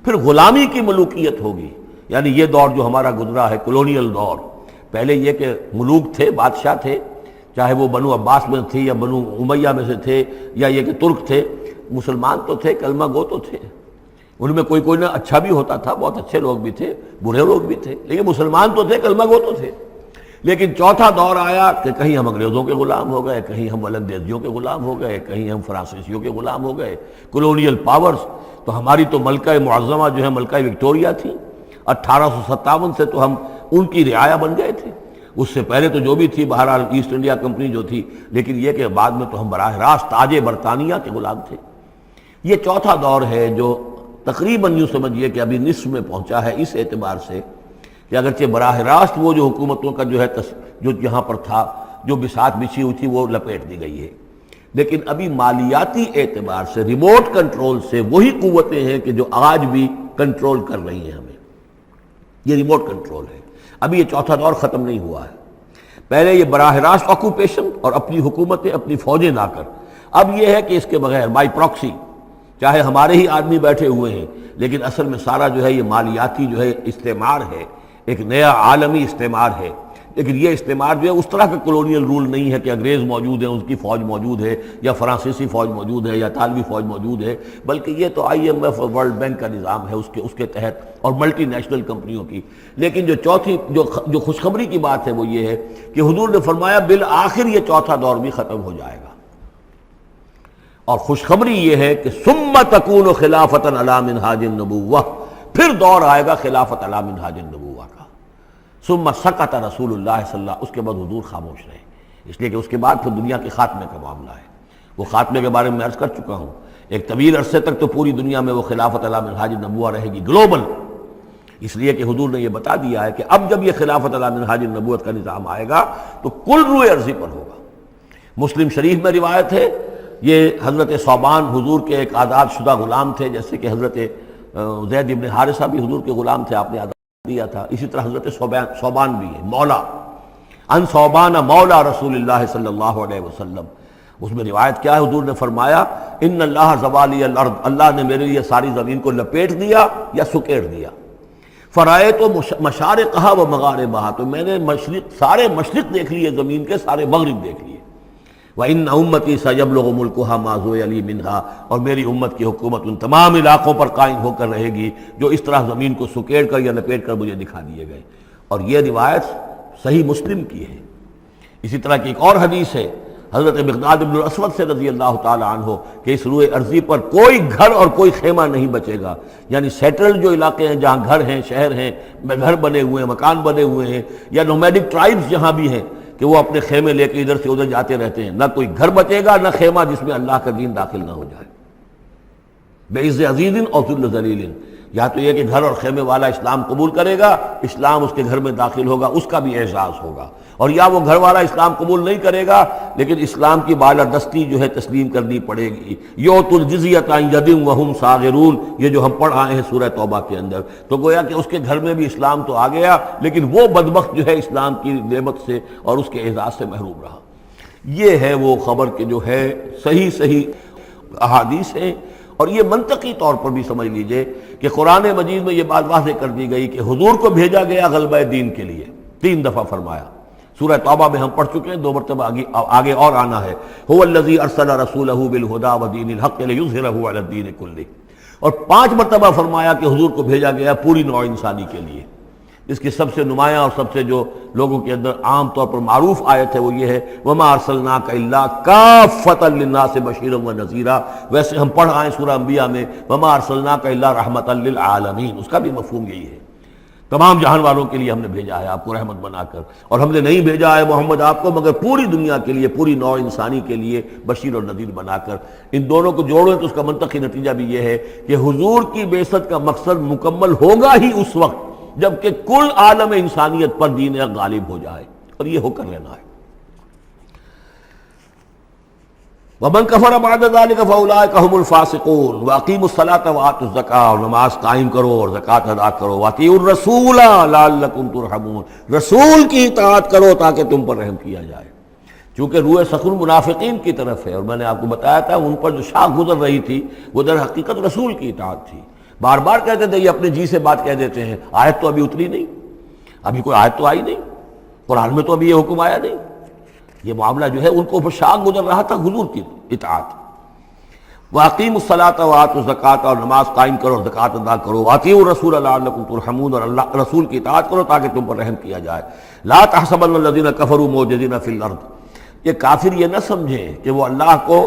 پھر غلامی کی ملوکیت ہوگی، یعنی یہ دور جو ہمارا گزرا ہے کولونیل دور، پہلے یہ کہ ملوک تھے، بادشاہ تھے، چاہے وہ بنو عباس میں تھے یا بنو امیہ میں سے تھے یا یہ کہ ترک تھے، مسلمان تو تھے، کلمہ گو تو تھے، ان میں کوئی نہ اچھا بھی ہوتا تھا، بہت اچھے لوگ بھی تھے، برے لوگ بھی تھے، لیکن مسلمان تو تھے، کلمہ گو تو تھے۔ لیکن چوتھا دور آیا کہ کہیں ہم انگریزوں کے غلام ہو گئے، کہیں ہم ولندیزیوں کے غلام ہو گئے، کہیں ہم فرانسیسیوں کے غلام ہو گئے، کولونیل پاورز۔ تو ہماری تو ملکہ معظمہ جو ہے ملکہ وکٹوریہ تھی، 1857 سے تو ہم ان کی رعایا بن گئے تھے، اس سے پہلے تو جو بھی تھی بہرحال ایسٹ انڈیا کمپنی جو تھی، لیکن یہ کہ بعد میں تو ہم براہ راست تاج برطانیہ کے غلام تھے۔ یہ چوتھا دور ہے جو تقریباً یوں سمجھیے کہ ابھی نصف میں پہنچا ہے، اس اعتبار سے کہ اگرچہ براہ راست وہ جو حکومتوں کا جو ہے جو یہاں پر تھا، جو بساط بچھی ہوئی تھی، وہ لپیٹ دی گئی ہے، لیکن ابھی مالیاتی اعتبار سے ریموٹ کنٹرول سے وہی قوتیں ہیں کہ جو آج بھی کنٹرول کر رہی ہیں ہمیں، یہ ریموٹ کنٹرول ہے۔ ابھی یہ چوتھا دور ختم نہیں ہوا ہے، پہلے یہ براہ راست آکوپیشن اور اپنی حکومتیں، اپنی فوجیں لا کر، اب یہ ہے کہ اس کے بغیر بائی پراکسی، چاہے ہمارے ہی آدمی بیٹھے ہوئے ہیں، لیکن اصل میں سارا جو ہے یہ مالیاتی جو ہے استعمار ہے، ایک نیا عالمی استعمار ہے۔ لیکن یہ استعمار جو ہے اس طرح کا کولونیل رول نہیں ہے کہ انگریز موجود ہیں، اس کی فوج موجود ہے، یا فرانسیسی فوج موجود ہے، یا اطالوی فوج موجود ہے، بلکہ یہ تو IMF اور ورلڈ بینک کا نظام ہے اس کے تحت، اور ملٹی نیشنل کمپنیوں کی۔ لیکن جو چوتھی جو خوشخبری کی بات ہے وہ یہ ہے کہ حضور نے فرمایا بالآخر یہ چوتھا دور بھی ختم ہو جائے گا، اور خوشخبری یہ ہے کہ ثم تکون خلافۃ علی منہاج النبوہ، پھر دور آئے گا خلافت علی منہاج النبوہ کا۔ ثم سکت رسول اللہ صلی اللہ، اس کے بعد حضور خاموش رہے، اس لیے کہ اس کے بعد پھر دنیا کے خاتمے کا معاملہ ہے۔ وہ خاتمے کے بارے میں عرض کر چکا ہوں، ایک طویل عرصے تک تو پوری دنیا میں وہ خلافت علی منہاج النبوہ رہے گی، گلوبل، اس لیے کہ حضور نے یہ بتا دیا ہے کہ اب جب یہ خلافت علی منہاج النبوت کا نظام آئے گا تو کل روئے ارضی پر ہوگا۔ مسلم شریف میں روایت ہے، یہ حضرت ثوبان حضور کے ایک آزاد شدہ غلام تھے، جیسے کہ حضرت زید ابن حارثہ بھی حضور کے غلام تھے، آپ نے آزاد دیا تھا، اسی طرح حضرت ثوبان بھی ہے، مولا ان ثوبان مولا رسول اللہ صلی اللہ علیہ وسلم۔ اس میں روایت کیا ہے، حضور نے فرمایا ان اللہ زوالی الارض، اللہ نے میرے لیے ساری زمین کو لپیٹ دیا یا سکیڑ دیا، فرائے تو مشارقہا و مغاربہا، تو میں نے سارے مشرق دیکھ لیے زمین کے، سارے مغرب دیکھ لیے، وَإِنَّ أُمَّتِي سَيَبْلُغُ مُلْكُهَا مَا زُوِيَ لِي مِنْهَا، اور میری امت کی حکومت ان تمام علاقوں پر قائم ہو کر رہے گی جو اس طرح زمین کو سکیڑ کر یا لپیٹ کر مجھے دکھا دیے گئے۔ اور یہ روایت صحیح مسلم کی ہے۔ اسی طرح کی ایک اور حدیث ہے حضرت مقداد بن الاسود سے رضی اللہ تعالی عنہ کہ اس روئے ارضی پر کوئی گھر اور کوئی خیمہ نہیں بچے گا، یعنی سیٹلڈ جو علاقے ہیں جہاں گھر ہیں، شہر ہیں، گھر بنے ہوئے ہیں، مکان بنے ہوئے ہیں، یا نومیڈک ٹرائبز جہاں بھی ہیں کہ وہ اپنے خیمے لے کے ادھر سے ادھر جاتے رہتے ہیں، نہ کوئی گھر بچے گا، نہ خیمہ جس میں اللہ کا دین داخل نہ ہو جائے۔ بعز عزیز اور ذل ذلیل، یا تو یہ کہ گھر اور خیمے والا اسلام قبول کرے گا، اسلام اس کے گھر میں داخل ہوگا، اس کا بھی اعزاز ہوگا، اور یا وہ گھر والا اسلام قبول نہیں کرے گا لیکن اسلام کی بالادستی جو ہے تسلیم کرنی پڑے گی۔ یؤتوا الجزیۃ عن ید وہم صاغرون، یہ جو ہم پڑھ آئے ہیں سورہ توبہ کے اندر، تو گویا کہ اس کے گھر میں بھی اسلام تو آ گیا لیکن وہ بدبخت جو ہے اسلام کی نعمت سے اور اس کے اعزاز سے محروم رہا۔ یہ ہے وہ خبر کہ جو ہے صحیح احادیث ہیں، اور یہ منطقی طور پر بھی سمجھ لیجئے کہ قرآن مجید میں یہ بات واضح کر دی گئی کہ حضور کو بھیجا گیا غلبہ دین کے لیے، 3 دفعہ فرمایا۔ سورہ توبہ میں ہم پڑھ چکے ہیں، 2 مرتبہ آگے اور آنا ہے، هو الذی ارسل رسولہ بالہدی ودین الحق لیظہرہ علی الدین کلہ، اور 5 مرتبہ فرمایا کہ حضور کو بھیجا گیا پوری نوع انسانی کے لیے۔ اس کی سب سے نمایاں اور سب سے جو لوگوں کے اندر عام طور پر معروف آیت ہے وہ یہ ہے وَمَا أَرْسَلْنَاكَ إِلَّا كَافَّةً لِلنَّاسِ بَشِيرًا وَنَذِيرًا، ویسے ہم پڑھ آئے سورہ انبیاء میں وَمَا أَرْسَلْنَاكَ إِلَّا رَحْمَةً لِلْعَالَمِينَ، اس کا بھی مفہوم یہی ہے، تمام جہان والوں کے لیے ہم نے بھیجا ہے آپ کو رحمت بنا کر، اور ہم نے نہیں بھیجا ہے محمد آپ کو مگر پوری دنیا کے لیے، پوری نوع انسانی کے لیے بشیر اور نذیر بنا کر۔ ان دونوں کو جوڑیں تو اس کا منطقی نتیجہ بھی یہ ہے کہ حضور کی بعثت کا مقصد مکمل ہوگا ہی اس وقت جبکہ کل عالم انسانیت پر دین حق غالب ہو جائے، اور یہ ہو کر رہنا ہے۔ وَمَنْ كَفَرَ بَعْدَ ذَلِكَ فَأُولَٰئِكَ هُمُ الْفَاسِقُونَ وَأَقِیمُوا الصَّلَاةَ وَآتُوا الزَّکَاةَ، اور نماز قائم کرو اور زکوٰۃ ادا کرو، وَأَطِیعُوا الرَّسُولَ لَعَلَّکُمْ تُرْحَمُونَ، رسول کی اطاعت کرو تاکہ تم پر رحم کیا جائے۔ چونکہ روئے سخن منافقین کی طرف ہے، اور میں نے آپ کو بتایا تھا ان پر جو شاخ گزر رہی تھی وہ در حقیقت رسول کی اطاعت تھی۔ بار بار کہتے تھے، یہ اپنے جی سے بات کہہ دیتے ہیں، آیت تو ابھی اتری نہیں، ابھی کوئی آیت تو آئی نہیں، قرآن میں تو ابھی یہ حکم آیا نہیں۔ یہ معاملہ جو ہے ان کو شاق گزر رہا تھا حضور کی اطاعت۔ وَأَقِیمُوا الصَّلَاةَ وَآتُوا الزَّکَاةَ، اور نماز قائم کرو اور زکوٰۃ ادا کرو۔ وَأَطِیعُوا الرَّسُولَ لَعَلَّکُمْ تُرْحَمُونَ، اور اللہ رسول کی اطاعت کرو تاکہ تم پر رحم کیا جائے۔ لَا تَحْسَبَنَّ الَّذِينَ كَفَرُوا مُعْجِزِينَ فِي الْأَرْضِ، یہ کافر یہ نہ سمجھیں کہ وہ اللہ کو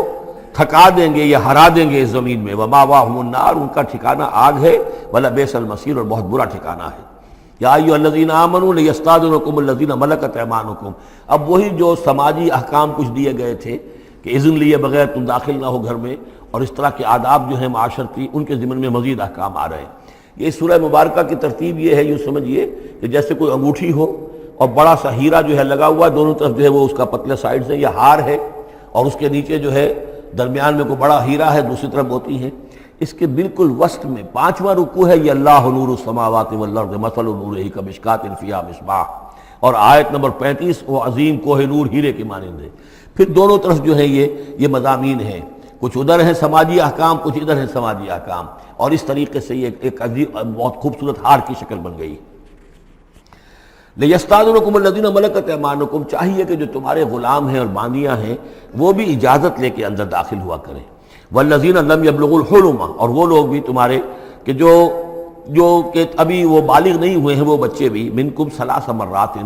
تھکا دیں گے یا ہرا دیں گے اس زمین میں۔ وَمَأْوَاهُمُ النَّارُ، ان کا ٹھکانہ آگ ہے، وَلَبِئْسَ الْمَصِيرُ، اور بہت برا ٹھکانہ ہے۔ یا ایھا الذین آمنوا لیستأذنکم الذین ملکت ایمانکم، اب وہی جو سماجی احکام کچھ دیے گئے تھے کہ اذن لیے بغیر تم داخل نہ ہو گھر میں، اور اس طرح کے آداب جو ہیں معاشرتی، ان کے ضمن میں مزید احکام آ رہے ہیں۔ یہ سورہ مبارکہ کی ترتیب یہ ہے، یوں سمجھیے کہ جیسے کوئی انگوٹھی ہو اور بڑا سا ہیرا جو ہے لگا ہوا ہے، دونوں طرف جو ہے وہ اس کا پتلے سائڈ سے یہ ہار ہے، اور اس کے نیچے جو ہے درمیان میں کوئی بڑا ہیرا ہے، دوسری طرف موتی ہے۔ اس کے بالکل وسط میں 5واں رکوع ہے، یہ اللہ نور السماوات والارض مثل نورہ کمشکاۃ فیہا مصباح، اور آیت نمبر 35 وہ عظیم کوہ نور ہیرے کے مانند ہے۔ پھر دونوں طرف جو ہے یہ مضامین ہیں، کچھ ادھر ہیں سماجی احکام، کچھ ادھر ہیں سماجی احکام، اور اس طریقے سے یہ ایک عظیم بہت خوبصورت ہار کی شکل بن گئی۔ لیستأذنکم الذین ملکت ایمانکم، چاہیے کہ جو تمہارے غلام ہیں اور باندیاں ہیں وہ بھی اجازت لے کے اندر داخل ہوا کریں۔ والذین لم یبلغوا الحلم، اور وہ لوگ بھی تمہارے کہ جو کہ ابھی وہ بالغ نہیں ہوئے ہیں، وہ بچے بھی، منکم ثلاث مرات،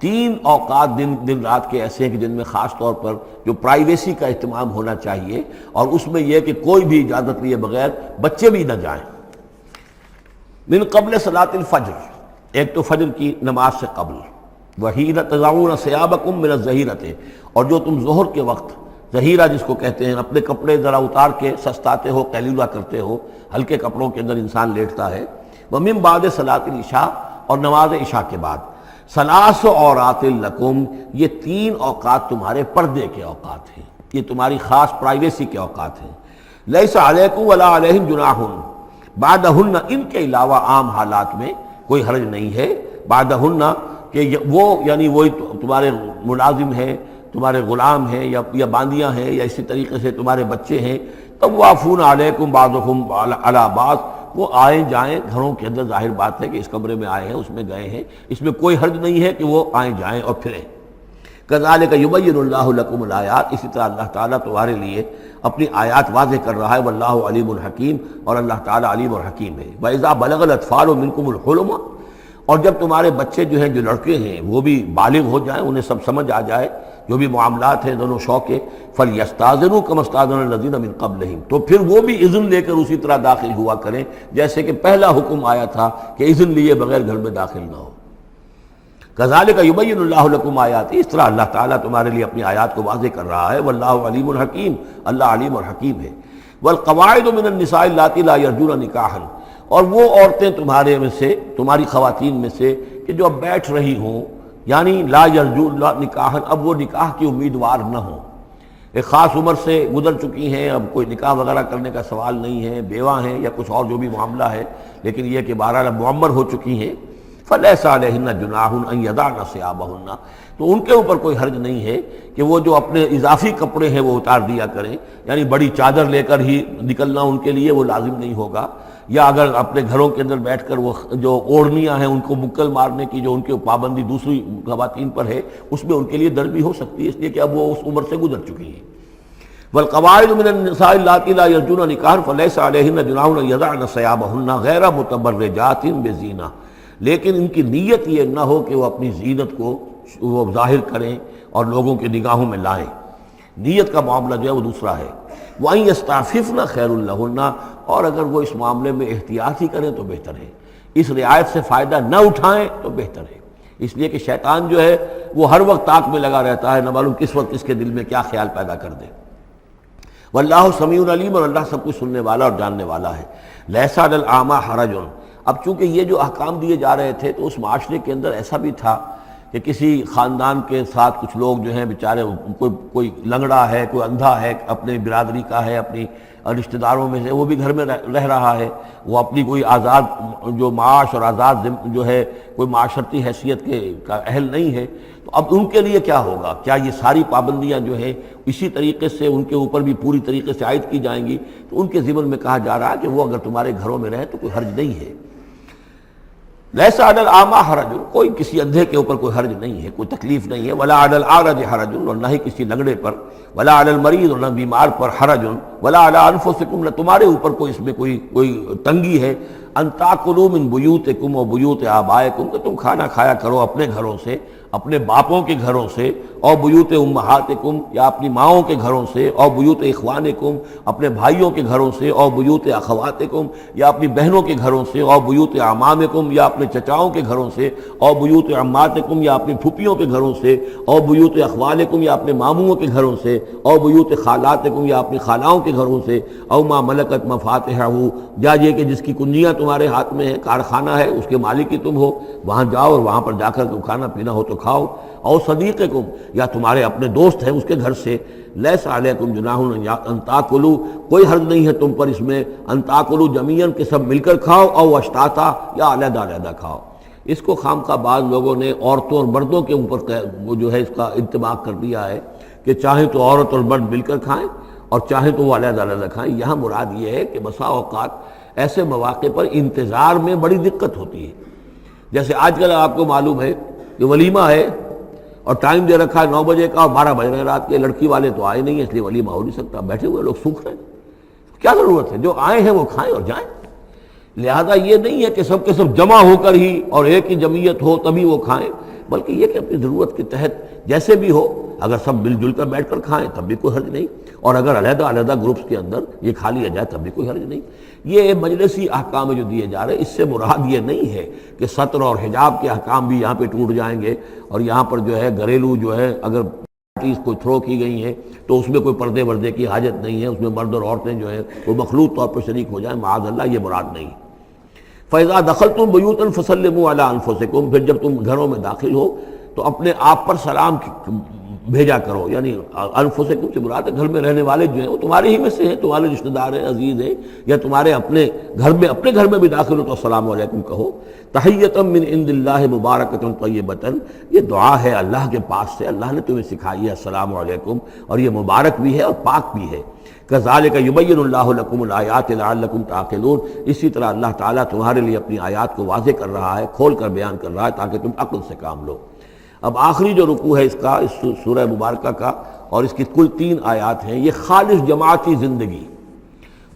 3 اوقات دن رات کے ایسے ہیں کہ جن میں خاص طور پر جو پرائیویسی کا اہتمام ہونا چاہیے، اور اس میں یہ کہ کوئی بھی اجازت لیے بغیر بچے بھی نہ جائیں۔ من قبل صلاۃ الفجر، ایک تو فجر کی نماز سے قبل، وحین تضعون ثیابکم من الظہیرۃ، اور جو تم ظہر کے وقت ظہیرہ جس کو کہتے ہیں، اپنے کپڑے ذرا اتار کے سستاتے ہو، قیلولہ کرتے ہو، ہلکے کپڑوں کے اندر انسان لیٹتا ہے۔ ومن بعد صلاۃ العشاء، اور نماز عشاء کے بعد۔ ثلاث عورات لکم، یہ 3 اوقات تمہارے پردے کے اوقات ہیں، یہ تمہاری خاص پرائیویسی کے اوقات ہیں۔ لیس علیکم ولا علیہم جناح بعدہن، ان کے علاوہ عام حالات میں کوئی حرج نہیں ہے، بعدہن کہ وہ یعنی وہی تمہارے ملازم ہیں، تمہارے غلام ہیں یا باندیاں ہیں، یا اسی طریقے سے تمہارے بچے ہیں۔ طوافون علیکم بعضکم علی بعض، وہ آئیں جائیں گھروں کے اندر، ظاہر بات ہے کہ اس کمرے میں آئے ہیں، اس میں گئے ہیں، اس میں کوئی حرج نہیں ہے کہ وہ آئیں جائیں اور پھریں۔ کذالک یبین اللہ لکم الآیات، اسی طرح اللہ تعالیٰ تمہارے لیے اپنی آیات واضح کر رہا ہے، واللہ علیم حکیم، اور اللہ تعالیٰ علیم اور حکیم ہے۔ وَإِذَا بَلَغَ الْأَطْفَالُ مِنْكُمُ الْحُلُمَ، اور جب تمہارے بچے جو ہیں، جو لڑکے ہیں، وہ بھی بالغ ہو جائیں، انہیں سب سمجھ آ جائے، جو بھی معاملات ہیں دونوں شوق کے، فَلْيَسْتَأْذِنُوا كَمَا اسْتَأْذَنَ الَّذِينَ مِنْ قَبْلِهِمْ، تو پھر وہ بھی اذن لے کر اسی طرح داخل ہوا کریں جیسے کہ پہلا حکم آیا تھا کہ اذن لیے بغیر گھر میں داخل نہ ہو۔ کذالک یبین اللہ لکم آیاتہ، اس طرح اللہ تعالیٰ تمہارے لیے اپنی آیات کو واضح کر رہا ہے، واللہ علیم حکیم، اللہ علیم اور حکیم ہے۔ والقواعد من النساء اللاتی لا یرجون نکاحا، اور وہ عورتیں تمہارے میں سے، تمہاری خواتین میں سے کہ جو اب بیٹھ رہی ہوں، یعنی لا یرجون نکاحا، اب وہ نکاح کی امیدوار نہ ہوں، ایک خاص عمر سے گزر چکی ہیں، اب کوئی نکاح وغیرہ کرنے کا سوال نہیں ہے، بیوہ ہیں یا کچھ اور جو بھی معاملہ ہے، لیکن یہ کہ بہرحال اب معمر ہو چکی ہیں، فَلَيْسَ عَلَيْهِنَّ جُنَاحٌ أَن يَضَعْنَ ثِيَابَهُنَّ، تو ان کے اوپر کوئی حرج نہیں ہے کہ وہ جو اپنے اضافی کپڑے ہیں وہ اتار دیا کریں، یعنی بڑی چادر لے کر ہی نکلنا ان کے لیے وہ لازم نہیں ہوگا، یا اگر اپنے گھروں کے اندر بیٹھ کر وہ جو اوڑھنیاں ہیں ان کو مکل مارنے کی جو ان کی پابندی دوسری خواتین پر ہے، اس میں ان کے لیے درد بھی ہو سکتی ہے، اس لیے کہ اب وہ اس عمر سے گزر چکی ہیں۔ والقواعد من النساء اللاتي لا يرجون نکاحا فليس عليهن جناح ان يضعن ثيابهن غير متبرجات بزینہ، لیکن ان کی نیت یہ نہ ہو کہ وہ اپنی زینت کو وہ ظاہر کریں اور لوگوں کی نگاہوں میں لائیں، نیت کا معاملہ جو ہے وہ دوسرا ہے۔ وَأَن يَسْتَعْفِفْنَ خَيْرٌ لَهُنَّ، اور اگر وہ اس معاملے میں احتیاط ہی کریں تو بہتر ہے، اس رعایت سے فائدہ نہ اٹھائیں تو بہتر ہے، اس لیے کہ شیطان جو ہے وہ ہر وقت طاق میں لگا رہتا ہے، نہ معلوم کس وقت اس کے دل میں کیا خیال پیدا کر دے۔ واللہ سمیع علیم، اور اللہ سب کچھ سننے والا اور جاننے والا ہے۔ لیس علی الاعمی حرج، اب چونکہ یہ جو احکام دیے جا رہے تھے تو اس معاشرے کے اندر ایسا بھی تھا کہ کسی خاندان کے ساتھ کچھ لوگ جو ہیں بیچارے، کوئی لنگڑا ہے، کوئی اندھا ہے، اپنے برادری کا ہے، اپنی رشتہ داروں میں سے، وہ بھی گھر میں رہ رہا ہے، وہ اپنی کوئی آزاد جو معاش اور آزاد جو ہے کوئی معاشرتی حیثیت کا اہل نہیں ہے، تو اب ان کے لیے کیا ہوگا؟ کیا یہ ساری پابندیاں جو ہیں اسی طریقے سے ان کے اوپر بھی پوری طریقے سے عائد کی جائیں گی؟ تو ان کے ضمن میں کہا جا رہا ہے کہ وہ اگر تمہارے گھروں میں رہے تو کوئی حرج نہیں ہے۔ لیس علی الاعمی حرج، کوئی کسی اندھے کے اوپر کوئی حرج نہیں ہے، کوئی تکلیف نہیں ہے، ولا علی الاعرج حرج، اور نہ ہی کسی لنگڑے پر، ولا علی المریض، اور نہ بیمار پر، حرج، ولا علی انفسکم، نہ تمہارے اوپر کوئی اس میں کوئی تنگی ہے، ان تاکلوا من بیوتکم و بیوت آبائکم، کہ تم کھانا کھایا کرو اپنے گھروں سے، اپنے باپوں کے گھروں سے، اور بیوت امہاتکم، یا اپنی ماؤں کے گھروں سے، اور بیوت اخوانکم، اپنے بھائیوں کے گھروں سے، اور بیوت اخواتکم، یا اپنی بہنوں کے گھروں سے، اور بیوت اعمامکم، یا اپنے چچاؤں کے گھروں سے، اور بیوت عماتکم، یا اپنی پھوپھیوں کے گھروں سے، اور بیوت اخوالکم، یا اپنے ماموں کے گھروں سے، اور بیوت خالاتکم، یا اپنی خالاؤں کے گھروں سے، او ما ملکت مفاتحہ، یا یہ کہ جس کی کنجیاں تمہارے ہاتھ میں ہے، کارخانہ ہے، اس کے مالک ہی تم ہو، وہاں جاؤ اور وہاں پر جا کر تم کھانا پینا ہو تو کھاؤ، اور صدیقکم، یا تمہارے اپنے دوست ہیں اس کے گھر سے، لیس علیکم جناح ان تاکلوا، کوئی حرج نہیں ہے تم پر اس میں، ان تاکلوا جمیعاً، کہ سب مل کر کھاؤ، او اشتاتا، یا علیحدہ علیحدہ کھاؤ۔ اس کو خامخواہ بعض لوگوں نے عورتوں اور مردوں کے اوپر وہ جو ہے اس کا انطباق کر دیا ہے کہ چاہیں تو عورت اور مرد مل کر کھائیں اور چاہیں تو وہ علیحدہ علیحدہ کھائیں۔ یہاں مراد یہ ہے کہ بسا اوقات ایسے مواقع پر انتظار میں بڑی دقت ہوتی ہے، جیسے آج کل آپ کو معلوم ہے کہ ولیمہ ہے اور ٹائم دے رکھا ہے 9 بجے کا اور 12 بج رہے ہیں رات کے، لڑکی والے تو آئے نہیں ہیں اس لیے ولیمہ ہو نہیں سکتا، بیٹھے ہوئے لوگ سوکھ رہے ہیں، کیا ضرورت ہے؟ جو آئے ہیں وہ کھائیں اور جائیں۔ لہذا یہ نہیں ہے کہ سب کے سب جمع ہو کر ہی اور ایک ہی جمعیت ہو تبھی وہ کھائیں، بلکہ یہ کہ اپنی ضرورت کے تحت جیسے بھی ہو، اگر سب مل جل کر بیٹھ کر کھائیں تب بھی کوئی حرج نہیں، اور اگر علیحدہ علیحدہ گروپس کے اندر یہ کھا لیا جائے تب بھی کوئی حرج نہیں۔ یہ مجلسی احکام جو دیے جا رہے ہیں اس سے مراد یہ نہیں ہے کہ سطر اور حجاب کے احکام بھی یہاں پہ ٹوٹ جائیں گے، اور یہاں پر جو ہے گھریلو جو ہے اگر پارٹیز کو تھرو کی گئی ہیں تو اس میں کوئی پردے وردے کی حاجت نہیں ہے، اس میں مرد اور عورتیں جو ہیں وہ مخلوط طور پر شریک ہو جائیں، معاذ اللہ، یہ مراد نہیں۔ فَإِذَا دَخَلْتُمْ بُيُوتًا فَسَلِّمُوا عَلَىٰ أَنفُسِكُمْ، پھر جب تم گھروں میں داخل ہو تو اپنے آپ پر سلام بھیجا کرو، یعنی انفسکم سے مراد ہے گھر میں رہنے والے جو ہیں وہ تمہارے ہی میں سے ہیں، تمہارے رشتہ دار ہیں، عزیز ہیں، یا تمہارے اپنے گھر میں بھی داخل ہو تو السلام علیکم کہو۔ تحیۃ من عند اللہ مبارکۃ طیبۃ، یہ دعا ہے اللہ کے پاس سے، اللہ نے تمہیں سکھائی ہے السلام علیکم، اور یہ مبارک بھی ہے اور پاک بھی ہے۔ کذالک یبین اللہ لکم الآیات لعلکم تعقلون، اسی طرح اللہ تعالیٰ تمہارے لیے اپنی آیات کو واضح کر رہا ہے، کھول کر بیان کر رہا ہے تاکہ تم عقل سے کام لو۔ اب آخری جو رکوع ہے اس کا، اس سورہ مبارکہ کا، اور اس کی کل 3 آیات ہیں، یہ خالص جماعتی زندگی،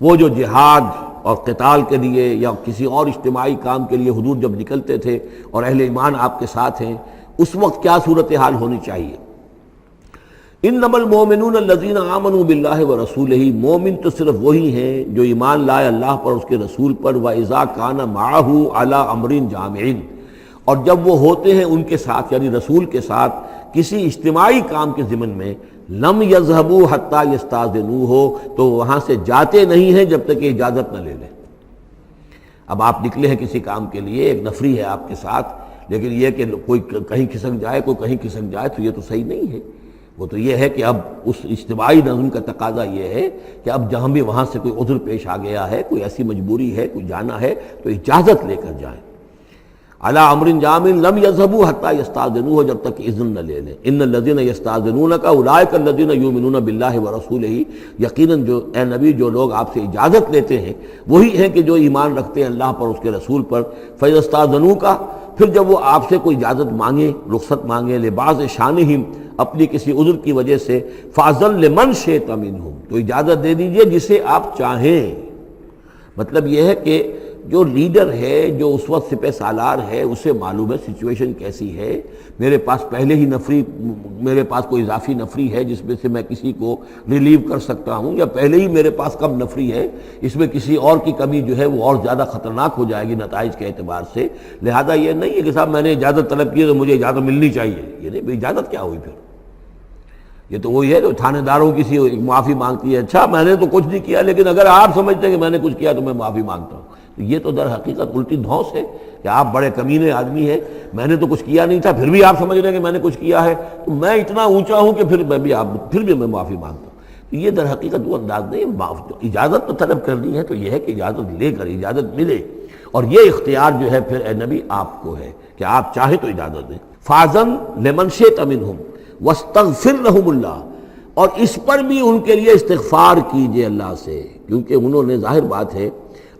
وہ جو جہاد اور قتال کے لیے یا کسی اور اجتماعی کام کے لیے حضور جب نکلتے تھے اور اہل ایمان آپ کے ساتھ ہیں، اس وقت کیا صورتحال ہونی چاہیے۔ انما المؤمنون الذین آمنوا باللہ ورسولہ، مومن تو صرف وہی ہیں جو ایمان لائے اللہ پر، اس کے رسول پر، وَإِذَا كَانَ مَعَهُ عَلَىٰ أَمْرٍ جَامِعٍ، اور جب وہ ہوتے ہیں ان کے ساتھ یعنی رسول کے ساتھ کسی اجتماعی کام کے ضمن میں، لم یذهبوا حتیٰ یستأذنوہ، تو وہاں سے جاتے نہیں ہیں جب تک کہ اجازت نہ لے لیں۔ اب آپ نکلے ہیں کسی کام کے لیے، ایک نفری ہے آپ کے ساتھ، لیکن یہ کہ کوئی کہیں کھسک جائے کوئی کہیں کھسک جائے تو یہ تو صحیح نہیں ہے۔ وہ تو یہ ہے کہ اب اس اجتماعی نظم کا تقاضا یہ ہے کہ اب جہاں بھی وہاں سے کوئی عذر پیش آ گیا ہے، کوئی ایسی مجبوری ہے، کوئی جانا ہے تو اجازت لے کر جائیں۔ علی امر جامع لم یذهبوا حتى یستأذنوہ، جب تک کہ اذن نہ لے لیں۔ ان الذین یستأذنونک اولئک الذین یؤمنون باللہ ورسولہ، یقیناً جو اے نبی جو لوگ آپ سے اجازت لیتے ہیں وہی ہیں کہ جو ایمان رکھتے ہیں اللہ پر، اس کے رسول پر۔ فإذا استأذنوک، پھر جب وہ آپ سے کوئی اجازت مانگے، رخصت مانگے، لبعض شانہم، اپنی کسی عذر کی وجہ سے، فأذن لمن شئت منہم، تو اجازت دے دیجئے جسے آپ چاہیں۔ مطلب یہ ہے کہ جو لیڈر ہے، جو اس وقت سپہ سالار ہے، اسے معلوم ہے سچویشن کیسی ہے، میرے پاس پہلے ہی میرے پاس کوئی اضافی نفری ہے جس میں سے میں کسی کو ریلیو کر سکتا ہوں، یا پہلے ہی میرے پاس کم نفری ہے، اس میں کسی اور کی کمی جو ہے وہ اور زیادہ خطرناک ہو جائے گی نتائج کے اعتبار سے۔ لہذا یہ نہیں ہے کہ صاحب میں نے اجازت طلب کی تو مجھے اجازت ملنی چاہیے، یہ نہیں، اجازت کیا ہوئی پھر؟ یہ تو وہی ہے جو تھانے داروں کسی معافی مانگتی ہے، اچھا میں نے تو کچھ نہیں کیا لیکن اگر آپ سمجھتے ہیں کہ میں نے کچھ کیا تو میں معافی مانگتا ہوں۔ یہ تو در حقیقت الٹی دھونس ہے کہ آپ بڑے کمینے آدمی ہیں، میں نے تو کچھ کیا نہیں تھا پھر بھی آپ سمجھ رہے ہیں کہ میں نے کچھ کیا ہے، تو میں اتنا اونچا ہوں کہ پھر بھی میں معافی مانگتا ہوں۔ تو یہ در حقیقت وہ انداز نہیں، اجازت تو طلب کرنی ہے تو یہ ہے کہ اجازت لے کر اجازت ملے، اور یہ اختیار جو ہے پھر اے نبی آپ کو ہے کہ آپ چاہیں تو اجازت دیں۔ فاذن لمن شئت منہم واستغفر لهم اللہ، اور اس پر بھی ان کے لیے استغفار کیجئے اللہ سے، کیونکہ انہوں نے ظاہر بات ہے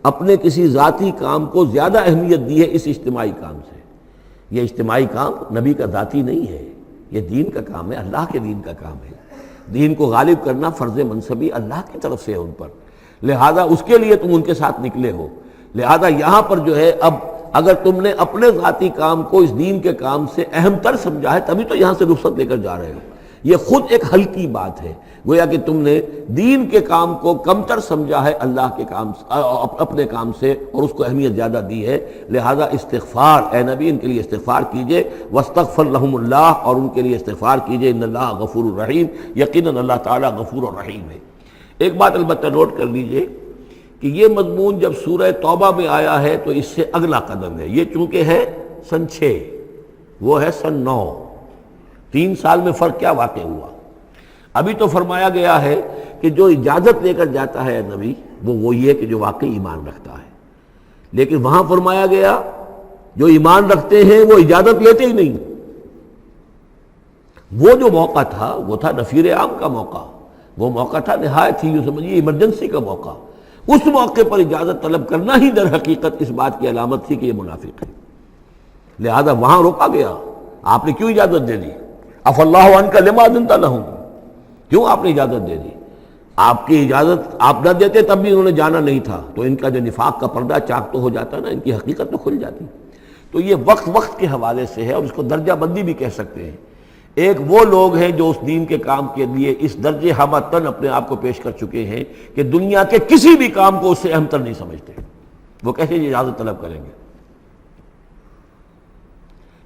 اپنے کسی ذاتی کام کو زیادہ اہمیت دی ہے اس اجتماعی کام سے۔ یہ اجتماعی کام نبی کا ذاتی نہیں ہے، یہ دین کا کام ہے، اللہ کے دین کا کام ہے۔ دین کو غالب کرنا فرض منصبی اللہ کی طرف سے ہے ان پر، لہذا اس کے لیے تم ان کے ساتھ نکلے ہو۔ لہذا یہاں پر جو ہے اب اگر تم نے اپنے ذاتی کام کو اس دین کے کام سے اہم تر سمجھا ہے تبھی تو یہاں سے رخصت لے کر جا رہے ہو۔ یہ خود ایک ہلکی بات ہے، گویا کہ تم نے دین کے کام کو کمتر سمجھا ہے اللہ کے کام اپنے کام سے، اور اس کو اہمیت زیادہ دی ہے۔ لہذا استغفار، اے نبی ان کے لیے استغفار کیجئے، واستغفر لهم اللہ، اور ان کے لیے استغفار کیجئے، ان اللہ غفور الرحیم، یقیناً اللہ تعالیٰ غفور الرحیم ہے۔ ایک بات البتہ نوٹ کر لیجئے کہ یہ مضمون جب سورہ توبہ میں آیا ہے تو اس سے اگلا قدم ہے۔ یہ چونکہ ہے سن 6، وہ ہے سن 9، 3 سال میں فرق کیا واقع ہوا؟ ابھی تو فرمایا گیا ہے کہ جو اجازت لے کر جاتا ہے نبی وہ وہی ہے کہ جو واقعی ایمان رکھتا ہے، لیکن وہاں فرمایا گیا جو ایمان رکھتے ہیں وہ اجازت لیتے ہی نہیں۔ وہ جو موقع تھا وہ تھا نفیر عام کا موقع، وہ موقع تھا نہایت ہی یوں سمجھیے ایمرجنسی کا موقع۔ اس موقع پر اجازت طلب کرنا ہی در حقیقت اس بات کی علامت تھی کہ یہ منافق ہے، لہذا وہاں روکا گیا۔ آپ نے کیوں اجازت دے دی؟ عفی اللہ عنک لما اذنت لہم، کیوں آپ نے اجازت دے دی؟ آپ کی اجازت آپ نہ دیتے تب بھی انہوں نے جانا نہیں تھا، تو ان کا جو نفاق کا پردہ چاک تو ہو جاتا نا، ان کی حقیقت تو کھل جاتی۔ تو یہ وقت کے حوالے سے ہے، اور اس کو درجہ بندی بھی کہہ سکتے ہیں۔ ایک وہ لوگ ہیں جو اس دین کے کام کے لیے اس درجے ہمتن اپنے آپ کو پیش کر چکے ہیں کہ دنیا کے کسی بھی کام کو اس سے اہم تر نہیں سمجھتے، وہ کیسے اجازت طلب کریں گے؟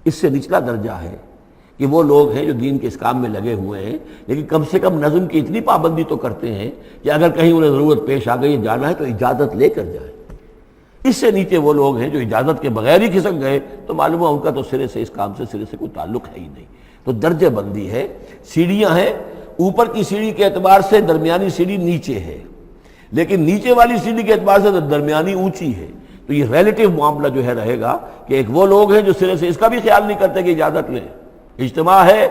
اس سے نچلا درجہ ہے کہ وہ لوگ ہیں جو دین کے اس کام میں لگے ہوئے ہیں، لیکن کم سے کم نظم کی اتنی پابندی تو کرتے ہیں کہ اگر کہیں انہیں ضرورت پیش آ گئی جانا ہے تو اجازت لے کر جائیں۔ اس سے نیچے وہ لوگ ہیں جو اجازت کے بغیر ہی کھسک گئے تو معلوم ہے ان کا تو سرے سے اس کام سے سرے سے کوئی تعلق ہے ہی نہیں۔ تو درجہ بندی ہے، سیڑھیاں ہیں، اوپر کی سیڑھی کے اعتبار سے درمیانی سیڑھی نیچے ہے، لیکن نیچے والی سیڑھی کے اعتبار سے درمیانی اونچی ہے۔ تو یہ ریلیٹیو معاملہ جو ہے رہے گا کہ ایک وہ لوگ ہیں جو سرے سے اس کا بھی خیال نہیں کرتے کہ اجازت لیں، اجتماع ہے،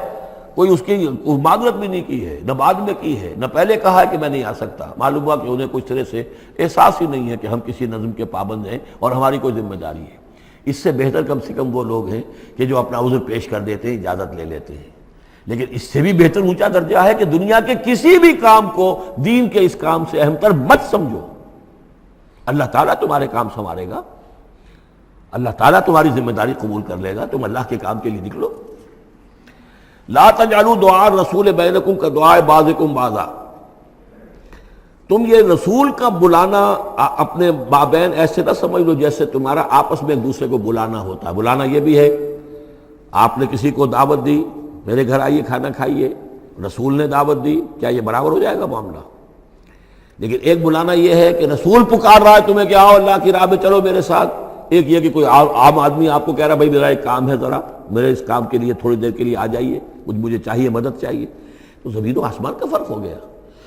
کوئی اس کی معذرت بھی نہیں کی ہے، نہ بعد میں کی ہے، نہ پہلے کہا ہے کہ میں نہیں آ سکتا، معلوم ہوا کہ انہیں کچھ طرح سے احساس ہی نہیں ہے کہ ہم کسی نظم کے پابند ہیں اور ہماری کوئی ذمہ داری ہے۔ اس سے بہتر کم سے کم وہ لوگ ہیں کہ جو اپنا عذر پیش کر دیتے ہیں، اجازت لے لیتے ہیں۔ لیکن اس سے بھی بہتر اونچا درجہ ہے کہ دنیا کے کسی بھی کام کو دین کے اس کام سے اہم تر مت سمجھو، اللہ تعالیٰ تمہارے کام سنوارے گا، اللہ تعالیٰ تمہاری ذمہ داری قبول کر لے گا، تم اللہ کے کام کے لیے نکلو۔ لا تجعلوا دعاء الرسول بینکم کدعاء بعضکم بعضا، تم یہ رسول کا بلانا اپنے مابین ایسے نہ سمجھ لو جیسے تمہارا آپس میں ایک دوسرے کو بلانا ہوتا ہے۔ بلانا یہ بھی ہے، آپ نے کسی کو دعوت دی، میرے گھر آئیے کھانا کھائیے، رسول نے دعوت دی، کیا یہ برابر ہو جائے گا معاملہ؟ لیکن ایک بلانا یہ ہے کہ رسول پکار رہا ہے تمہیں کہ آؤ اللہ کی راہ میں چلو میرے ساتھ، ایک یہ کہ کوئی عام آدمی آپ کو کہہ رہا بھائی میرا ایک کام ہے، ذرا میرے اس کام کے لیے تھوڑی دیر کے لیے آ جائیے، کچھ مجھے چاہیے، مدد چاہیے۔ تو زمین و آسمان کا فرق ہو گیا۔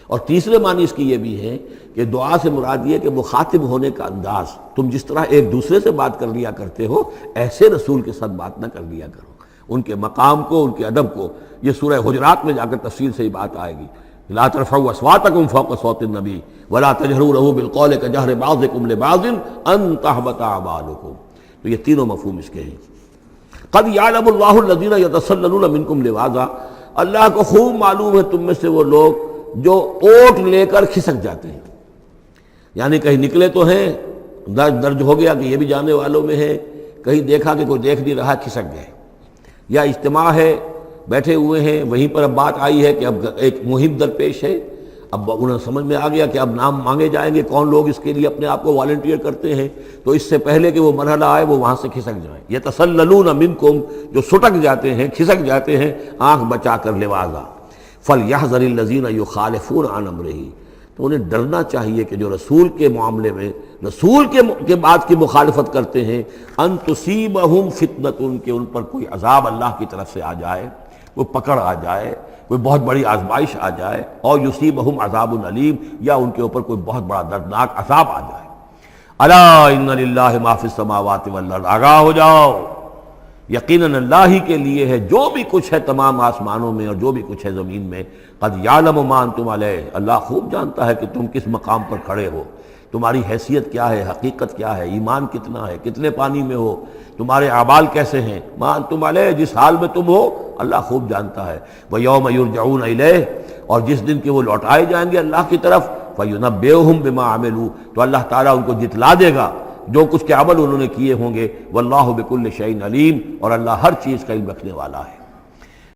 اور تیسرے معنی اس کی یہ بھی ہے کہ دعا سے مراد یہ کہ مخاطب ہونے کا انداز، تم جس طرح ایک دوسرے سے بات کر لیا کرتے ہو ایسے رسول کے ساتھ بات نہ کر لیا کرو، ان کے مقام کو، ان کے ادب کو۔ یہ سورہ حجرات میں جا کر تفصیل سے ہی بات آئے گی۔ لا ترفعوا اصواتکم فوق صوت النبی ولا تجہروا لہ بالقول کجہر بعضکم لبعض ان تحبط اعمالکم۔ تو یہ تینوں مفہوم اس کے ہیں۔ قد یعلم اللہ الذین یتسللون منکم لواذا، اللہ کو خوب معلوم ہے تم میں سے وہ لوگ جو اوٹ لے کر کھسک جاتے ہیں، یعنی کہیں نکلے تو ہیں، درج ہو گیا کہ یہ بھی جانے والوں میں ہے، کہیں دیکھا کہ کوئی دیکھ نہیں رہا کھسک گئے، یا اجتماع ہے بیٹھے ہوئے ہیں وہیں پر اب بات آئی ہے کہ اب ایک مہم درپیش ہے، اب انہیں سمجھ میں آ گیا کہ اب نام مانگے جائیں گے، کون لوگ اس کے لیے اپنے آپ کو والنٹیئر کرتے ہیں، تو اس سے پہلے کہ وہ مرحلہ آئے وہ وہاں سے کھسک جائیں۔ یتسللون منکم، جو سٹک جاتے ہیں، کھسک جاتے ہیں آنکھ بچا کر لواذا۔ فَلْيَحْذَرِ الَّذِينَ يُخَالِفُونَ عَنْ أَمْرِهِ، تو انہیں ڈرنا چاہیے کہ جو رسول کے معاملے میں رسول کے بات کی مخالفت کرتے ہیں، ان تصیبہم فتنۃ، کہ ان پر کوئی عذاب اللہ کی طرف سے آ جائے، کوئی پکڑ آ جائے، کوئی بہت بڑی آزمائش آ جائے، اور یصیبہم عذاب علیم، یا ان کے اوپر کوئی بہت بڑا دردناک عذاب آ جائے۔ الا ان للہ ما فی السماوات والارض، آگاہ ہو جاؤ یقیناً اللہ ہی کے لیے ہے جو بھی کچھ ہے تمام آسمانوں میں اور جو بھی کچھ ہے زمین میں. قد یعلم ما انتم علیہ، اللہ خوب جانتا ہے کہ تم کس مقام پر کھڑے ہو، تمہاری حیثیت کیا ہے، حقیقت کیا ہے، ایمان کتنا ہے، کتنے پانی میں ہو، تمہارے اعمال کیسے ہیں. ما انتم علیہ، جس حال میں تم ہو اللہ خوب جانتا ہے. وَيَوْمَ يُرْجَعُونَ إِلَيْهِ، اور جس دن کہ وہ لوٹائے جائیں گے اللہ کی طرف. فَيُنَبِّئُهُم بِمَا عَمِلُوا، تو اللہ تعالیٰ ان کو جتلا دے گا جو کچھ کے عمل انہوں نے کیے ہوں گے. واللہ بکل شیء علیم، اور اللہ ہر چیز کا علم رکھنے والا ہے.